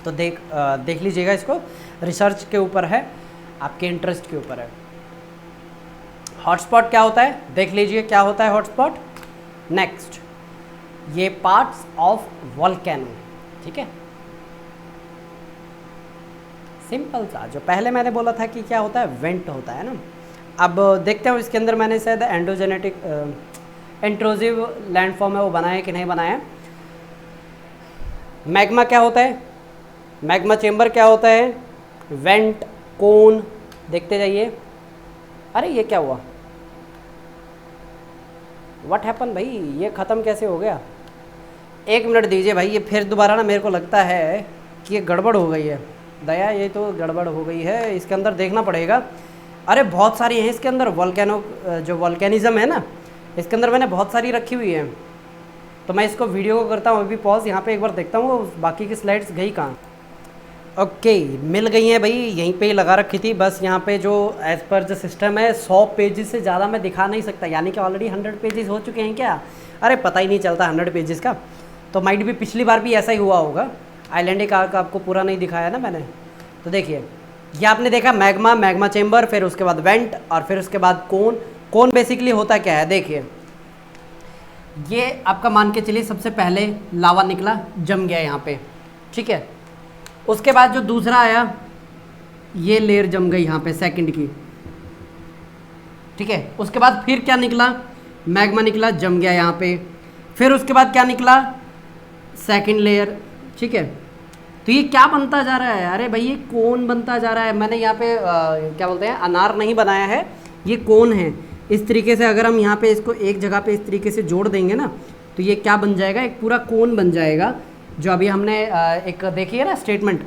तो देख लीजिएगा इसको, रिसर्च के ऊपर है, आपके इंटरेस्ट के ऊपर है। हॉटस्पॉट क्या होता है देख लीजिए, क्या होता है हॉटस्पॉट। नेक्स्ट, ये पार्ट्स ऑफ वोल्केनो, ठीक है। सिंपल सा, जो पहले मैंने बोला था कि क्या होता है, वेंट होता है ना। अब देखते हैं इसके अंदर मैंने शायद एंडोजेनेटिक इंट्रोजिव लैंडफॉर्म है वो बनाया कि नहीं बनाया। मैग्मा क्या होता है, मैग्मा चेम्बर क्या होता है, वेंट, कोन, देखते जाइए। अरे ये क्या हुआ, व्हाट हैपन भाई, ये ख़त्म कैसे हो गया? 1 मिनट दीजिए भाई, ये फिर दोबारा ना मेरे को लगता है कि ये गड़बड़ हो गई है। दया, ये तो गड़बड़ हो गई है, इसके अंदर देखना पड़ेगा। अरे बहुत सारी हैं इसके अंदर, वोल्केनो जो वोल्केनिज़म है ना, इसके अंदर मैंने बहुत सारी रखी हुई है। तो मैं इसको वीडियो को करता हूँ अभी पॉज, यहाँ पे एक बार देखता हूँ बाकी की स्लाइड्स गई कहाँ। ओके, मिल गई हैं भाई, यहीं पे ही लगा रखी थी बस। यहाँ पे जो एज़ पर जो सिस्टम है 100 पेजेस से ज़्यादा मैं दिखा नहीं सकता, यानी कि ऑलरेडी 100 पेजेस हो चुके हैं क्या? अरे पता ही नहीं चलता 100 पेजेस का। तो माइट भी पिछली बार भी ऐसा ही हुआ होगा, आइलैंडिक आर्क आपको पूरा नहीं दिखाया ना मैंने। तो देखिए, ये आपने देखा मैग्मा, मैग्मा चेम्बर, फिर उसके बाद वेंट, और फिर उसके बाद कोन। कोन बेसिकली होता क्या है, देखिए ये आपका मान के चलिए सबसे पहले लावा निकला, जम गया यहाँ पे, ठीक है। उसके बाद जो दूसरा आया, ये लेयर जम गई यहाँ पे सेकंड की, ठीक है। उसके बाद फिर क्या निकला, मैग्मा निकला, जम गया यहाँ पे। फिर उसके बाद क्या निकला, सेकंड लेयर, ठीक है। तो ये क्या बनता जा रहा है? अरे भाई ये कोन बनता जा रहा है। मैंने यहाँ पे क्या बोलते हैं, अनार नहीं बनाया है, ये कोन है। इस तरीके से अगर हम यहाँ पे इसको एक जगह पे इस तरीके से जोड़ देंगे ना, तो ये क्या बन जाएगा, एक पूरा कोन बन जाएगा, जो अभी हमने एक देखी है ना स्टेटमेंट,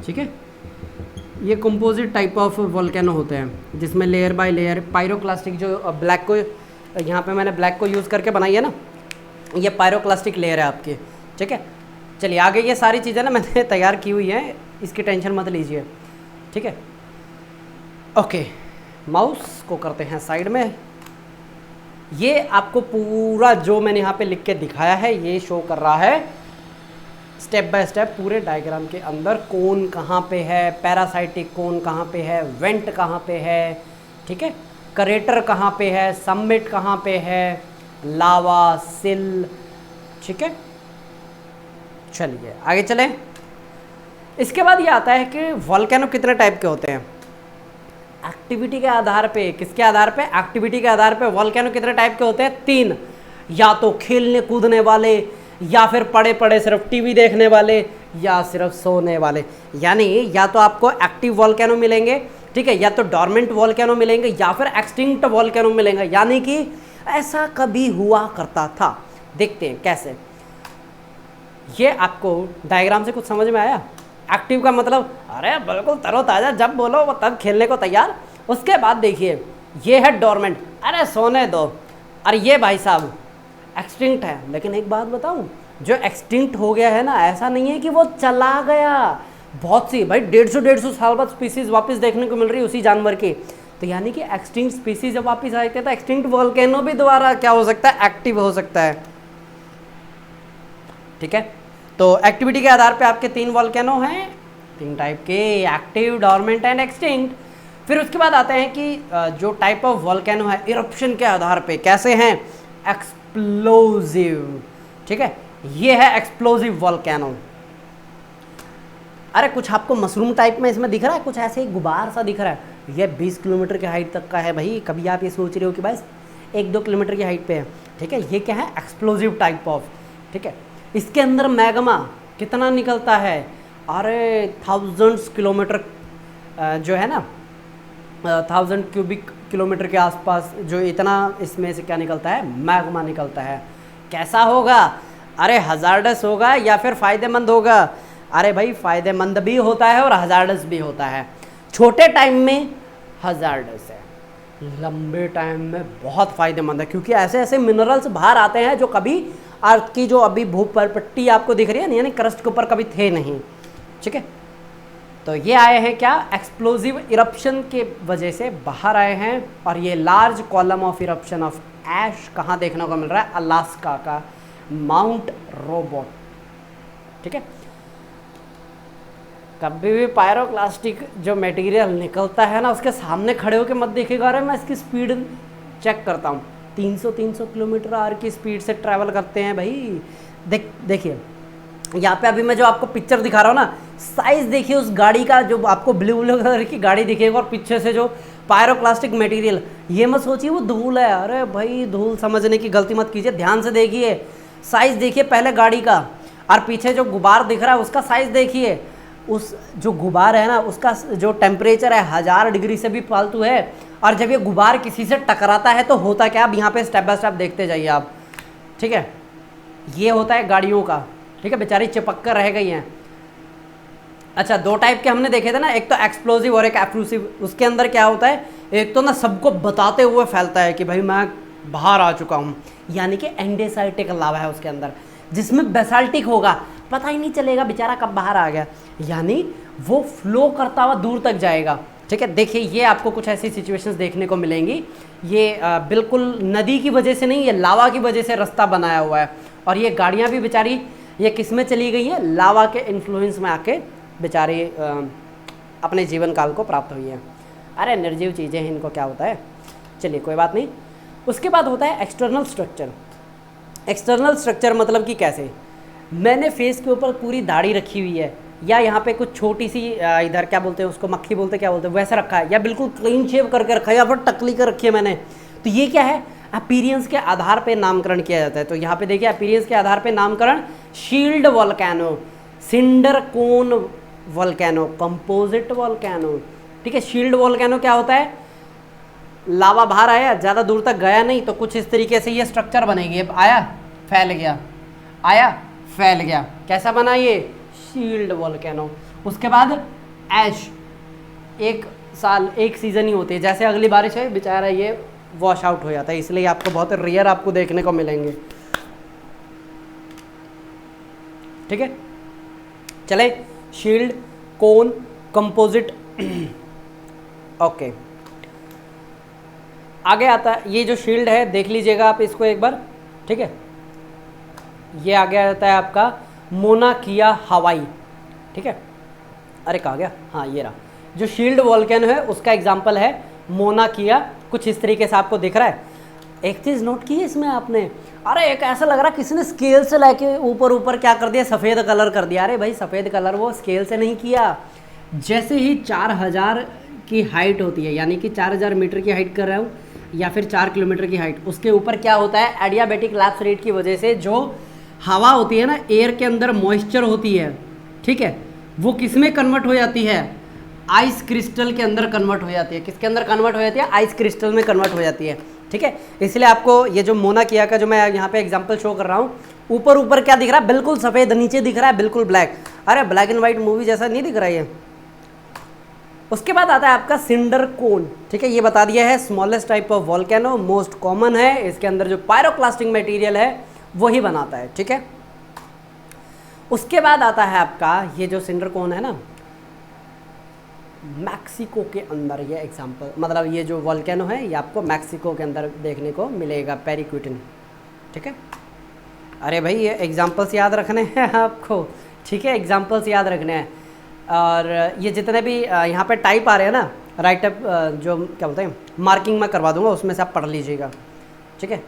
ठीक है। ये कंपोजिट टाइप ऑफ वोल्केनो होते हैं जिसमें लेयर बाय लेयर पायरोक्लास्टिक, जो ब्लैक को यहाँ पे मैंने ब्लैक को यूज़ करके बनाई है ना, ये पायरोक्लास्टिक लेयर है आपकी, ठीक है। चलिए आगे, ये सारी चीज़ें ना मैंने तैयार की हुई हैं, इसकी टेंशन मत लीजिए, ठीक है। ओके, माउस को करते हैं साइड में। ये आपको पूरा जो मैंने यहाँ पे लिख के दिखाया है ये शो कर रहा है स्टेप बाय स्टेप पूरे डायग्राम के अंदर, कोन कहाँ पे है, पैरासाइटिक कोन कहाँ पे है, वेंट कहाँ पे है, ठीक है, करेटर कहाँ पे है, समिट कहाँ पे है, लावा, सिल, ठीक है। चलिए आगे चलें। इसके बाद ये आता है कि वोल्केनो कितने टाइप के होते हैं। एक्टिविटी के आधार पे, किसके आधार पे, एक्टिविटी के आधार पे वोल्केनो कितने टाइप के होते हैं, 3। या तो खेलने कूदने वाले, या फिर पड़े पड़े सिर्फ टीवी देखने वाले, या सिर्फ सोने वाले। यानी या तो आपको एक्टिव वोल्केनो मिलेंगे, ठीक है, या तो डॉर्मेंट वोल्केनो मिलेंगे, या फिर एक्सटिंक्ट वोल्केनो मिलेंगे। यानी कि ऐसा कभी हुआ करता था। देखते हैं कैसे। ये आपको डायग्राम से कुछ समझ में आया? एक्टिव का मतलब अरे बिल्कुल तरोताज़ा, जब बोलो वो तब खेलने को तैयार। उसके बाद देखिए ये है डोरमेंट, अरे सोने दो। अरे ये भाई साहब एक्सटिंक्ट है। लेकिन एक बात बताऊं, जो एक्सटिंक्ट हो गया है ना, ऐसा नहीं है कि वो चला गया। बहुत सी भाई 150 साल बाद स्पीसीज वापस देखने को मिल रही है उसी जानवर की। तो यानी कि एक्सटिंक्ट स्पीसीज जब वापस आते हैं तो एक्सटिंक्ट वोल्केनो भी दोबारा क्या हो सकता है, एक्टिव हो सकता है, ठीक है। तो एक्टिविटी के आधार पे आपके 3 वोल्केनो हैं, 3 टाइप के, एक्टिव, डॉर्मेंट एंड एक्सटिंक्ट। फिर उसके बाद आते हैं कि जो टाइप ऑफ वोल्केनो है इरप्शन के आधार पे कैसे हैं, एक्सप्लोजिव, ठीक है। ये है एक्सप्लोजिव वोल्केनो। अरे कुछ आपको मशरूम टाइप में इसमें दिख रहा है, कुछ ऐसे ही गुबार सा दिख रहा है, ये 20 किलोमीटर की हाइट तक का है भाई। कभी आप ये सोच रहे हो कि बस 1-2 किलोमीटर की हाइट पे है, ठीक है। ये क्या है, एक्सप्लोजिव टाइप ऑफ, ठीक है। इसके अंदर मैग्मा कितना निकलता है, अरे 1000 किलोमीटर जो है ना, 1000 क्यूबिक किलोमीटर के आसपास, जो इतना इसमें से क्या निकलता है, मैग्मा निकलता है। कैसा होगा, अरे हजार्डस होगा या फिर फ़ायदेमंद होगा। अरे भाई फ़ायदेमंद भी होता है और हजार्डस भी होता है। छोटे टाइम में हजार्डस है, लंबे टाइम में बहुत फ़ायदेमंद है, क्योंकि ऐसे ऐसे मिनरल्स बाहर आते हैं जो कभी अर्थ की जो अभी भूपट्टी आपको दिख रही है, यानी क्रस्ट के ऊपर कभी थे नहीं, ठीक है। तो ये आए हैं क्या, एक्सप्लोजिव इरप्शन के वजह से बाहर आए हैं। और ये large column of eruption of ash कहाँ देखने को मिल रहा है, अलास्का का माउंट रोबोट, ठीक है। कभी भी पायरोक्लास्टिक जो मटेरियल निकलता है ना, उसके सामने खड़े होकर मत देखिएगा। अरे मैं इसकी स्पीड चेक करता हूँ, 300 किलोमीटर आवर की स्पीड से ट्रैवल करते हैं भाई। देखिए यहाँ पे अभी मैं जो आपको पिक्चर दिखा रहा हूँ ना, साइज़ देखिए उस गाड़ी का, जो आपको ब्लू कलर की गाड़ी दिखेगा और पीछे से जो पायरोक्लास्टिक मटेरियल, ये मत सोचिए वो धूल है। अरे भाई धूल समझने की गलती मत कीजिए, ध्यान से देखिए, साइज़ देखिए पहले गाड़ी का, और पीछे जो गुबार दिख रहा है उसका साइज़ देखिए। उस जो गुबार है ना, उसका जो टेम्परेचर है 1000 डिग्री से भी फालतू है। और जब ये गुबार किसी से टकराता है तो होता क्या, अब यहाँ पे स्टेप बाय स्टेप देखते जाइए आप, ठीक है। ये होता है गाड़ियों का, ठीक है, बेचारी चिपक कर रह गई हैं। अच्छा 2 टाइप के हमने देखे थे ना, एक तो एक्सप्लोजिव और एक एफ्लूसिव। उसके अंदर क्या होता है, एक तो ना सबको बताते हुए फैलता है कि भाई मैं बाहर आ चुका हूँ, यानी कि एंडेसाइटिक लावा है उसके अंदर, जिसमें बेसाल्टिक होगा, पता ही नहीं चलेगा बेचारा कब बाहर आ गया, यानी वो फ्लो करता हुआ दूर तक जाएगा, ठीक है। देखिए ये आपको कुछ ऐसी सिचुएशंस देखने को मिलेंगी। ये बिल्कुल नदी की वजह से नहीं, ये लावा की वजह से रास्ता बनाया हुआ है। और ये गाड़ियाँ भी बेचारी ये किस में चली गई हैं, लावा के इन्फ्लुएंस में आके बेचारी अपने जीवन काल को प्राप्त हुई है। अरे निर्जीव चीज़ें हैं, इनको क्या होता है, चलिए कोई बात नहीं। उसके बाद होता है एक्सटर्नल स्ट्रक्चर। एक्सटर्नल स्ट्रक्चर मतलब कि कैसे, मैंने फेस के ऊपर पूरी दाढ़ी रखी हुई है, या यहाँ पे कुछ छोटी सी इधर क्या बोलते हैं उसको, मक्खी बोलते क्या बोलते हैं, वैसा रखा है, या बिल्कुल क्लीन शेव करके रखा है, या फिर टकली कर रखी है मैंने, तो ये क्या है, अपीरियंस के आधार पे नामकरण किया जाता है। तो यहाँ पे देखिए अपीरियंस के आधार पे नामकरण, shield volcano, cinder cone volcano, composite volcano, ठीक है। शील्ड वोल्केनो क्या होता है, लावा बाहर आया, ज़्यादा दूर तक गया नहीं, तो कुछ इस तरीके से ये स्ट्रक्चर बनेगी। अब आया फैल गया, आया फैल गया, कैसा बना ये, शील्ड वोल्केनो। उसके बाद ऐश, एक साल एक सीज़न ही होती है, जैसे अगली बारिश है बेचारा ये वॉश आउट हो जाता है, इसलिए आपको बहुत रेयर आपको देखने को मिलेंगे, ठीक है। चले, शील्ड, कोन, कंपोजिट, ओके। आगे आता है ये जो शील्ड है, देख लीजिएगा आप इसको एक बार, ठीक है। ये आगे आता है आपका मोना किया हवाई, ठीक है। अरे कहाँ गया, हाँ ये रहा। जो शील्ड वोल्केनो है उसका एग्जांपल है मोना किया, कुछ इस तरीके से आपको दिख रहा है। एक चीज़ नोट की है इसमें आपने, अरे एक ऐसा लग रहा है किसी ने स्केल से लेके ऊपर ऊपर क्या कर दिया, सफ़ेद कलर कर दिया। अरे भाई सफ़ेद कलर वो स्केल से नहीं किया, जैसे ही 4000 की हाइट होती है, यानी कि 4000 मीटर की हाइट कर रहा हूँ या फिर 4 किलोमीटर की हाइट, उसके ऊपर क्या होता है, एडियाबैटिक लैप्स रेट की वजह से जो हवा होती है ना, एयर के अंदर मॉइस्चर होती है, ठीक है, वो किस में कन्वर्ट हो जाती है, आइस क्रिस्टल के अंदर कन्वर्ट हो जाती है। किसके अंदर कन्वर्ट हो जाती है, आइस क्रिस्टल में कन्वर्ट हो जाती है, ठीक है। इसलिए आपको ये जो मोना किया का जो मैं यहाँ पे एग्जांपल शो कर रहा हूँ, ऊपर ऊपर क्या दिख रहा है, बिल्कुल सफ़ेद, नीचे दिख रहा है बिल्कुल ब्लैक। अरे ब्लैक एंड व्हाइट मूवी जैसा नहीं दिख रहा है ये। उसके बाद आता है आपका सिंडर कोन, ठीक है। ये बता दिया है smallest type of volcano, most common है, इसके अंदर जो पायरोक्लास्टिक मटेरियल है वही बनाता है, ठीक है। उसके बाद आता है आपका ये जो सिंडर कोन है ना, मैक्सिको के अंदर, ये एग्जांपल मतलब ये जो वोल्केनो है ये आपको मैक्सिको के अंदर देखने को मिलेगा, पेरिक्विटन, ठीक है। अरे भाई ये एग्जांपल्स याद रखने हैं आपको, ठीक है, एग्जांपल्स याद रखने हैं। और ये जितने भी यहाँ पे टाइप आ रहे हैं ना, राइट अप जो क्या बोलते हैं, मार्किंग मैं करवा दूंगा, उसमें से आप पढ़ लीजिएगा, ठीक है।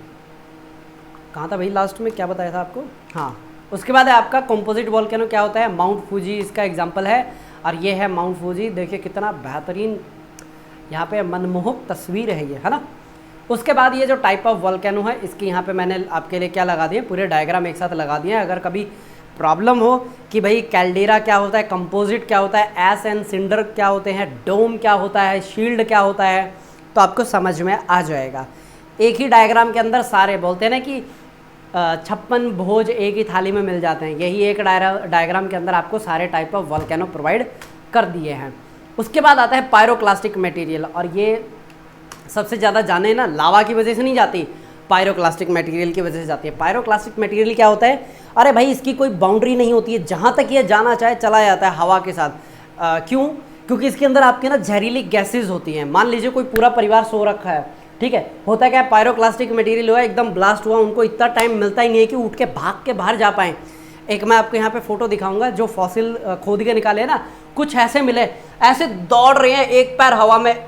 कहाँ था भाई, लास्ट में क्या बताया था आपको, हाँ। उसके बाद है आपका कंपोजिट वोल्केनो, क्या होता है, माउंट फूजी इसका एग्जांपल है, और ये है माउंट फूजी, देखिए कितना बेहतरीन यहाँ पे मनमोहक तस्वीर है ये, है ना। उसके बाद ये जो टाइप ऑफ वोल्केनो है, इसकी यहाँ पे मैंने आपके लिए क्या लगा दिए, पूरे डायग्राम एक साथ लगा दिए हैं। अगर कभी प्रॉब्लम हो कि भाई कैल्डेरा क्या होता है, कंपोजिट क्या होता है, एस एंड सिंडर क्या होते हैं, डोम क्या होता है, शील्ड क्या होता है, तो आपको समझ में आ जाएगा। एक ही डायग्राम के अंदर सारे, बोलते हैं ना कि 56 भोज एक ही थाली में मिल जाते हैं, यही एक डायग्राम के अंदर आपको सारे टाइप ऑफ वोल्केनो प्रोवाइड कर दिए हैं। उसके बाद आता है पायरोक्लास्टिक मटेरियल, और ये सबसे ज़्यादा जाने ना लावा की वजह से नहीं जाती, पायरोक्लास्टिक मटेरियल की वजह से जाती है। पायरोक्लास्टिक मटेरियल क्या होता है, अरे भाई इसकी कोई बाउंड्री नहीं होती है, जहाँ तक ये जाना चाहे चला जाता है हवा के साथ। क्यों, क्योंकि इसके अंदर आपके ना जहरीली गैसेज होती हैं। मान लीजिए कोई पूरा परिवार सो रखा है, ठीक है, होता क्या है, पायरोक्लास्टिक मटेरियल हुआ एकदम ब्लास्ट हुआ, उनको इतना टाइम मिलता ही नहीं है कि उठ के भाग के बाहर जा पाएँ। एक मैं आपको यहाँ पे फोटो दिखाऊंगा, जो फॉसिल खोद के निकाले हैं ना, कुछ ऐसे मिले, ऐसे दौड़ रहे हैं, एक पैर हवा में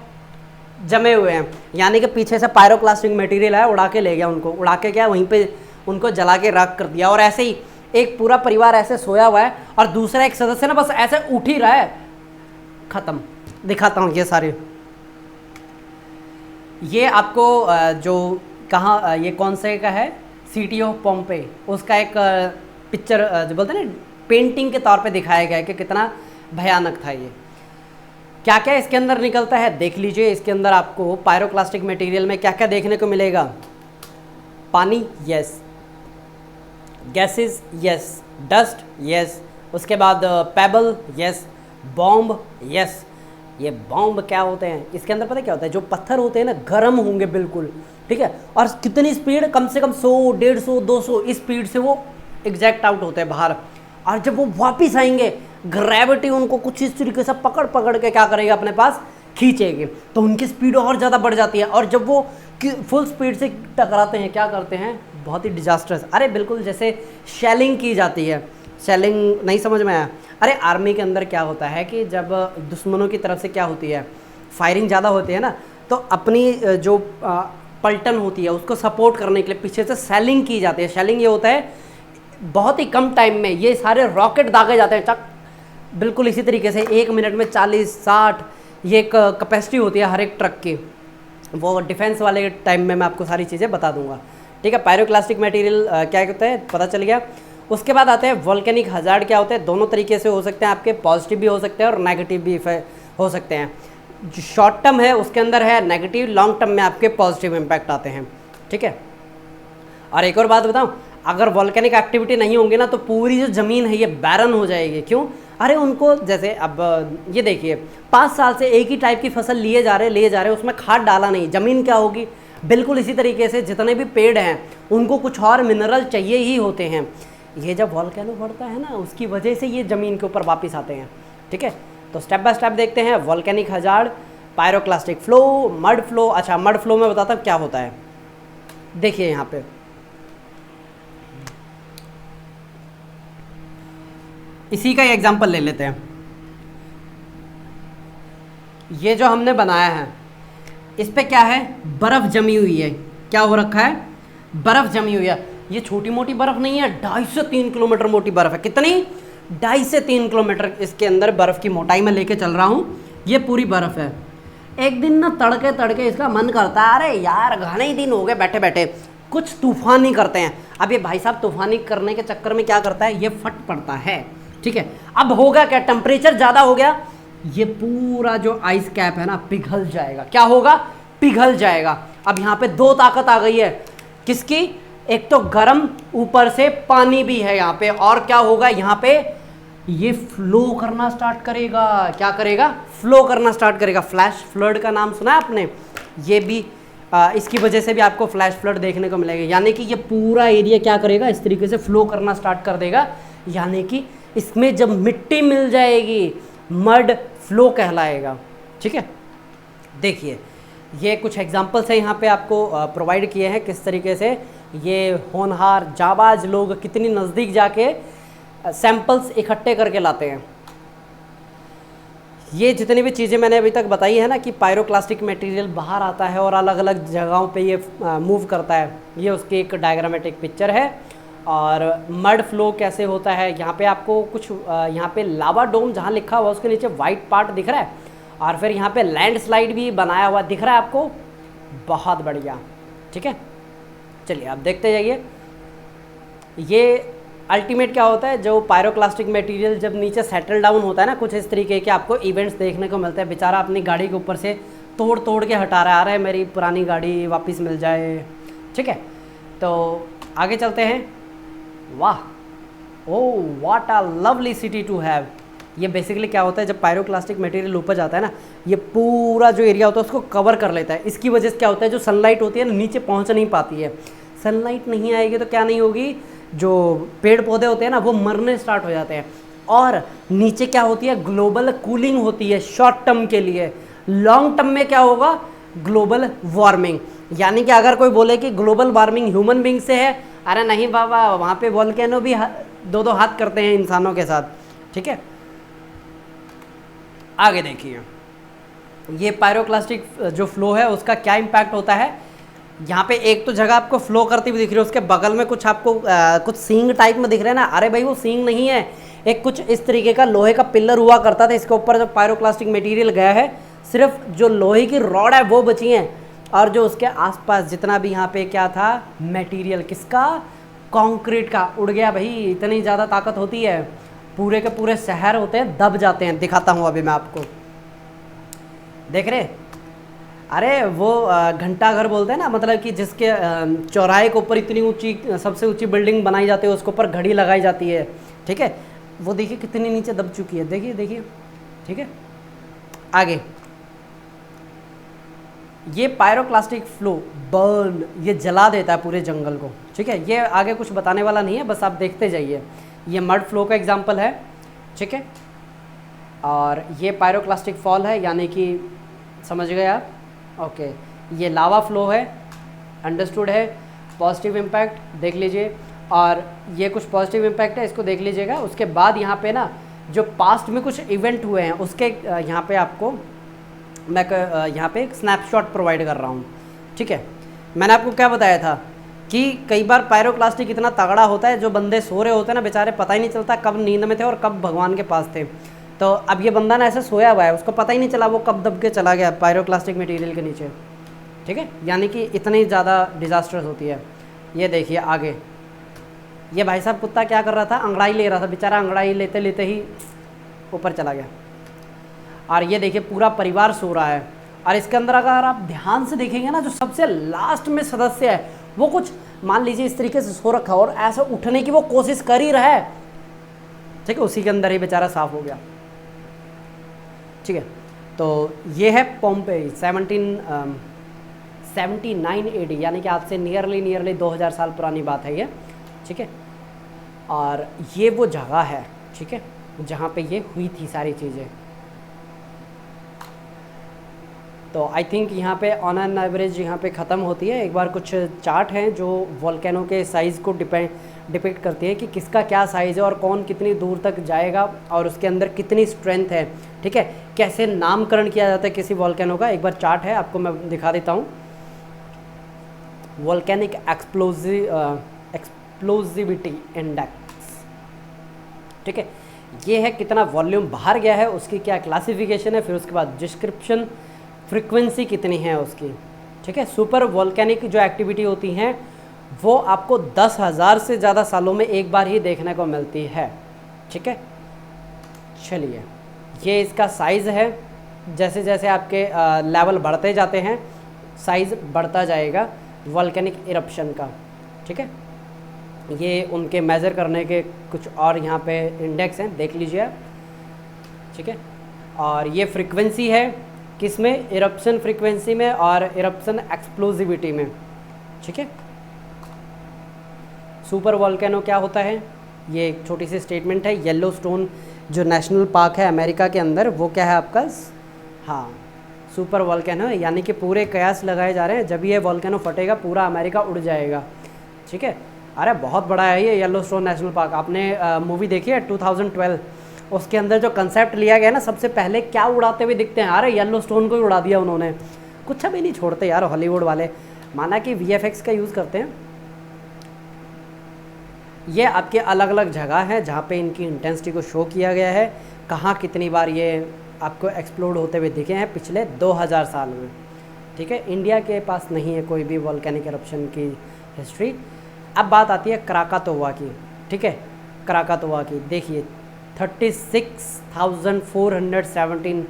जमे हुए हैं, यानी कि पीछे से पायरोक्लास्टिक मटेरियल है, उड़ा के ले गया उनको, उड़ा के क्या वहीं पे उनको जला के राख कर दिया। और ऐसे ही एक पूरा परिवार ऐसे सोया हुआ है और दूसरा एक सदस्य ना बस ऐसे उठ ही रहा है, खत्म। दिखाता हूँ ये सारे, ये आपको जो कहाँ, ये कौन से का है, सिटी ऑफ पॉम्पे, उसका एक पिक्चर जो बोलते हैं ना पेंटिंग के तौर पे दिखाया गया है कि कितना भयानक था ये। क्या क्या इसके अंदर निकलता है देख लीजिए। इसके अंदर आपको पायरोक्लास्टिक मटेरियल में क्या क्या देखने को मिलेगा, पानी, yes, gases, yes, dust, yes, उसके बाद पेबल, यस, बॉम्ब, यस। ये बॉम्ब क्या होते हैं, इसके अंदर पता क्या होता है, जो पत्थर होते हैं ना गर्म होंगे बिल्कुल, ठीक है, और कितनी स्पीड, कम से कम 100, 150, 200 इस स्पीड से वो एग्जैक्ट आउट होते हैं बाहर। और जब वो वापस आएंगे, ग्रेविटी उनको कुछ इस तरीके से पकड़ पकड़ के क्या करेगा, अपने पास खींचेगी, तो उनकी स्पीड और ज़्यादा बढ़ जाती है। और जब वो फुल स्पीड से टकराते हैं, क्या करते हैं, बहुत ही डिजास्टर्स, अरे बिल्कुल जैसे शेलिंग की जाती है। शेलिंग नहीं समझ में आया, अरे आर्मी के अंदर क्या होता है कि जब दुश्मनों की तरफ से क्या होती है, फायरिंग ज़्यादा होती है ना, तो अपनी जो पलटन होती है उसको सपोर्ट करने के लिए पीछे से शेलिंग की जाती है। शेलिंग ये होता है बहुत ही कम टाइम में ये सारे रॉकेट दागे जाते हैं, चक, बिल्कुल इसी तरीके से 1 मिनट में 40-60 ये एक कैपेसिटी होती है हर एक ट्रक की। वो डिफेंस वाले टाइम में मैं आपको सारी चीज़ें बता दूंगा, ठीक है। पायरोक्लास्टिक मटेरियल क्या होता है पता चल गया। उसके बाद आते हैं वोल्केनिक हजार्ड। क्या होते हैं? दोनों तरीके से हो सकते हैं आपके, पॉजिटिव भी हो सकते हैं और नेगेटिव भी हो सकते हैं। जो शॉर्ट टर्म है उसके अंदर है नेगेटिव, लॉन्ग टर्म में आपके पॉजिटिव इम्पैक्ट आते हैं, ठीक है। और एक और बात बताऊं, अगर वोल्केनिक एक्टिविटी नहीं होंगी ना तो पूरी जो ज़मीन है ये बैरन हो जाएगी। क्यों? अरे उनको जैसे अब ये देखिए 5 साल से एक ही टाइप की फसल लिए जा रहे, उसमें खाद डाला नहीं, ज़मीन क्या होगी? बिल्कुल इसी तरीके से जितने भी पेड़ हैं उनको कुछ और मिनरल चाहिए ही होते हैं। ये जब वोल्केनो बढ़ता है ना उसकी वजह से ये ज़मीन के ऊपर वापस आते हैं, ठीक है। तो स्टेप बाय स्टेप देखते हैं। Volcanic hazard, pyroclastic flow, mud flow. अच्छा, मड फ्लो में बताता हूँ क्या होता है। देखिए यहाँ पे इसी का एग्जांपल ले लेते हैं। ये जो हमने बनाया है इस पे क्या है? बर्फ़ जमी हुई है। क्या हो रखा है? बर्फ़ जमी हुई है। ये छोटी मोटी बर्फ़ नहीं है, 2.5 से 3 किलोमीटर मोटी बर्फ़ है। कितनी? 2.5 से 3 किलोमीटर इसके अंदर बर्फ़ की मोटाई में लेके चल रहा हूँ। ये पूरी बर्फ़ है। एक दिन ना तड़के तड़के इसका मन करता है, अरे यार घने ही दिन हो गए बैठे बैठे, कुछ तूफानी करते हैं। अब ये भाई साहब तूफानी करने के चक्कर में क्या करता है? ये फट पड़ता है, ठीक है। अब होगा क्या? टेम्परेचर ज़्यादा हो गया, ये पूरा जो आइस कैप है ना पिघल जाएगा। क्या होगा? पिघल जाएगा। अब यहाँ पे दो ताकत आ गई है। किसकी? एक तो गर्म, ऊपर से पानी भी है यहाँ पे। और क्या होगा यहाँ पे? ये फ्लो करना स्टार्ट करेगा। क्या करेगा? फ्लो करना स्टार्ट करेगा। फ्लैश फ्लड का नाम सुना है आपने? ये भी इसकी वजह से भी आपको फ्लैश फ्लड देखने को मिलेगा। यानी कि ये पूरा एरिया क्या करेगा? इस तरीके से फ्लो करना स्टार्ट कर देगा। यानी कि इसमें जब मिट्टी मिल जाएगी मड फ्लो कहलाएगा, ठीक है। देखिए ये कुछ एग्जांपल्स हैं यहाँ पे आपको प्रोवाइड किए हैं किस तरीके से ये होनहार जाबाज लोग कितनी नज़दीक जाके सैंपल्स इकट्ठे करके लाते हैं। ये जितनी भी चीज़ें मैंने अभी तक बताई है ना कि पायरोक्लास्टिक मटेरियल बाहर आता है और अलग अलग जगहों पे ये मूव करता है, ये उसकी एक डायग्रामेटिक पिक्चर है। और मड फ्लो कैसे होता है, यहाँ पे आपको कुछ यहाँ पे लावा डोम जहाँ लिखा हुआ उसके नीचे वाइट पार्ट दिख रहा है, और फिर यहाँ पे लैंडस्लाइड भी बनाया हुआ दिख रहा है आपको। बहुत बढ़िया, ठीक है। चलिए आप देखते जाइए। ये अल्टीमेट क्या होता है, जो पायरोक्लास्टिक मटेरियल जब नीचे सेटल डाउन होता है ना, कुछ इस तरीके के आपको इवेंट्स देखने को मिलते हैं। बेचारा अपनी गाड़ी के ऊपर से तोड़ तोड़ के हटा रहा है, आ रहा है मेरी पुरानी गाड़ी वापस मिल जाए, ठीक है। तो आगे चलते हैं। वाह, oh what a lovely city to have. ये बेसिकली क्या होता है, जब पायरोक्लास्टिक मटेरियल ऊपर जाता है ना, ये पूरा जो एरिया होता है उसको कवर कर लेता है। इसकी वजह से क्या होता है, जो सनलाइट होती है ना नीचे पहुंच नहीं पाती है। सनलाइट नहीं आएगी तो क्या नहीं होगी, जो पेड़ पौधे होते हैं ना वो मरने स्टार्ट हो जाते हैं। और नीचे क्या होती है, ग्लोबल कूलिंग होती है शॉर्ट टर्म के लिए। लॉन्ग टर्म में क्या होगा, ग्लोबल वार्मिंग। यानी कि अगर कोई बोले कि ग्लोबल वार्मिंग ह्यूमन बींग से है, अरे नहीं बाबा, वहाँ पे वोल्केनो भी दो दो हाथ करते हैं इंसानों के साथ, ठीक है। आगे देखिए, ये पायरोक्लास्टिक जो फ्लो है उसका क्या इम्पैक्ट होता है। यहाँ पे एक तो जगह आपको फ्लो करती हुई दिख रही है, उसके बगल में कुछ आपको कुछ सींग टाइप में दिख रहा है ना। अरे भाई वो सींग नहीं है, एक कुछ इस तरीके का लोहे का पिलर हुआ करता था, इसके ऊपर जब पायरोक्लास्टिक मटेरियल गया है सिर्फ जो लोहे की रॉड है वो बची हैं, और जो उसके आसपास जितना भी यहाँ पे क्या था मटेरियल, किसका, कंक्रीट का, उड़ गया भाई। इतनी ज़्यादा ताकत होती है, पूरे के पूरे शहर होते हैं दब जाते हैं। दिखाता हूँ अभी मैं आपको, देख रहे। अरे वो घंटा घर बोलते हैं ना, मतलब कि जिसके चौराहे के ऊपर इतनी ऊंची सबसे ऊंची बिल्डिंग बनाई जाती है, उसके ऊपर घड़ी लगाई जाती है, ठीक है। वो देखिए कितनी नीचे दब चुकी है, देखिए देखिए, ठीक है। आगे ये पायरोक्लास्टिक फ्लो बर्न, ये जला देता है पूरे जंगल को, ठीक है। ये आगे कुछ बताने वाला नहीं है, बस आप देखते जाइए। ये मड फ्लो का एग्जांपल है, ठीक है। और ये पायरोक्लास्टिक फॉल है, यानी कि समझ गए आप, ओके। ये लावा फ्लो है, अंडरस्टूड है। पॉजिटिव इम्पैक्ट देख लीजिए, और ये कुछ पॉजिटिव इम्पैक्ट है, इसको देख लीजिएगा। उसके बाद यहाँ पे ना जो पास्ट में कुछ इवेंट हुए हैं उसके यहाँ पे आपको मैं यहाँ पे एक स्नैपशॉट प्रोवाइड कर रहा हूँ, ठीक है। मैंने आपको क्या बताया था कि कई बार पायरोक्लास्टिक इतना तगड़ा होता है, जो बंदे सो रहे होते हैं ना बेचारे, पता ही नहीं चलता कब नींद में थे और कब भगवान के पास थे। तो अब ये बंदा ना ऐसे सोया हुआ है, उसको पता ही नहीं चला वो कब दब के चला गया पायरोक्लास्टिक मटेरियल के नीचे, ठीक है। यानी कि इतनी ज़्यादा डिजास्टर्स होती है। ये देखिए आगे, ये भाई साहब कुत्ता क्या कर रहा था, अंगड़ाई ले रहा था बेचारा, अंगड़ाई लेते लेते ही ऊपर चला गया। और ये देखिए पूरा परिवार सो रहा है। और इसके अंदर अगर आप ध्यान से देखेंगे ना, जो सबसे लास्ट में सदस्य है वो कुछ मान लीजिए इस तरीके से सो रखा और ऐसा उठने की वो कोशिश कर ही रहा है, ठीक है, उसी के अंदर ही बेचारा साफ हो गया। ठीक है, तो ये है पोम्पेई 1779 AD, यानी कि आपसे नियरली 2000 साल पुरानी बात है ये। ठीक है, और ये वो जगह है, ठीक है, जहाँ पे ये हुई थी सारी चीज़ें। तो आई थिंक यहाँ पे ऑन एन एवरेज यहाँ पे ख़त्म होती है। एक बार कुछ चार्ट हैं जो वोल्केनो के साइज़ को डिपिक्ट करती है कि किसका क्या साइज़ है और कौन कितनी दूर तक जाएगा और उसके अंदर कितनी स्ट्रेंथ है। ठीक है, कैसे नामकरण किया जाता है किसी वोल्केनो का, एक बार चार्ट है आपको मैं दिखा देता हूँ। वोल्केनिक एक्सप्लोजिविटी इंडेक्स, ठीक है, ये है कितना वॉल्यूम बाहर गया है, उसकी क्या क्लासिफिकेशन है, फिर उसके बाद डिस्क्रिप्शन, फ्रीक्वेंसी कितनी है उसकी। ठीक है, सुपर वोल्केनिक जो एक्टिविटी होती हैं वो आपको 10,000 से ज़्यादा सालों में एक बार ही देखने को मिलती है। ठीक है, चलिए ये इसका साइज़ है, जैसे जैसे आपके लेवल बढ़ते जाते हैं साइज़ बढ़ता जाएगा वोल्केनिक इरप्शन का। ठीक है, ये उनके मेज़र करने के कुछ और यहाँ पे इंडेक्स हैं, देख लीजिए आप। ठीक है, और ये फ्रीक्वेंसी है किसमें, इरप्शन फ्रीक्वेंसी में और इरप्शन एक्सप्लोजिविटी में। ठीक है, सुपर वोल्केनो क्या होता है, ये एक छोटी सी स्टेटमेंट है। येलोस्टोन जो नेशनल पार्क है अमेरिका के अंदर, वो क्या है आपका, हाँ सुपर वोल्केनो है, यानी कि पूरे कयास लगाए जा रहे हैं जब ये वोल्केनो फटेगा पूरा अमेरिका उड़ जाएगा। ठीक है, अरे बहुत बड़ा है ये येलोस्टोन नेशनल पार्क। आपने मूवी देखी है 2012, उसके अंदर जो कंसेप्ट लिया गया ना, सबसे पहले क्या उड़ाते हुए दिखते हैं, अरे येलोस्टोन को ही उड़ा दिया उन्होंने। कुछ भी नहीं छोड़ते यार हॉलीवुड वाले, माना कि VFX का यूज़ करते हैं। ये आपके अलग अलग जगह हैं जहाँ पे इनकी इंटेंसिटी को शो किया गया है, कहाँ कितनी बार ये आपको एक्सप्लोड होते हुए दिखे हैं पिछले 2000 साल में। ठीक है, इंडिया के पास नहीं है कोई भी वोल्केनिक इरप्शन की हिस्ट्री। अब बात आती है क्राकातोआ की। ठीक है, क्राकातोआ की देखिए 36,417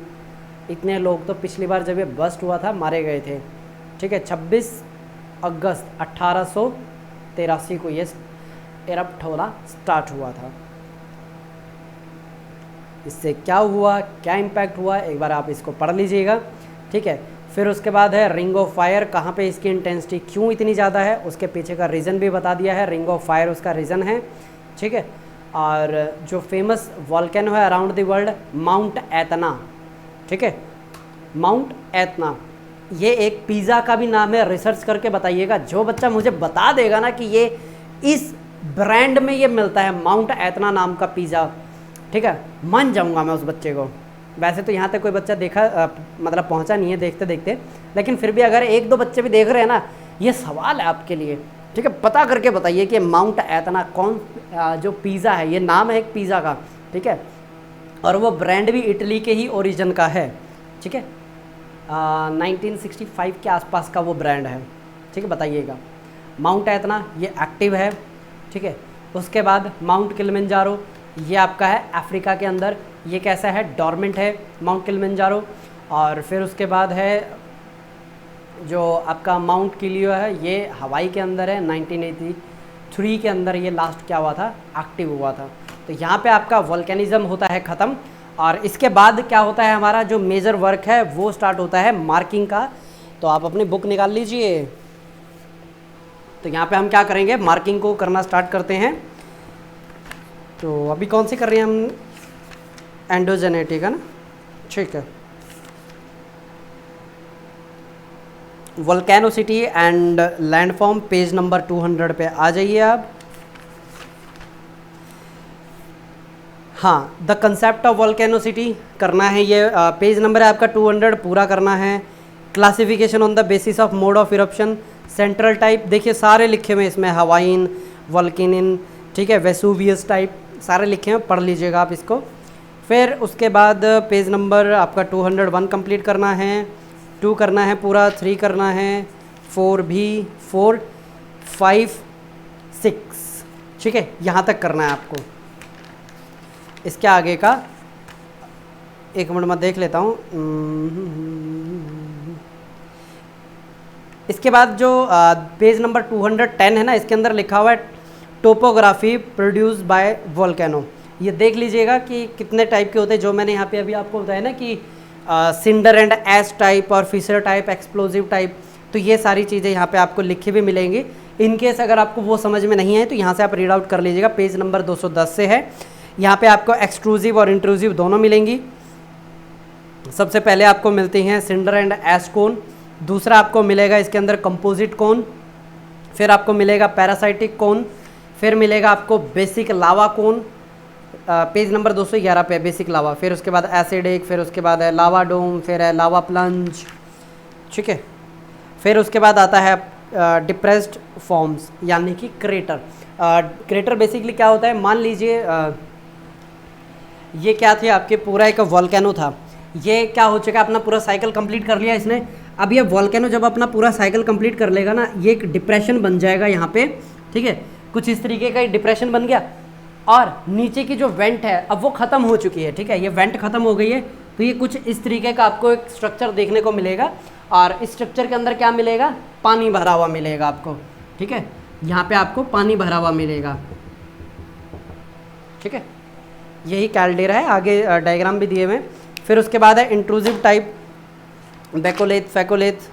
इतने लोग तो पिछली बार जब ये बस्ट हुआ था मारे गए थे। ठीक है, 26 अगस्त 1883 को ये एरप्ट होना स्टार्ट हुआ था। इससे क्या हुआ, क्या इम्पैक्ट हुआ, एक बार आप इसको पढ़ लीजिएगा। ठीक है, फिर उसके बाद है रिंग ऑफ फायर, कहाँ पे इसकी इंटेंसिटी क्यों इतनी ज़्यादा है, उसके पीछे का रीज़न भी बता दिया है। रिंग ऑफ फायर उसका रीज़न है। ठीक है, और जो फेमस वॉल्केनो है अराउंड द वर्ल्ड, माउंट एतना। ठीक है, माउंट एतना ये एक पिज़्ज़ा का भी नाम है, रिसर्च करके बताइएगा। जो बच्चा मुझे बता देगा ना कि ये इस ब्रांड में ये मिलता है माउंट एतना नाम का पिज़्ज़ा, ठीक है, मान जाऊंगा मैं उस बच्चे को। वैसे तो यहाँ तक कोई बच्चा देखा मतलब पहुँचा नहीं है देखते देखते, लेकिन फिर भी अगर एक दो बच्चे भी देख रहे हैं ना, ये सवाल है आपके लिए। ठीक है, पता करके बताइए कि माउंट एतना कौन जो पिज़्ज़ा है, ये नाम है एक पिज़्ज़ा का। ठीक है, और वो ब्रांड भी इटली के ही ओरिजिन का है। ठीक है, 1965 के आसपास का वो ब्रांड है। ठीक है, बताइएगा। माउंट एतना ये एक्टिव है। ठीक है, उसके बाद माउंट किलिमंजारो, ये आपका है अफ्रीका के अंदर, ये कैसा है, डॉर्मेंट है माउंट किलिमंजारो। और फिर उसके बाद है जो आपका माउंट किलियो है, ये हवाई के अंदर है, 1983 के अंदर ये लास्ट क्या हुआ था, एक्टिव हुआ था। तो यहाँ पे आपका वोल्केनिज्म होता है ख़त्म, और इसके बाद क्या होता है, हमारा जो मेजर वर्क है वो स्टार्ट होता है मार्किंग का। तो आप अपनी बुक निकाल लीजिए। तो यहाँ पे हम क्या करेंगे, मार्किंग को करना स्टार्ट करते हैं। तो अभी कौन सी कर रहे हैं हम, एंडोजेनेटिक है ना। ठीक है, वोल्केनोसिटी एंड लैंडफॉर्म पेज नंबर 200 पे आ जाइए आप। हाँ, द कंसेप्ट ऑफ वोल्केनोसिटी करना है, ये पेज नंबर है आपका 200, पूरा करना है। Classification on the basis of mode of eruption, central type देखिए सारे लिखे हुए इसमें, हवाइन, वोल्केनिन, ठीक है, वेसुवियस टाइप सारे लिखे हैं, पढ़ लीजिएगा आप इसको। फिर उसके बाद पेज नंबर आपका 201 कंप्लीट करना है, 2 करना है पूरा, 3 करना है, 4 भी, 4, 5, 6 ठीक है, यहाँ तक करना है आपको। इसके आगे का एक मिनट में देख लेता हूँ। इसके बाद जो पेज नंबर 210 है ना, इसके अंदर लिखा हुआ है टोपोग्राफी प्रोड्यूस बाय वोल्केनो। ये देख लीजिएगा कि कितने टाइप के होते हैं, जो मैंने यहाँ पे अभी आपको बताया ना कि सिंडर एंड एश टाइप और फिशर टाइप, एक्सप्लोजिव टाइप, तो ये सारी चीज़ें यहाँ पे आपको लिखी भी मिलेंगी। इनकेस अगर आपको वो समझ में नहीं आए तो यहाँ से आप रीड आउट कर लीजिएगा, पेज नंबर 210 से है। यहाँ पे आपको एक्सट्रूसिव और इंट्रूसिव दोनों मिलेंगी। सबसे पहले आपको मिलती हैं सिंडर एंड एश कोन, दूसरा आपको मिलेगा इसके अंदर कंपोजिट कोन, फिर आपको मिलेगा पैरासाइटिक कोन, फिर मिलेगा आपको बेसिक लावा कोन, पेज नंबर 211 पे बेसिक लावा, फिर उसके बाद एसिडिक, फिर उसके बाद है लावा डोम, फिर है लावा प्लंज, ठीक है। फिर उसके बाद आता है डिप्रेस्ड फॉर्म्स यानी कि क्रेटर। क्रेटर बेसिकली क्या होता है, मान लीजिए ये क्या थे आपके, पूरा एक वॉल्केनो था, ये क्या हो चुका है, अपना पूरा साइकिल कंप्लीट कर लिया इसने। अब ये वॉल्केनो जब अपना पूरा साइकिल कंप्लीट कर लेगा ना, ये एक डिप्रेशन बन जाएगा यहाँ पे, ठीक है, कुछ इस तरीके का डिप्रेशन बन गया। और नीचे की जो वेंट है अब वो ख़त्म हो चुकी है, ठीक है, ये वेंट ख़त्म हो गई है, तो ये कुछ इस तरीके का आपको एक स्ट्रक्चर देखने को मिलेगा। और इस स्ट्रक्चर के अंदर क्या मिलेगा, पानी भरा हुआ मिलेगा आपको, ठीक है, यहाँ पे आपको पानी भरा हुआ मिलेगा, ठीक है, यही कैल्डेरा है। आगे डायग्राम भी दिए हुए हैं। फिर उसके बाद है इंट्रूसिव टाइप, बेकोलेथ, फैकोलेथ,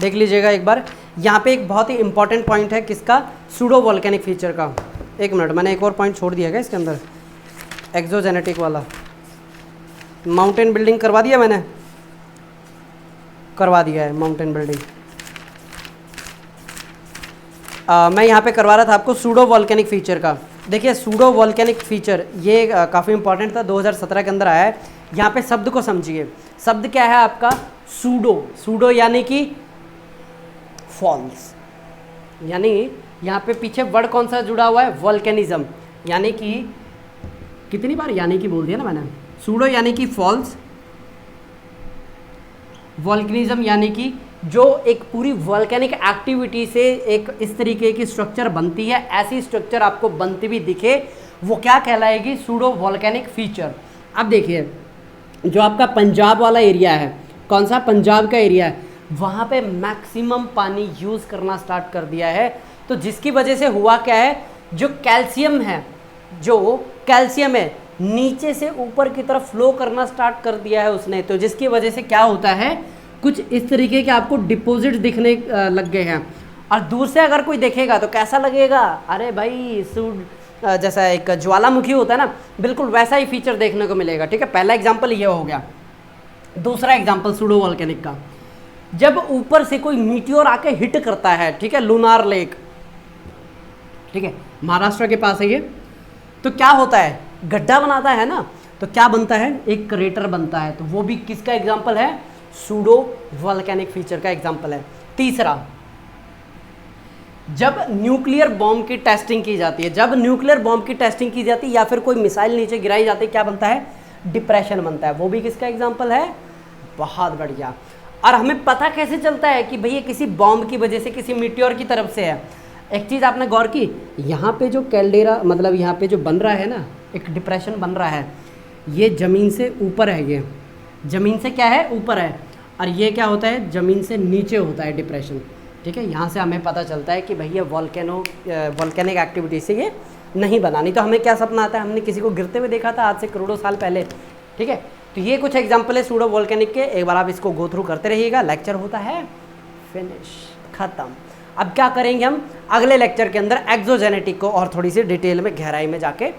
देख लीजिएगा एक बार। यहाँ पे एक बहुत ही इंपॉर्टेंट पॉइंट है किसका, सूडो वॉल्केनिक फीचर का। एक मिनट, मैंने एक और पॉइंट छोड़ दिया है इसके अंदर, एक्सोजेनेटिक वाला। माउंटेन बिल्डिंग करवा दिया मैंने, करवा दिया है माउंटेन बिल्डिंग। मैं यहाँ पे करवा रहा था आपको सूडो वॉल्केनिक फीचर का। देखिए सूडो वॉल्केनिक फीचर ये काफ़ी इंपॉर्टेंट था, 2017 के अंदर आया है। यहाँ पे शब्द को समझिए, शब्द क्या है आपका, सूडो। सूडो यानी कि फॉल्स, यानी यहाँ पे पीछे वर्ड कौन सा जुड़ा हुआ है, वॉल्केनिज्म, यानी कि कितनी बार यानी कि बोल दिया ना मैंने। सूडो यानी कि फॉल्स, वॉल्केनिज्म यानी कि जो एक पूरी वॉल्केनिक एक्टिविटी से एक इस तरीके की स्ट्रक्चर बनती है, ऐसी स्ट्रक्चर आपको बनती हुई दिखे, वो क्या कहलाएगी, सूडो वॉल्केनिक फीचर। अब देखिए जो आपका पंजाब वाला एरिया है, कौन सा, पंजाब का एरिया है, वहाँ पे मैक्सिमम पानी यूज़ करना स्टार्ट कर दिया है। तो जिसकी वजह से हुआ क्या है, जो कैल्शियम है, जो कैल्शियम है नीचे से ऊपर की तरफ फ्लो करना स्टार्ट कर दिया है उसने। तो जिसकी वजह से क्या होता है, कुछ इस तरीके के आपको डिपॉजिट दिखने लग गए हैं। और दूर से अगर कोई देखेगा तो कैसा लगेगा, अरे भाई जैसा एक ज्वालामुखी होता है ना, बिल्कुल वैसा ही फीचर देखने को मिलेगा, ठीक है। पहला एग्जाम्पल ये हो गया। दूसरा एग्जाम्पल सूडो वॉल्केनिक का, जब ऊपर से कोई मीटियोर आके हिट करता है, ठीक है, लूनार लेक, ठीक है, महाराष्ट्र के पास है ये, तो क्या होता है, गड्ढा बनाता है ना, तो क्या बनता है, एक क्रेटर बनता है। तो वो भी किसका एग्जाम्पल है, सूडो वॉल्केनिक फीचर का एग्जाम्पल है। तीसरा, जब न्यूक्लियर बॉम्ब की टेस्टिंग की जाती है, जब न्यूक्लियर बॉम्ब की टेस्टिंग की जाती है या फिर कोई मिसाइल नीचे गिराई जाती है, क्या बनता है, डिप्रेशन बनता है। वो भी किसका एग्जाम्पल है, बहुत बढ़िया। और हमें पता कैसे चलता है कि भैया किसी बॉम्ब की वजह से, किसी मीटियोर की तरफ से है। एक चीज़ आपने गौर की, यहाँ पे जो कैल्डेरा, मतलब यहाँ पे जो बन रहा है ना, एक डिप्रेशन बन रहा है, ये ज़मीन से ऊपर है, ये ज़मीन से क्या है, ऊपर है, और ये क्या होता है, ज़मीन से नीचे होता है डिप्रेशन, ठीक है। यहाँ से हमें पता चलता है कि भैया वॉल्केनिक एक्टिविटी से ये नहीं बना। नहीं तो हमें क्या सपना आता है, हमने किसी को गिरते हुए देखा था आज से करोड़ों साल पहले, ठीक है। तो ये कुछ एग्जाम्पल है सूडो वॉल्केनिक के। एक बार आप इसको गो थ्रू करते रहिएगा। लेक्चर होता है फिनिश, खत्म। अब क्या करेंगे हम अगले लेक्चर के अंदर, एक्सोजेनेटिक को और थोड़ी सी डिटेल में गहराई में जाके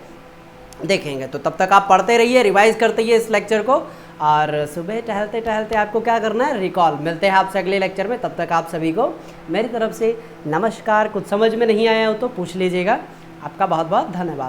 देखेंगे। तो तब तक आप पढ़ते रहिए, रिवाइज करते रहिए इस लेक्चर को, और सुबह टहलते टहलते आपको क्या करना है, रिकॉल। मिलते हैं आपसे अगले लेक्चर में, तब तक आप सभी को मेरी तरफ से नमस्कार। कुछ समझ में नहीं आया हो तो पूछ लीजिएगा। आपका बहुत बहुत धन्यवाद।